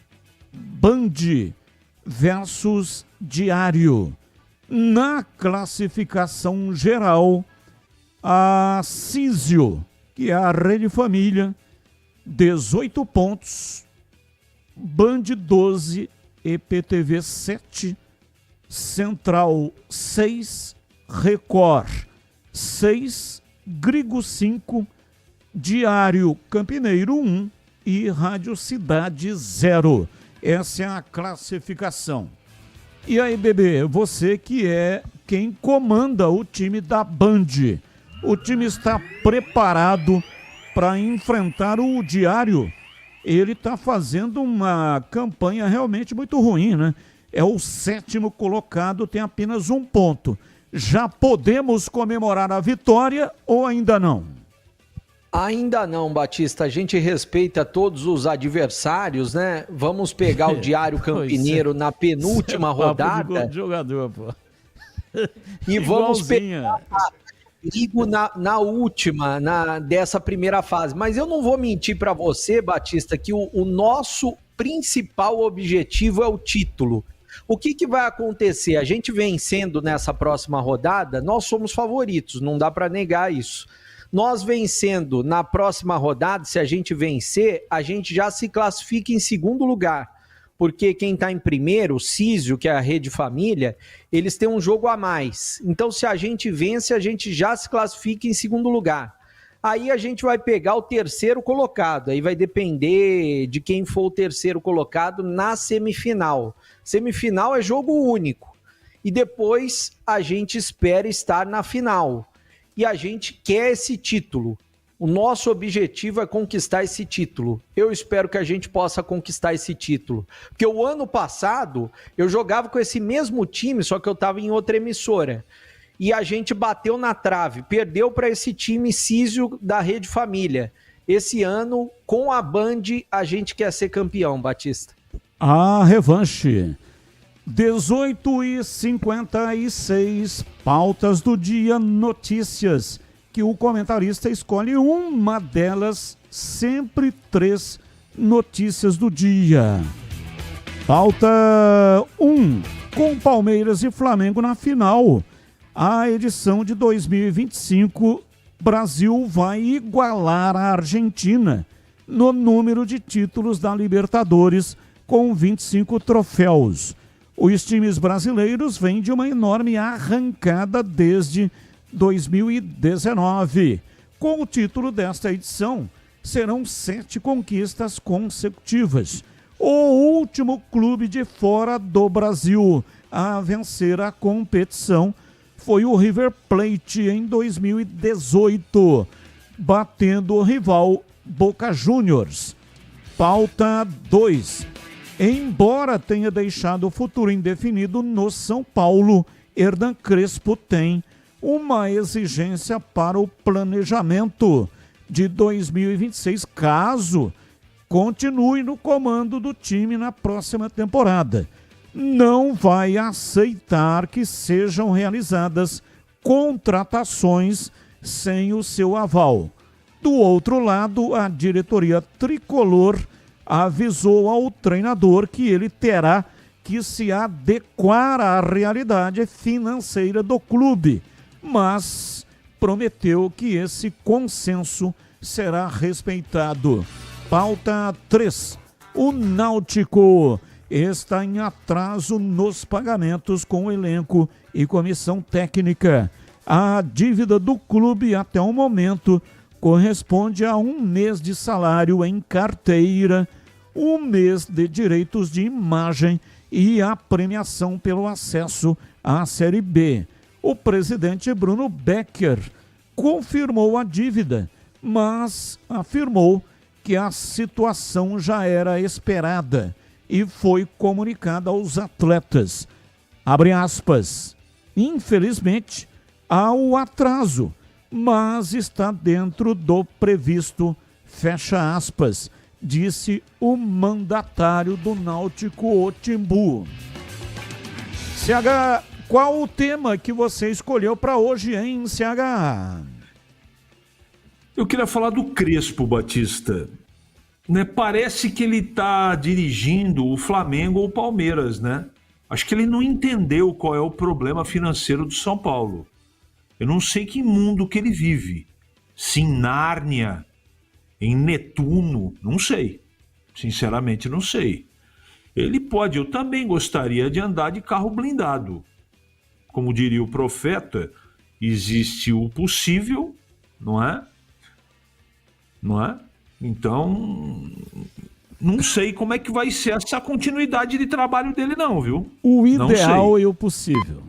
Band versus Diário. Na classificação geral, a Císio, que é a Rede Família, 18 pontos, Band 12, EPTV 7, Central 6, Record 6, Grigo 5, Diário Campineiro 1 e Rádio Cidade 0. Essa é a classificação. E aí, bebê, você que é quem comanda o time da Band. O time está preparado para enfrentar o Diário. Ele está fazendo uma campanha realmente muito ruim, né? É o 7º colocado, tem apenas 1 ponto. Já podemos comemorar a vitória ou ainda não? Ainda não, Batista. A gente respeita todos os adversários, né? Vamos pegar o Diário Campineiro na penúltima rodada. Jogador, pô. E vamos pegar Grigo na última, dessa primeira fase. Mas eu não vou mentir para você, Batista, que o nosso principal objetivo é o título. O que vai acontecer? A gente vencendo nessa próxima rodada, nós somos favoritos, não dá para negar isso. Nós vencendo na próxima rodada, se a gente vencer, a gente já se classifica em segundo lugar. Porque quem está em primeiro, o Císio, que é a Rede Família, eles têm um jogo a mais. Então, se a gente vence, a gente já se classifica em segundo lugar. Aí a gente vai pegar o terceiro colocado. Aí vai depender de quem for o terceiro colocado na semifinal. Semifinal é jogo único. E depois a gente espera estar na final. E a gente quer esse título. O nosso objetivo é conquistar esse título. Eu espero que a gente possa conquistar esse título. Porque o ano passado, eu jogava com esse mesmo time, só que eu estava em outra emissora. E a gente bateu na trave, perdeu para esse time Císio da Rede Família. Esse ano, com a Band, a gente quer ser campeão, Batista. A revanche. 18h56, pautas do dia, notícias, que o comentarista escolhe uma delas, sempre 3 notícias do dia. Pauta 1, com Palmeiras e Flamengo na final. A edição de 2025, Brasil vai igualar a Argentina no número de títulos da Libertadores, com 25 troféus. Os times brasileiros vêm de uma enorme arrancada desde 2019. Com o título desta edição, serão 7 conquistas consecutivas. O último clube de fora do Brasil a vencer a competição foi o River Plate em 2018, batendo o rival Boca Juniors. Pauta 2. Embora tenha deixado o futuro indefinido no São Paulo, Hernan Crespo tem uma exigência para o planejamento de 2026, caso continue no comando do time na próxima temporada. Não vai aceitar que sejam realizadas contratações sem o seu aval. Do outro lado, a diretoria tricolor avisou ao treinador que ele terá que se adequar à realidade financeira do clube, mas prometeu que esse consenso será respeitado. Pauta 3. O Náutico está em atraso nos pagamentos com o elenco e comissão técnica. A dívida do clube até o momento corresponde a 1 mês de salário em carteira, 1 mês de direitos de imagem e a premiação pelo acesso à Série B. O presidente Bruno Becker confirmou a dívida, mas afirmou que a situação já era esperada e foi comunicada aos atletas. Abre aspas. Infelizmente, há o atraso, mas está dentro do previsto, fecha aspas, disse o mandatário do Náutico, Timbu. CH, qual o tema que você escolheu para hoje, hein, CH? Eu queria falar do Crespo, Batista. Né? Parece que ele está dirigindo o Flamengo ou o Palmeiras, né? Acho que ele não entendeu qual é o problema financeiro do São Paulo. Eu não sei que mundo que ele vive. Se em Nárnia, em Netuno, não sei. Sinceramente, não sei. Ele pode, eu também gostaria de andar de carro blindado. Como diria o profeta, existe o possível, não é? Não é? Então, não sei como é que vai ser essa continuidade de trabalho dele não, viu? O ideal e o possível.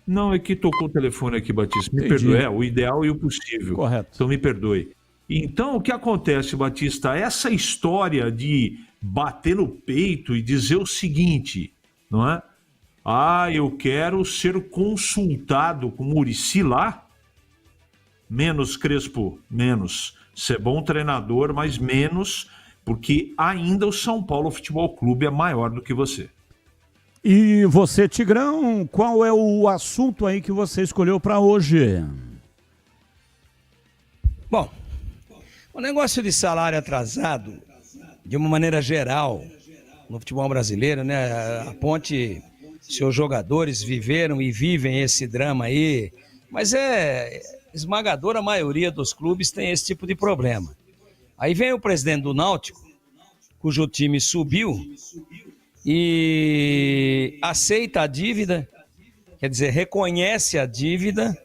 Não, é que tocou o telefone aqui, Batista. Me perdoe. É, o ideal e o possível. Correto. Então me perdoe. Então, o que acontece, Batista? Essa história de bater no peito e dizer o seguinte, não é? Ah, eu quero ser consultado com o Muricy lá? Menos, Crespo, menos. Você é bom treinador, mas menos, porque ainda o São Paulo Futebol Clube é maior do que você. E você, Tigrão, qual é o assunto aí que você escolheu para hoje? Bom, o negócio de salário atrasado, de uma maneira geral, no futebol brasileiro, né? A Ponte, seus jogadores viveram e vivem esse drama aí, mas esmagadora maioria dos clubes tem esse tipo de problema. Aí vem o presidente do Náutico, cujo time subiu, e aceita a dívida, quer dizer, reconhece a dívida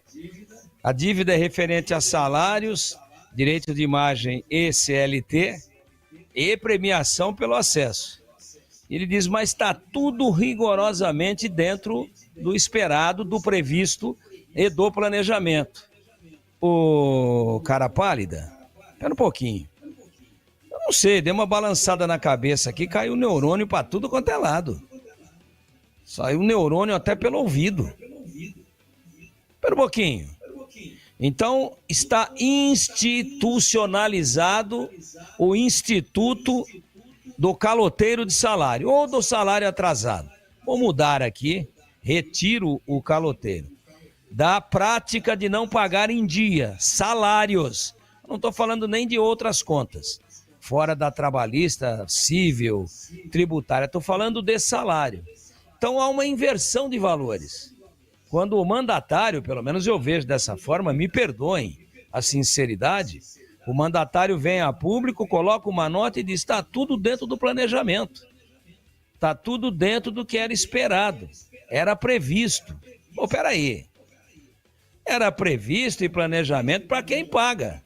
é referente a salários, direito de imagem e CLT e premiação pelo acesso. Ele diz, mas está tudo rigorosamente dentro do esperado, do previsto e do planejamento. Ô, cara pálida, espera um pouquinho. Eu não sei, dei uma balançada na cabeça aqui, caiu neurônio pra tudo quanto é lado. Saiu neurônio até pelo ouvido. Espera um pouquinho. Então, está institucionalizado o Instituto do Caloteiro de Salário, ou do salário atrasado. Vou mudar aqui, retiro o caloteiro. Da prática de não pagar em dia, salários. Não estou falando nem de outras contas, fora da trabalhista, civil, tributária. Estou falando de salário. Então há uma inversão de valores. Quando o mandatário, pelo menos eu vejo dessa forma, me perdoem a sinceridade, o mandatário vem a público, coloca uma nota e diz: está tudo dentro do planejamento. Está tudo dentro do que era esperado. Era previsto. Pô, peraí. Era previsto e planejamento para quem paga.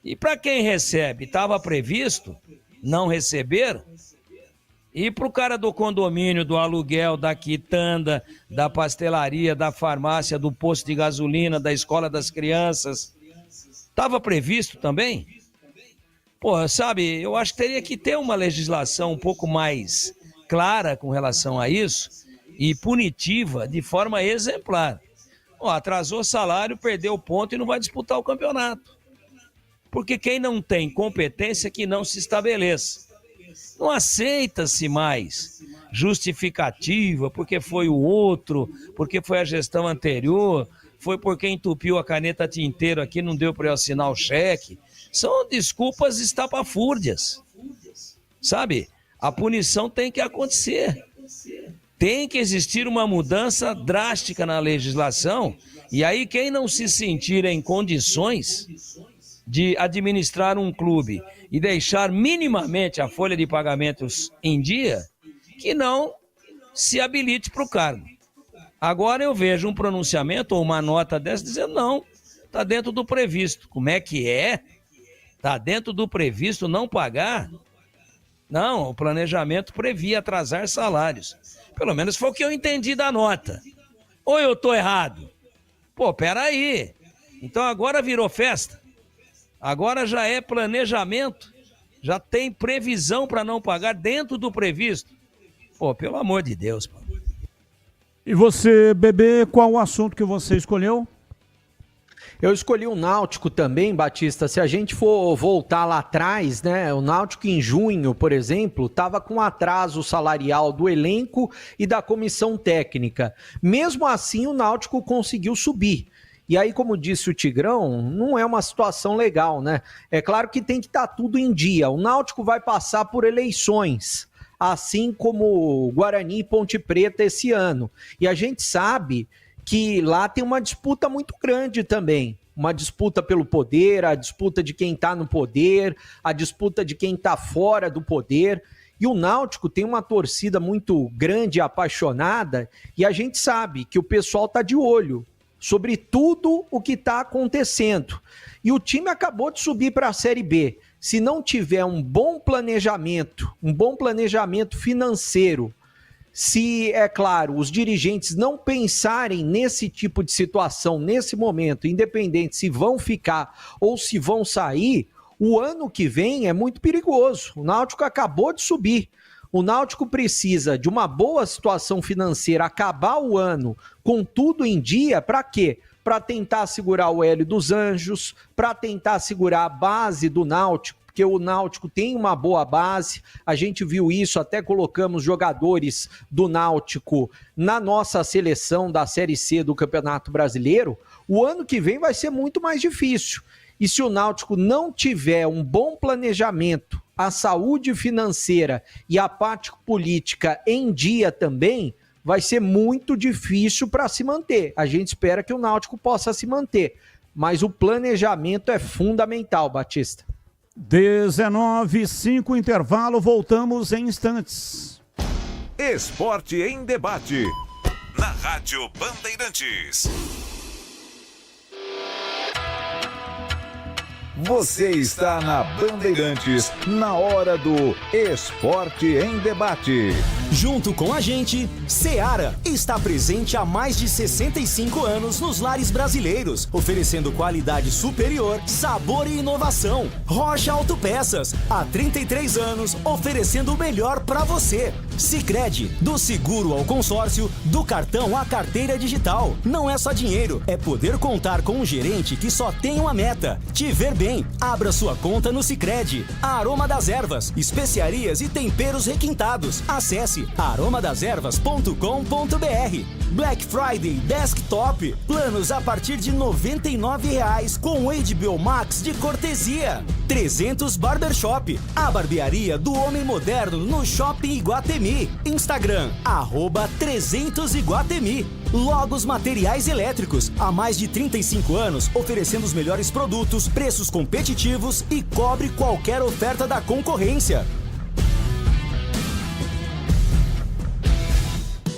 E para quem recebe, estava previsto não receber? E para o cara do condomínio, do aluguel, da quitanda, da pastelaria, da farmácia, do posto de gasolina, da escola das crianças, estava previsto também? Pô, sabe, eu acho que teria que ter uma legislação um pouco mais clara com relação a isso e punitiva de forma exemplar. Ó, atrasou o salário, perdeu o ponto e não vai disputar o campeonato. Porque quem não tem competência que não se estabeleça. Não aceita-se mais justificativa, porque foi o outro, porque foi a gestão anterior, foi porque entupiu a caneta tinteiro aqui, não deu para eu assinar o cheque. São desculpas estapafúrdias, sabe? A punição tem que acontecer. Tem que existir uma mudança drástica na legislação, e aí quem não se sentir em condições de administrar um clube e deixar minimamente a folha de pagamentos em dia, que não se habilite para o cargo. Agora eu vejo um pronunciamento ou uma nota dessa dizendo: não, está dentro do previsto. Como é que é? Está dentro do previsto não pagar? Não, o planejamento previa atrasar salários. Pelo menos foi o que eu entendi da nota. Ou eu estou errado? Pô, peraí. Então agora virou festa? Agora já é planejamento? Já tem previsão para não pagar dentro do previsto? Pô, pelo amor de Deus, pô. E você, Bebê, qual o assunto que você escolheu? Eu escolhi o Náutico também, Batista. Se a gente for voltar lá atrás, né? O Náutico em junho, por exemplo, estava com atraso salarial do elenco e da comissão técnica. Mesmo assim, o Náutico conseguiu subir. E aí, como disse o Tigrão, não é uma situação legal, né? É claro que tem que estar tudo em dia. O Náutico vai passar por eleições, assim como o Guarani e Ponte Preta esse ano. E a gente sabe que lá tem uma disputa muito grande também. Uma disputa pelo poder, a disputa de quem está no poder, a disputa de quem está fora do poder. E o Náutico tem uma torcida muito grande e apaixonada, e a gente sabe que o pessoal está de olho sobre tudo o que está acontecendo. E o time acabou de subir para a Série B. Se não tiver um bom planejamento financeiro, se, é claro, os dirigentes não pensarem nesse tipo de situação, nesse momento, independente se vão ficar ou se vão sair, o ano que vem é muito perigoso. O Náutico acabou de subir. O Náutico precisa de uma boa situação financeira, acabar o ano com tudo em dia, para quê? Para tentar segurar o Hélio dos Anjos, para tentar segurar a base do Náutico, porque o Náutico tem uma boa base, a gente viu isso, até colocamos jogadores do Náutico na nossa seleção da Série C do Campeonato Brasileiro. O ano que vem vai ser muito mais difícil. E se o Náutico não tiver um bom planejamento, a saúde financeira e a parte política em dia também, vai ser muito difícil para se manter. A gente espera que o Náutico possa se manter, mas o planejamento é fundamental, Batista. 19:05, intervalo, voltamos em instantes. Esporte em debate, na Rádio Bandeirantes. Você está na Bandeirantes, na hora do Esporte em Debate. Junto com a gente, Seara está presente há mais de 65 anos nos lares brasileiros, oferecendo qualidade superior, sabor e inovação. Rocha Autopeças, há 33 anos, oferecendo o melhor para você. Sicredi, do seguro ao consórcio, do cartão à carteira digital. Não é só dinheiro, é poder contar com um gerente que só tem uma meta: te ver bem. Abra sua conta no Sicredi. Aroma das Ervas, especiarias e temperos requintados. Acesse aromadeservas.com.br. Black Friday Desktop, planos a partir de R$ 99,00 com HBO Max de cortesia. 300 Barbershop, a barbearia do homem moderno no Shopping Iguatemi. Instagram, @300Iguatemi. Logos Materiais Elétricos, há mais de 35 anos, oferecendo os melhores produtos, preços competitivos e cobre qualquer oferta da concorrência.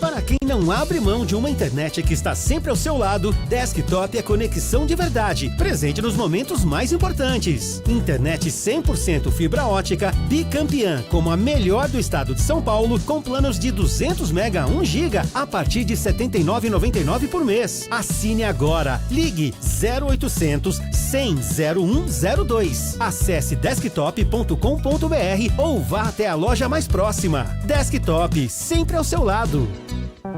Para quem não abre mão de uma internet que está sempre ao seu lado, Desktop é conexão de verdade, presente nos momentos mais importantes. Internet 100% fibra ótica, bicampeã, como a melhor do estado de São Paulo, com planos de 200 mega 1 giga a partir de R$ 79,99 por mês. Assine agora. Ligue 0800 100 0102. Acesse desktop.com.br ou vá até a loja mais próxima. Desktop, sempre ao seu lado.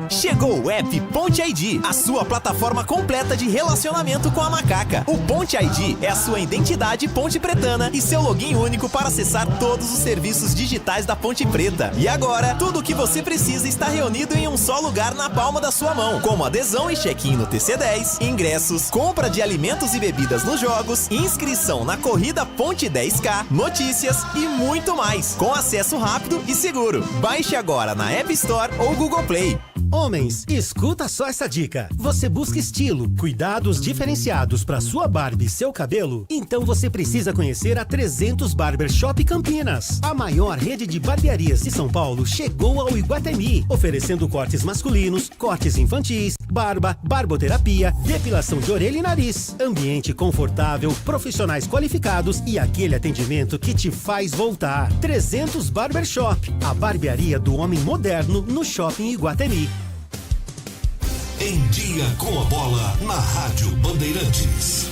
Chegou o app Ponte ID, a sua plataforma completa de relacionamento com a macaca. O Ponte ID é a sua identidade ponte pretana e seu login único para acessar todos os serviços digitais da Ponte Preta. E agora, tudo o que você precisa está reunido em um só lugar na palma da sua mão, como adesão e check-in no TC10, ingressos, compra de alimentos e bebidas nos jogos, inscrição na corrida Ponte 10K, notícias e muito mais, com acesso rápido e seguro. Baixe agora na App Store ou Google Play. Homens, escuta só essa dica. Você busca estilo, cuidados diferenciados para sua barba e seu cabelo? Então você precisa conhecer a 300 Barbershop Campinas. A maior rede de barbearias de São Paulo chegou ao Iguatemi, oferecendo cortes masculinos, cortes infantis, barba, barboterapia, depilação de orelha e nariz. Ambiente confortável, profissionais qualificados e aquele atendimento que te faz voltar. 300 Barbershop, a barbearia do homem moderno no Shopping Iguatemi. Em Dia com a Bola, na Rádio Bandeirantes.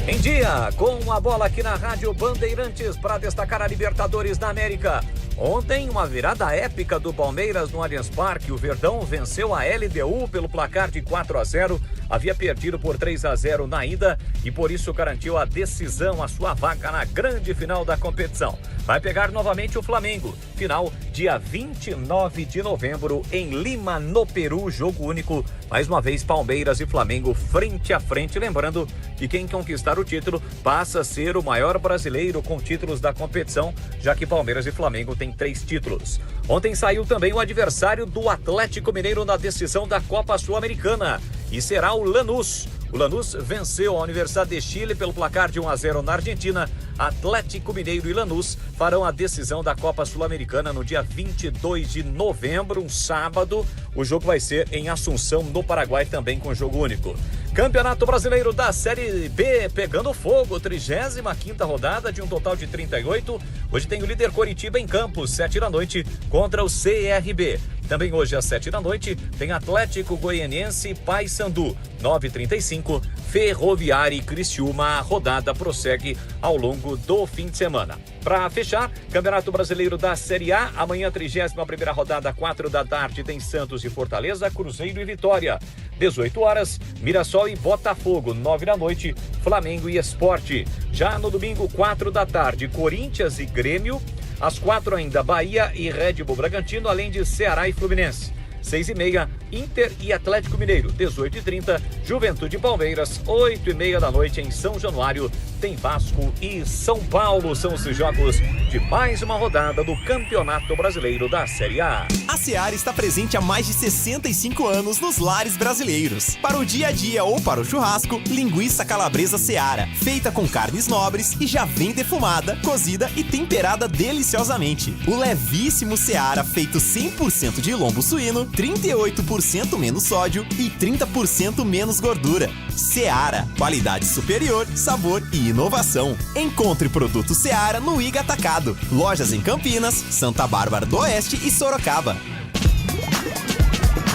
Em Dia com a Bola aqui na Rádio Bandeirantes para destacar a Libertadores da América. Ontem, uma virada épica do Palmeiras no Allianz Parque. O Verdão venceu a LDU pelo placar de 4-0. Havia perdido por 3-0 na ida e por isso garantiu a decisão, a sua vaga na grande final da competição. Vai pegar novamente o Flamengo. Final dia 29 de novembro em Lima, no Peru. Jogo único. Mais uma vez, Palmeiras e Flamengo frente a frente. Lembrando que quem conquistar o título passa a ser o maior brasileiro com títulos da competição, já que Palmeiras e Flamengo têm 3 títulos. Ontem saiu também o adversário do Atlético Mineiro na decisão da Copa Sul-Americana. E será o Lanús. O Lanús venceu a Universidade de Chile pelo placar de 1-0 na Argentina. Atlético Mineiro e Lanús farão a decisão da Copa Sul-Americana no dia 22 de novembro, um sábado. O jogo vai ser em Assunção, no Paraguai, também com jogo único. Campeonato Brasileiro da Série B pegando fogo, 35ª rodada de um total de 38. Hoje tem o líder Coritiba em Campos, 7 da noite, contra o CRB. Também hoje às 7 da noite tem Atlético Goianiense e Paysandu, 9h35, Ferroviária e Criciúma. A rodada prossegue ao longo do fim de semana. Para fechar, Campeonato Brasileiro da Série A, amanhã 31ª rodada, 4 da tarde, tem Santos e Fortaleza, Cruzeiro e Vitória. 18 horas, Mirassol e Botafogo, 9 da noite, Flamengo e Sport. Já no domingo, 4 da tarde, Corinthians e Grêmio. Às 4 ainda, Bahia e Red Bull Bragantino, além de Ceará e Fluminense. 6h30, Inter e Atlético Mineiro. 18h30, Juventude e Palmeiras. 8h30 da noite em São Januário, tem Vasco e São Paulo. São os jogos de mais uma rodada do Campeonato Brasileiro da Série A. A Seara está presente há mais de 65 anos nos lares brasileiros. Para o dia a dia ou para o churrasco, linguiça calabresa Seara, feita com carnes nobres e já vem defumada, cozida e temperada deliciosamente. O levíssimo Seara, feito 100% de lombo suíno, 38% menos sódio e 30% menos gordura. Seara, qualidade superior, sabor e inovação. Encontre produto Seara no Iga Atacado. Lojas em Campinas, Santa Bárbara do Oeste e Sorocaba.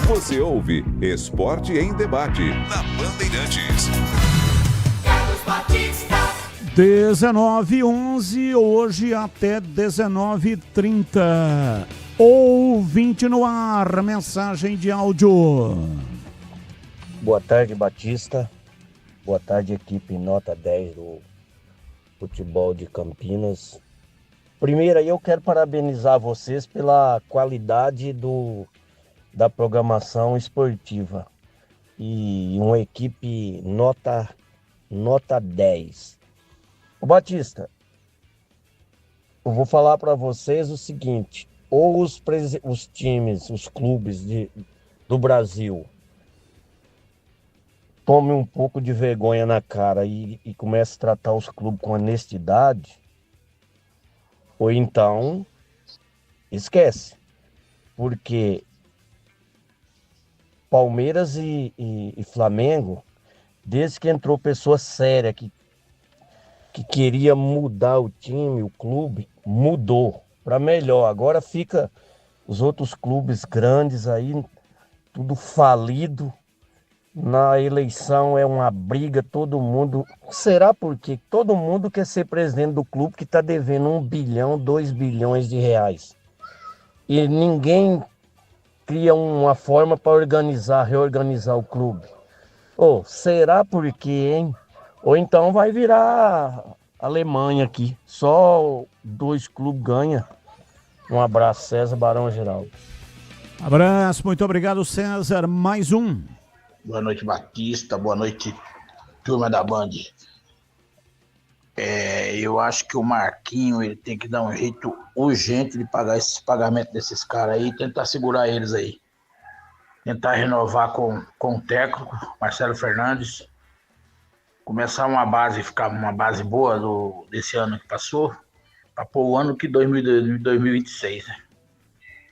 Você ouve Esporte em Debate na Bandeirantes. 19h11, hoje até 19h30. Ouvinte no ar, mensagem de áudio. Boa tarde, Batista. Boa tarde, equipe nota 10 do futebol de Campinas. Primeiro, eu quero parabenizar vocês pela qualidade da programação esportiva. E uma equipe nota 10. Ô Batista, eu vou falar para vocês o seguinte: ou os times, os clubes do Brasil tomem um pouco de vergonha na cara e comecem a tratar os clubes com honestidade, ou então esquece. Porque Palmeiras e Flamengo, desde que entrou pessoa séria que queria mudar o time, o clube, mudou para melhor. Agora fica os outros clubes grandes aí, tudo falido. Na eleição é uma briga, todo mundo... Será porque todo mundo quer ser presidente do clube que está devendo 1 bilhão, 2 bilhões de reais. E ninguém cria uma forma para reorganizar o clube. Será porque, hein? Ou então vai virar Alemanha aqui. Só 2 clubes ganham. Um abraço, César Barão Geraldo. Abraço, muito obrigado, César. Mais um. Boa noite, Batista. Boa noite, turma da Band. Eu acho que o Marquinho ele tem que dar um jeito urgente de pagar esses pagamentos desses caras aí e tentar segurar eles aí. Tentar renovar com o técnico, Marcelo Fernandes. Começar uma base, ficar uma base boa desse ano que passou, para pôr o ano que 2026, né?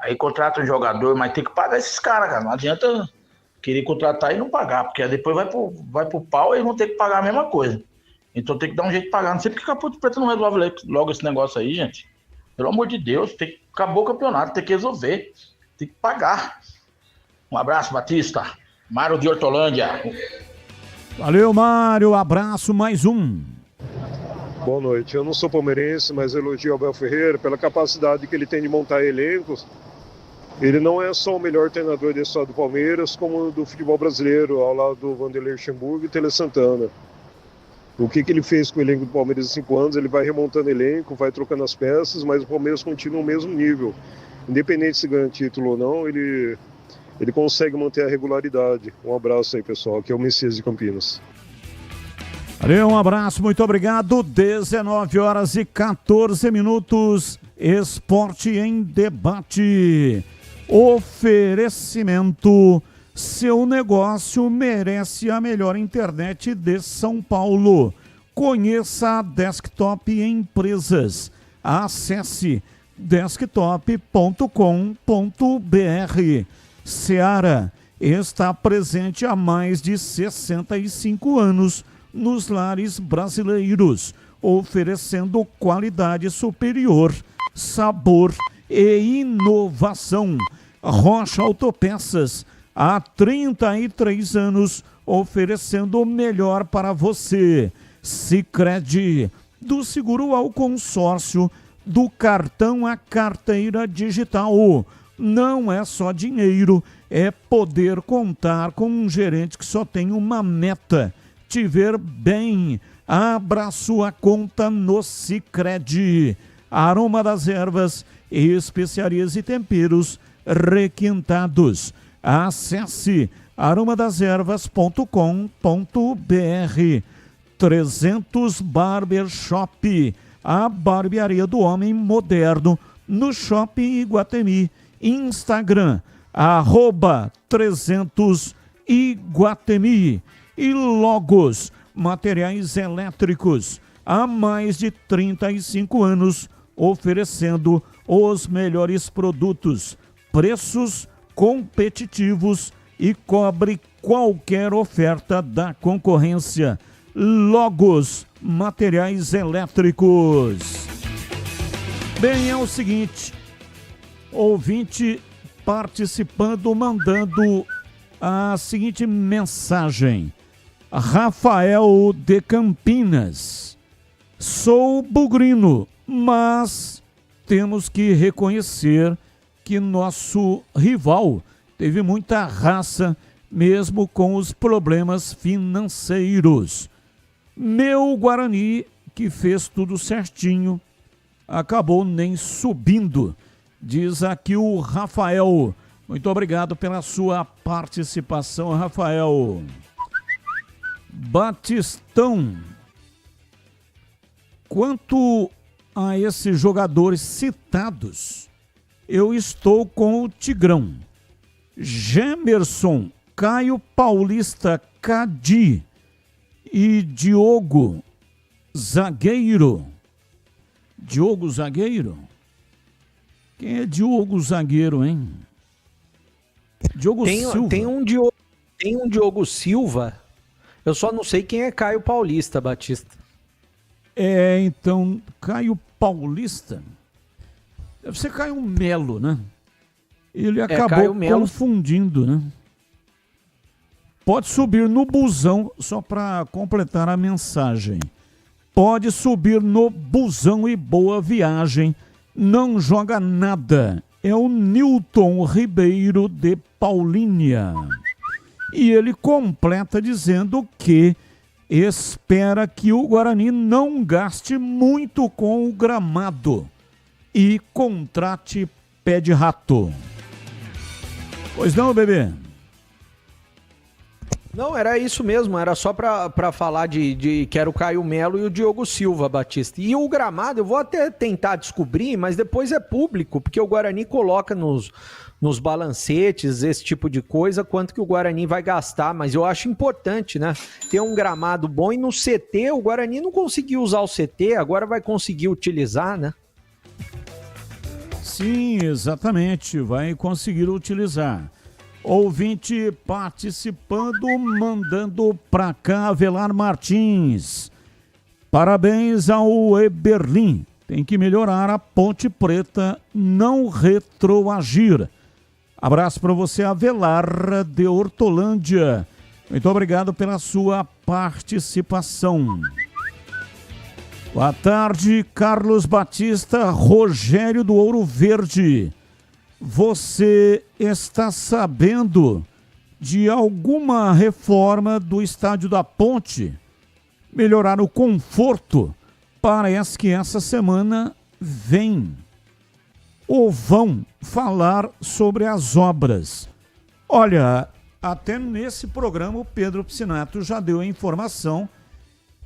Aí contrata um jogador, mas tem que pagar esses caras, cara. Não adianta querer contratar e não pagar, porque depois vai pro pau e eles vão ter que pagar a mesma coisa. Então tem que dar um jeito de pagar. Não sei porque que a Ponte Preta não resolve logo esse negócio aí, gente. Pelo amor de Deus, acabou o campeonato, tem que resolver. Tem que pagar. Um abraço, Batista. Mário de Hortolândia. Valeu, Mário. Abraço, mais um. Boa noite. Eu não sou palmeirense, mas elogio o Abel Ferreira pela capacidade que ele tem de montar elencos. Ele não é só o melhor treinador da história do Palmeiras, como do futebol brasileiro, ao lado do Vanderlei Luxemburgo e Tele Santana. O que ele fez com o elenco do Palmeiras em 5 anos, ele vai remontando elenco, vai trocando as peças, mas o Palmeiras continua no mesmo nível. Independente se ganha título ou não, ele consegue manter a regularidade. Um abraço aí, pessoal. Aqui é o Messias de Campinas. Valeu, um abraço, muito obrigado. 19h14. Esporte em Debate. Oferecimento. Seu negócio merece a melhor internet de São Paulo. Conheça a Desktop Empresas. Acesse desktop.com.br. Seara está presente há mais de 65 anos nos lares brasileiros, oferecendo qualidade superior, sabor e inovação. Rocha Autopeças, há 33 anos, oferecendo o melhor para você. Sicredi, do seguro ao consórcio, do cartão à carteira digital. Não é só dinheiro, é poder contar com um gerente que só tem uma meta: te ver bem. Abra sua conta no Sicredi. Aroma das Ervas, especiarias e temperos requintados. Acesse aromadeservas.com.br. 300 Barbershop, a barbearia do homem moderno, no Shopping Iguatemi. Instagram, @300Iguatemi. E Logos, materiais elétricos, há mais de 35 anos, oferecendo os melhores produtos, preços competitivos e cobre qualquer oferta da concorrência. Logos Materiais Elétricos. Bem, é o seguinte, ouvinte participando, mandando a seguinte mensagem. Rafael de Campinas. Sou bugrino, mas temos que reconhecer que nosso rival teve muita raça, mesmo com os problemas financeiros. Meu Guarani, que fez tudo certinho, acabou nem subindo, diz aqui o Rafael. Muito obrigado pela sua participação, Rafael. Batistão, quanto a esses jogadores citados, eu estou com o Tigrão. Gemerson, Caio Paulista, Cadi e Diogo Zagueiro. Diogo Zagueiro? Quem é Diogo Zagueiro, hein? Diogo Silva. Tem um Diogo Silva. Eu só não sei quem é Caio Paulista, Batista. Então, Caio Paulista. Deve ser Caio Melo, né? Ele acabou confundindo, né? Pode subir no busão, só para completar a mensagem. Pode subir no busão e boa viagem. Não joga nada. É o Nilton Ribeiro de Paulínia. E ele completa dizendo que espera que o Guarani não gaste muito com o gramado e contrate pé de rato. Pois não, bebê? Não, era isso mesmo, era só para falar de que era o Caio Melo e o Diogo Silva, Batista. E o gramado, eu vou até tentar descobrir, mas depois é público, porque o Guarani coloca nos balancetes, esse tipo de coisa, quanto que o Guarani vai gastar, mas eu acho importante, né? Ter um gramado bom e no CT, o Guarani não conseguiu usar o CT, agora vai conseguir utilizar, né? Sim, exatamente, vai conseguir utilizar. Ouvinte participando, mandando pra cá, Avelar Martins. Parabéns ao Eberlin. Tem que melhorar a Ponte Preta, não retroagir. Abraço para você, Avelar de Hortolândia. Muito obrigado pela sua participação. Boa tarde, Carlos Batista, Rogério do Ouro Verde. Você está sabendo de alguma reforma do Estádio da Ponte? Melhorar o conforto? Parece que essa semana vem ou vão falar sobre as obras. Olha, até nesse programa o Pedro Piscinato já deu a informação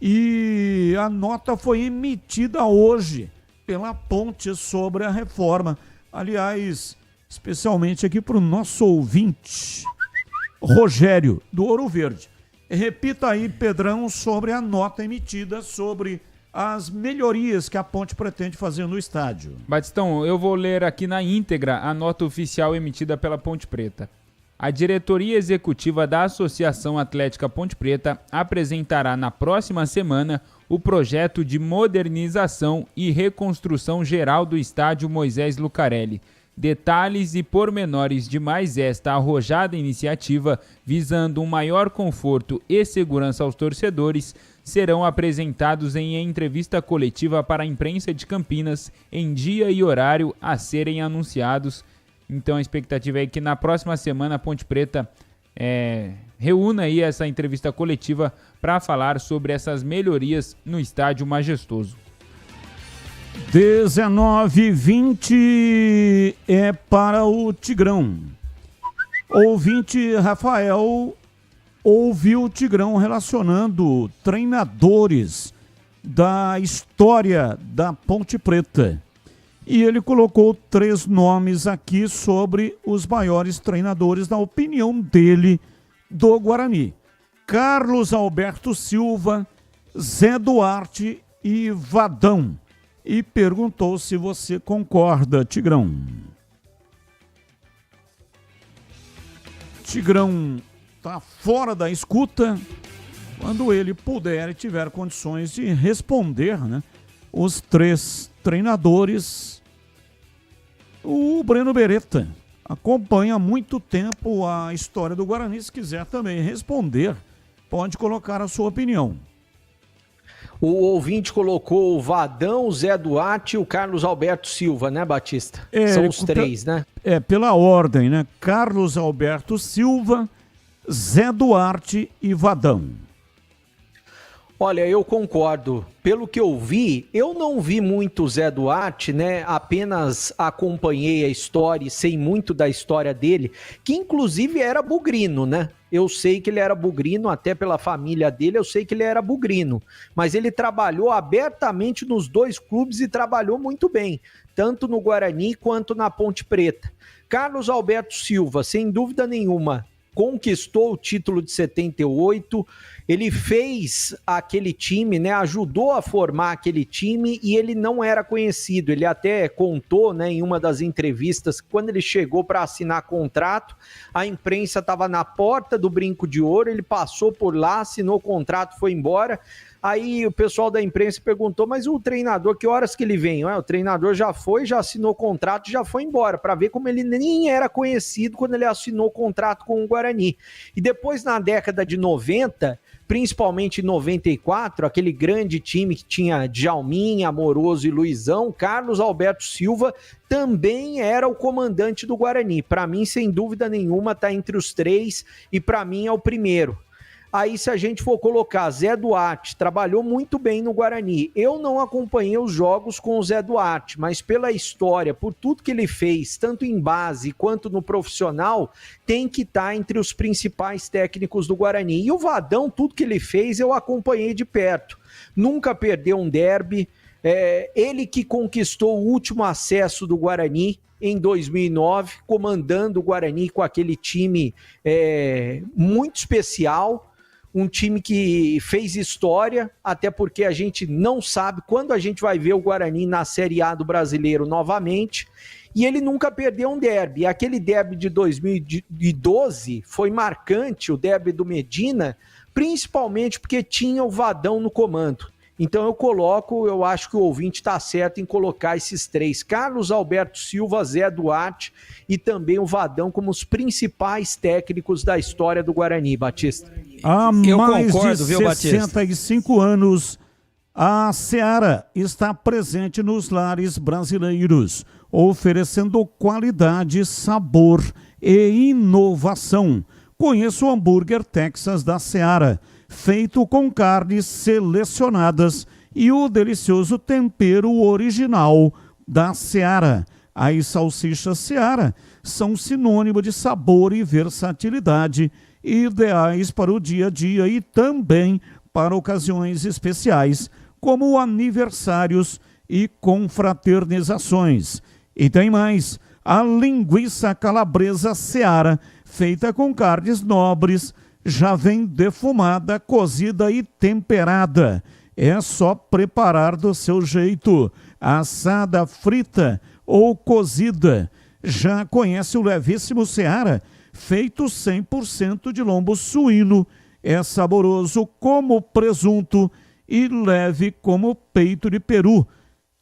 e a nota foi emitida hoje pela Ponte sobre a reforma. Aliás, especialmente aqui para o nosso ouvinte, Rogério, do Ouro Verde. Repita aí, Pedrão, sobre a nota emitida sobre as melhorias que a Ponte pretende fazer no estádio. Batistão, eu vou ler aqui na íntegra a nota oficial emitida pela Ponte Preta. A diretoria executiva da Associação Atlética Ponte Preta apresentará na próxima semana o projeto de modernização e reconstrução geral do estádio Moisés Lucarelli. Detalhes e pormenores de mais esta arrojada iniciativa, visando um maior conforto e segurança aos torcedores, serão apresentados em entrevista coletiva para a imprensa de Campinas, em dia e horário a serem anunciados. Então a expectativa é que na próxima semana a Ponte Preta reúna aí essa entrevista coletiva para falar sobre essas melhorias no estádio majestoso. 19:20 é para o Tigrão. Ouvinte Rafael ouviu o Tigrão relacionando treinadores da história da Ponte Preta. E ele colocou 3 nomes aqui sobre os maiores treinadores, na opinião dele, do Guarani. Carlos Alberto Silva, Zé Duarte e Vadão. E perguntou se você concorda, Tigrão. Tigrão tá fora da escuta. Quando ele puder e tiver condições de responder, né? Os 3 treinadores, o Breno Beretta acompanha há muito tempo a história do Guarani. Se quiser também responder, pode colocar a sua opinião. O ouvinte colocou o Vadão, o Zé Duarte e o Carlos Alberto Silva, né, Batista? São os 3, né? Pela ordem, né? Carlos Alberto Silva, Zé Duarte e Vadão. Olha, eu concordo. Pelo que eu vi, eu não vi muito o Zé Duarte, né? Apenas acompanhei a história e sei muito da história dele, que inclusive era bugrino, né? Eu sei que ele era bugrino, até pela família dele, eu sei que ele era bugrino. Mas ele trabalhou abertamente nos 2 clubes e trabalhou muito bem, tanto no Guarani quanto na Ponte Preta. Carlos Alberto Silva, sem dúvida nenhuma, conquistou o título de 78, ele fez aquele time, né, ajudou a formar aquele time e ele não era conhecido. Ele até contou, né, em uma das entrevistas, que quando ele chegou para assinar contrato, a imprensa estava na porta do Brinco de Ouro, ele passou por lá, assinou o contrato, foi embora. Aí o pessoal da imprensa perguntou, mas o treinador, que horas que ele vem? O treinador já foi, já assinou o contrato, já foi embora, para ver como ele nem era conhecido quando ele assinou o contrato com o Guarani. E depois, na década de 90, principalmente em 94, aquele grande time que tinha Djalminha, Amoroso e Luizão, Carlos Alberto Silva também era o comandante do Guarani. Para mim, sem dúvida nenhuma, está entre os 3 e para mim é o primeiro. Aí, se a gente for colocar Zé Duarte, trabalhou muito bem no Guarani. Eu não acompanhei os jogos com o Zé Duarte, mas pela história, por tudo que ele fez, tanto em base quanto no profissional, tem que estar entre os principais técnicos do Guarani. E o Vadão, tudo que ele fez, eu acompanhei de perto. Nunca perdeu um derby. Ele que conquistou o último acesso do Guarani em 2009, comandando o Guarani com aquele time muito especial. Um time que fez história, até porque a gente não sabe quando a gente vai ver o Guarani na Série A do Brasileiro novamente, e ele nunca perdeu um derby. Aquele derby de 2012 foi marcante, o derby do Medina, principalmente porque tinha o Vadão no comando. Então eu acho que o ouvinte está certo em colocar esses 3, Carlos Alberto Silva, Zé Duarte e também o Vadão como os principais técnicos da história do Guarani, Batista. Há mais de 65 anos, a Seara está presente nos lares brasileiros, oferecendo qualidade, sabor e inovação. Conheça o hambúrguer Texas da Seara, feito com carnes selecionadas e o delicioso tempero original da Seara. As salsichas Seara são sinônimo de sabor e versatilidade, ideais para o dia a dia e também para ocasiões especiais, como aniversários e confraternizações. E tem mais, a linguiça calabresa Seara, feita com carnes nobres, já vem defumada, cozida e temperada. É só preparar do seu jeito, assada, frita ou cozida. Já conhece o levíssimo Seara, feito 100% de lombo suíno. É saboroso como presunto e leve como peito de peru.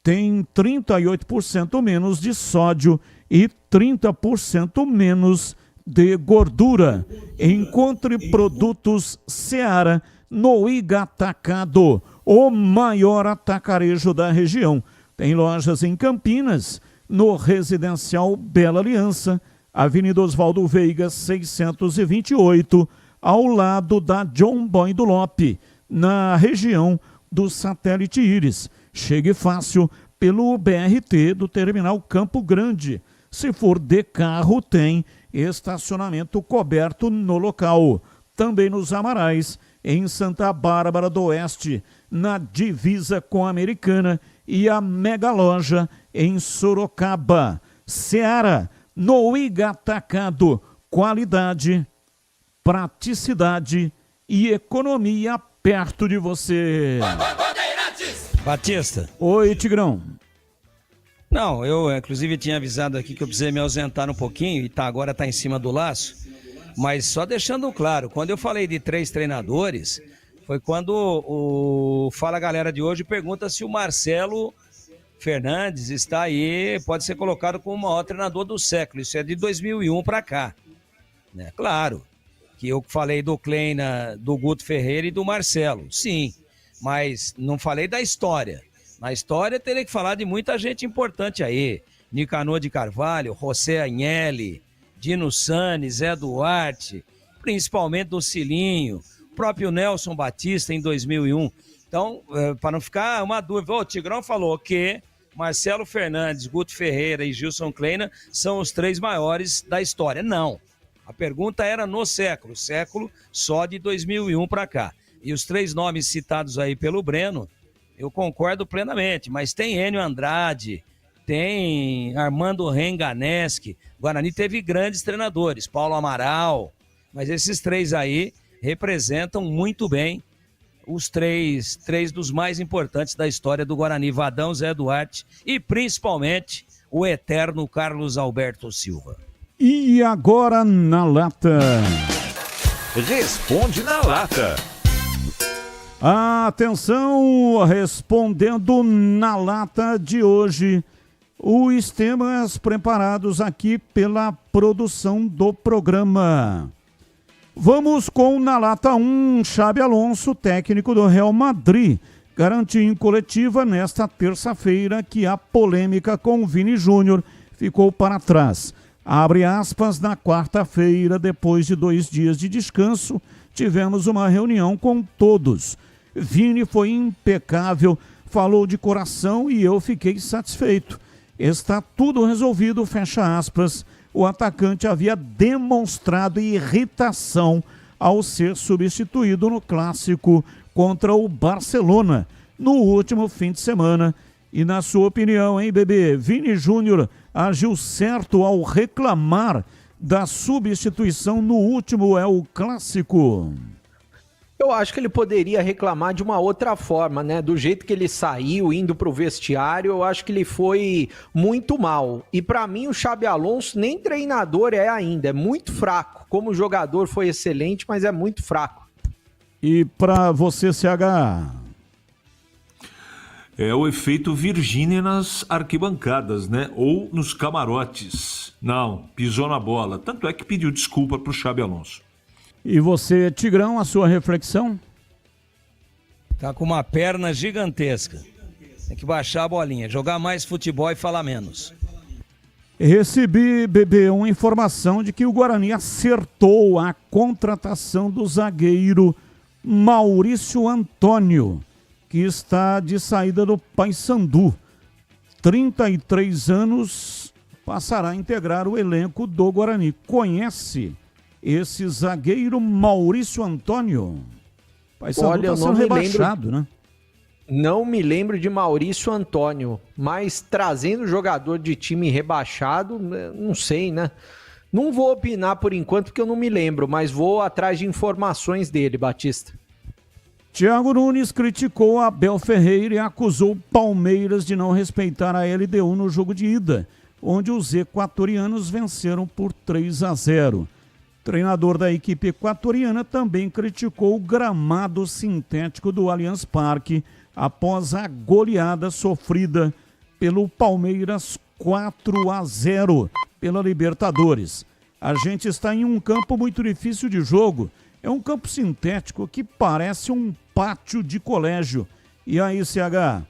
Tem 38% menos de sódio e 30% menos de gordura. Encontre produtos Seara no Igatacado, o maior atacarejo da região. Tem lojas em Campinas, no Residencial Bela Aliança, Avenida Oswaldo Veiga, 628, ao lado da John Boy do Lope, na região do Satélite Íris. Chegue fácil pelo BRT do Terminal Campo Grande. Se for de carro, tem estacionamento coberto no local. Também nos Amarais, em Santa Bárbara do Oeste, na divisa com a Americana, e a Mega Loja em Sorocaba. Seara, no Igatacado, qualidade, praticidade e economia perto de você. Batista. Oi, Tigrão. Não, eu inclusive tinha avisado aqui que eu precisei me ausentar um pouquinho e agora tá em cima do laço. Mas só deixando claro, quando eu falei de 3 treinadores, foi quando o Fala Galera de hoje pergunta se o Marcelo Fernandes está aí, pode ser colocado como o maior treinador do século. Isso é de 2001 para cá. Né? Claro que eu falei do Kleina, do Guto Ferreira e do Marcelo. Sim, mas não falei da história. Na história teria que falar de muita gente importante aí. Nicanor de Carvalho, José Agnelli, Dino Sani, Zé Duarte, principalmente do Cilinho, o próprio Nelson Batista em 2001. Então, para não ficar uma dúvida, o Tigrão falou que Marcelo Fernandes, Guto Ferreira e Gilson Kleina são os 3 maiores da história. Não. A pergunta era no século só de 2001 para cá. E os 3 nomes citados aí pelo Breno, eu concordo plenamente, mas tem Enio Andrade, tem Armando Renganeschi, Guarani teve grandes treinadores, Paulo Amaral, mas esses 3 aí representam muito bem os três dos mais importantes da história do Guarani, Vadão, Zé Duarte e principalmente o eterno Carlos Alberto Silva. E agora na lata. Responde na lata. Atenção, respondendo na lata de hoje, os temas preparados aqui pela produção do programa. Vamos com na lata 1, Xabi Alonso, técnico do Real Madrid, garantiu em coletiva nesta terça-feira que a polêmica com Vini Júnior ficou para trás. Abre aspas, na quarta-feira, depois de 2 dias de descanso, tivemos uma reunião com todos. Vini foi impecável, falou de coração e eu fiquei satisfeito. Está tudo resolvido, fecha aspas. O atacante havia demonstrado irritação ao ser substituído no clássico contra o Barcelona no último fim de semana. E na sua opinião, hein, bebê? Vini Júnior agiu certo ao reclamar da substituição no último clássico? Eu acho que ele poderia reclamar de uma outra forma, né? Do jeito que ele saiu, indo pro vestiário, eu acho que ele foi muito mal. E pra mim o Xabi Alonso nem treinador é ainda, é muito fraco. Como jogador foi excelente, mas é muito fraco. E pra você, CH? É o efeito Virgínia nas arquibancadas, né? Ou nos camarotes. Não, pisou na bola. Tanto é que pediu desculpa pro Xabi Alonso. E você, Tigrão, a sua reflexão? Tá com uma perna gigantesca. Tem que baixar a bolinha, jogar mais futebol e falar menos. Recebi, bebê, uma informação de que o Guarani acertou a contratação do zagueiro Maurício Antônio, que está de saída do Paysandu. 33 anos, passará a integrar o elenco do Guarani. Conhece esse zagueiro Maurício Antônio? Paysandu está sendo rebaixado, né? Não me lembro de Maurício Antônio, mas trazendo jogador de time rebaixado, não sei, né? Não vou opinar por enquanto porque eu não me lembro, mas vou atrás de informações dele, Batista. Thiago Nunes criticou Abel Ferreira e acusou o Palmeiras de não respeitar a LDU no jogo de ida, onde os equatorianos venceram por 3-0. O treinador da equipe equatoriana também criticou o gramado sintético do Allianz Parque após a goleada sofrida pelo Palmeiras 4-0 pela Libertadores. A gente está em um campo muito difícil de jogo. É um campo sintético que parece um pátio de colégio. E aí, CH,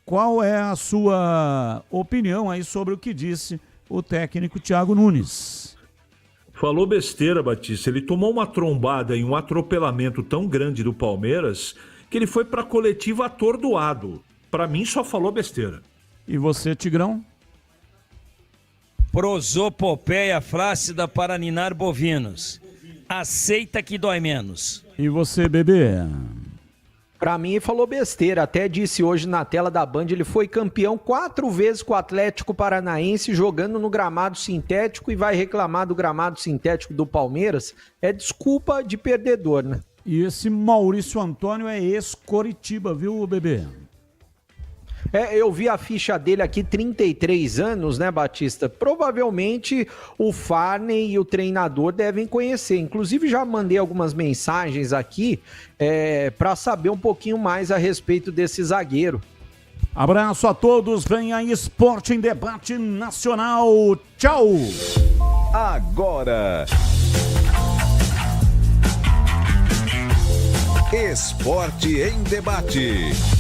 qual é a sua opinião aí sobre o que disse o técnico Thiago Nunes? Falou besteira, Batista. Ele tomou uma trombada e um atropelamento tão grande do Palmeiras que ele foi para a coletiva atordoado. Para mim, só falou besteira. E você, Tigrão? Prosopopeia flácida para ninar bovinos. Aceita que dói menos. E você, bebê? Pra mim, falou besteira. Até disse hoje na tela da Band, ele foi campeão 4 vezes com o Atlético Paranaense jogando no gramado sintético e vai reclamar do gramado sintético do Palmeiras. É desculpa de perdedor, né? E esse Maurício Antônio é ex-Coritiba, viu, bebê? Eu vi a ficha dele aqui, 33 anos, né, Batista? Provavelmente o Farney e o treinador devem conhecer. Inclusive, já mandei algumas mensagens aqui para saber um pouquinho mais a respeito desse zagueiro. Abraço a todos, vem aí Esporte em Debate Nacional. Tchau! Agora, Esporte em Debate.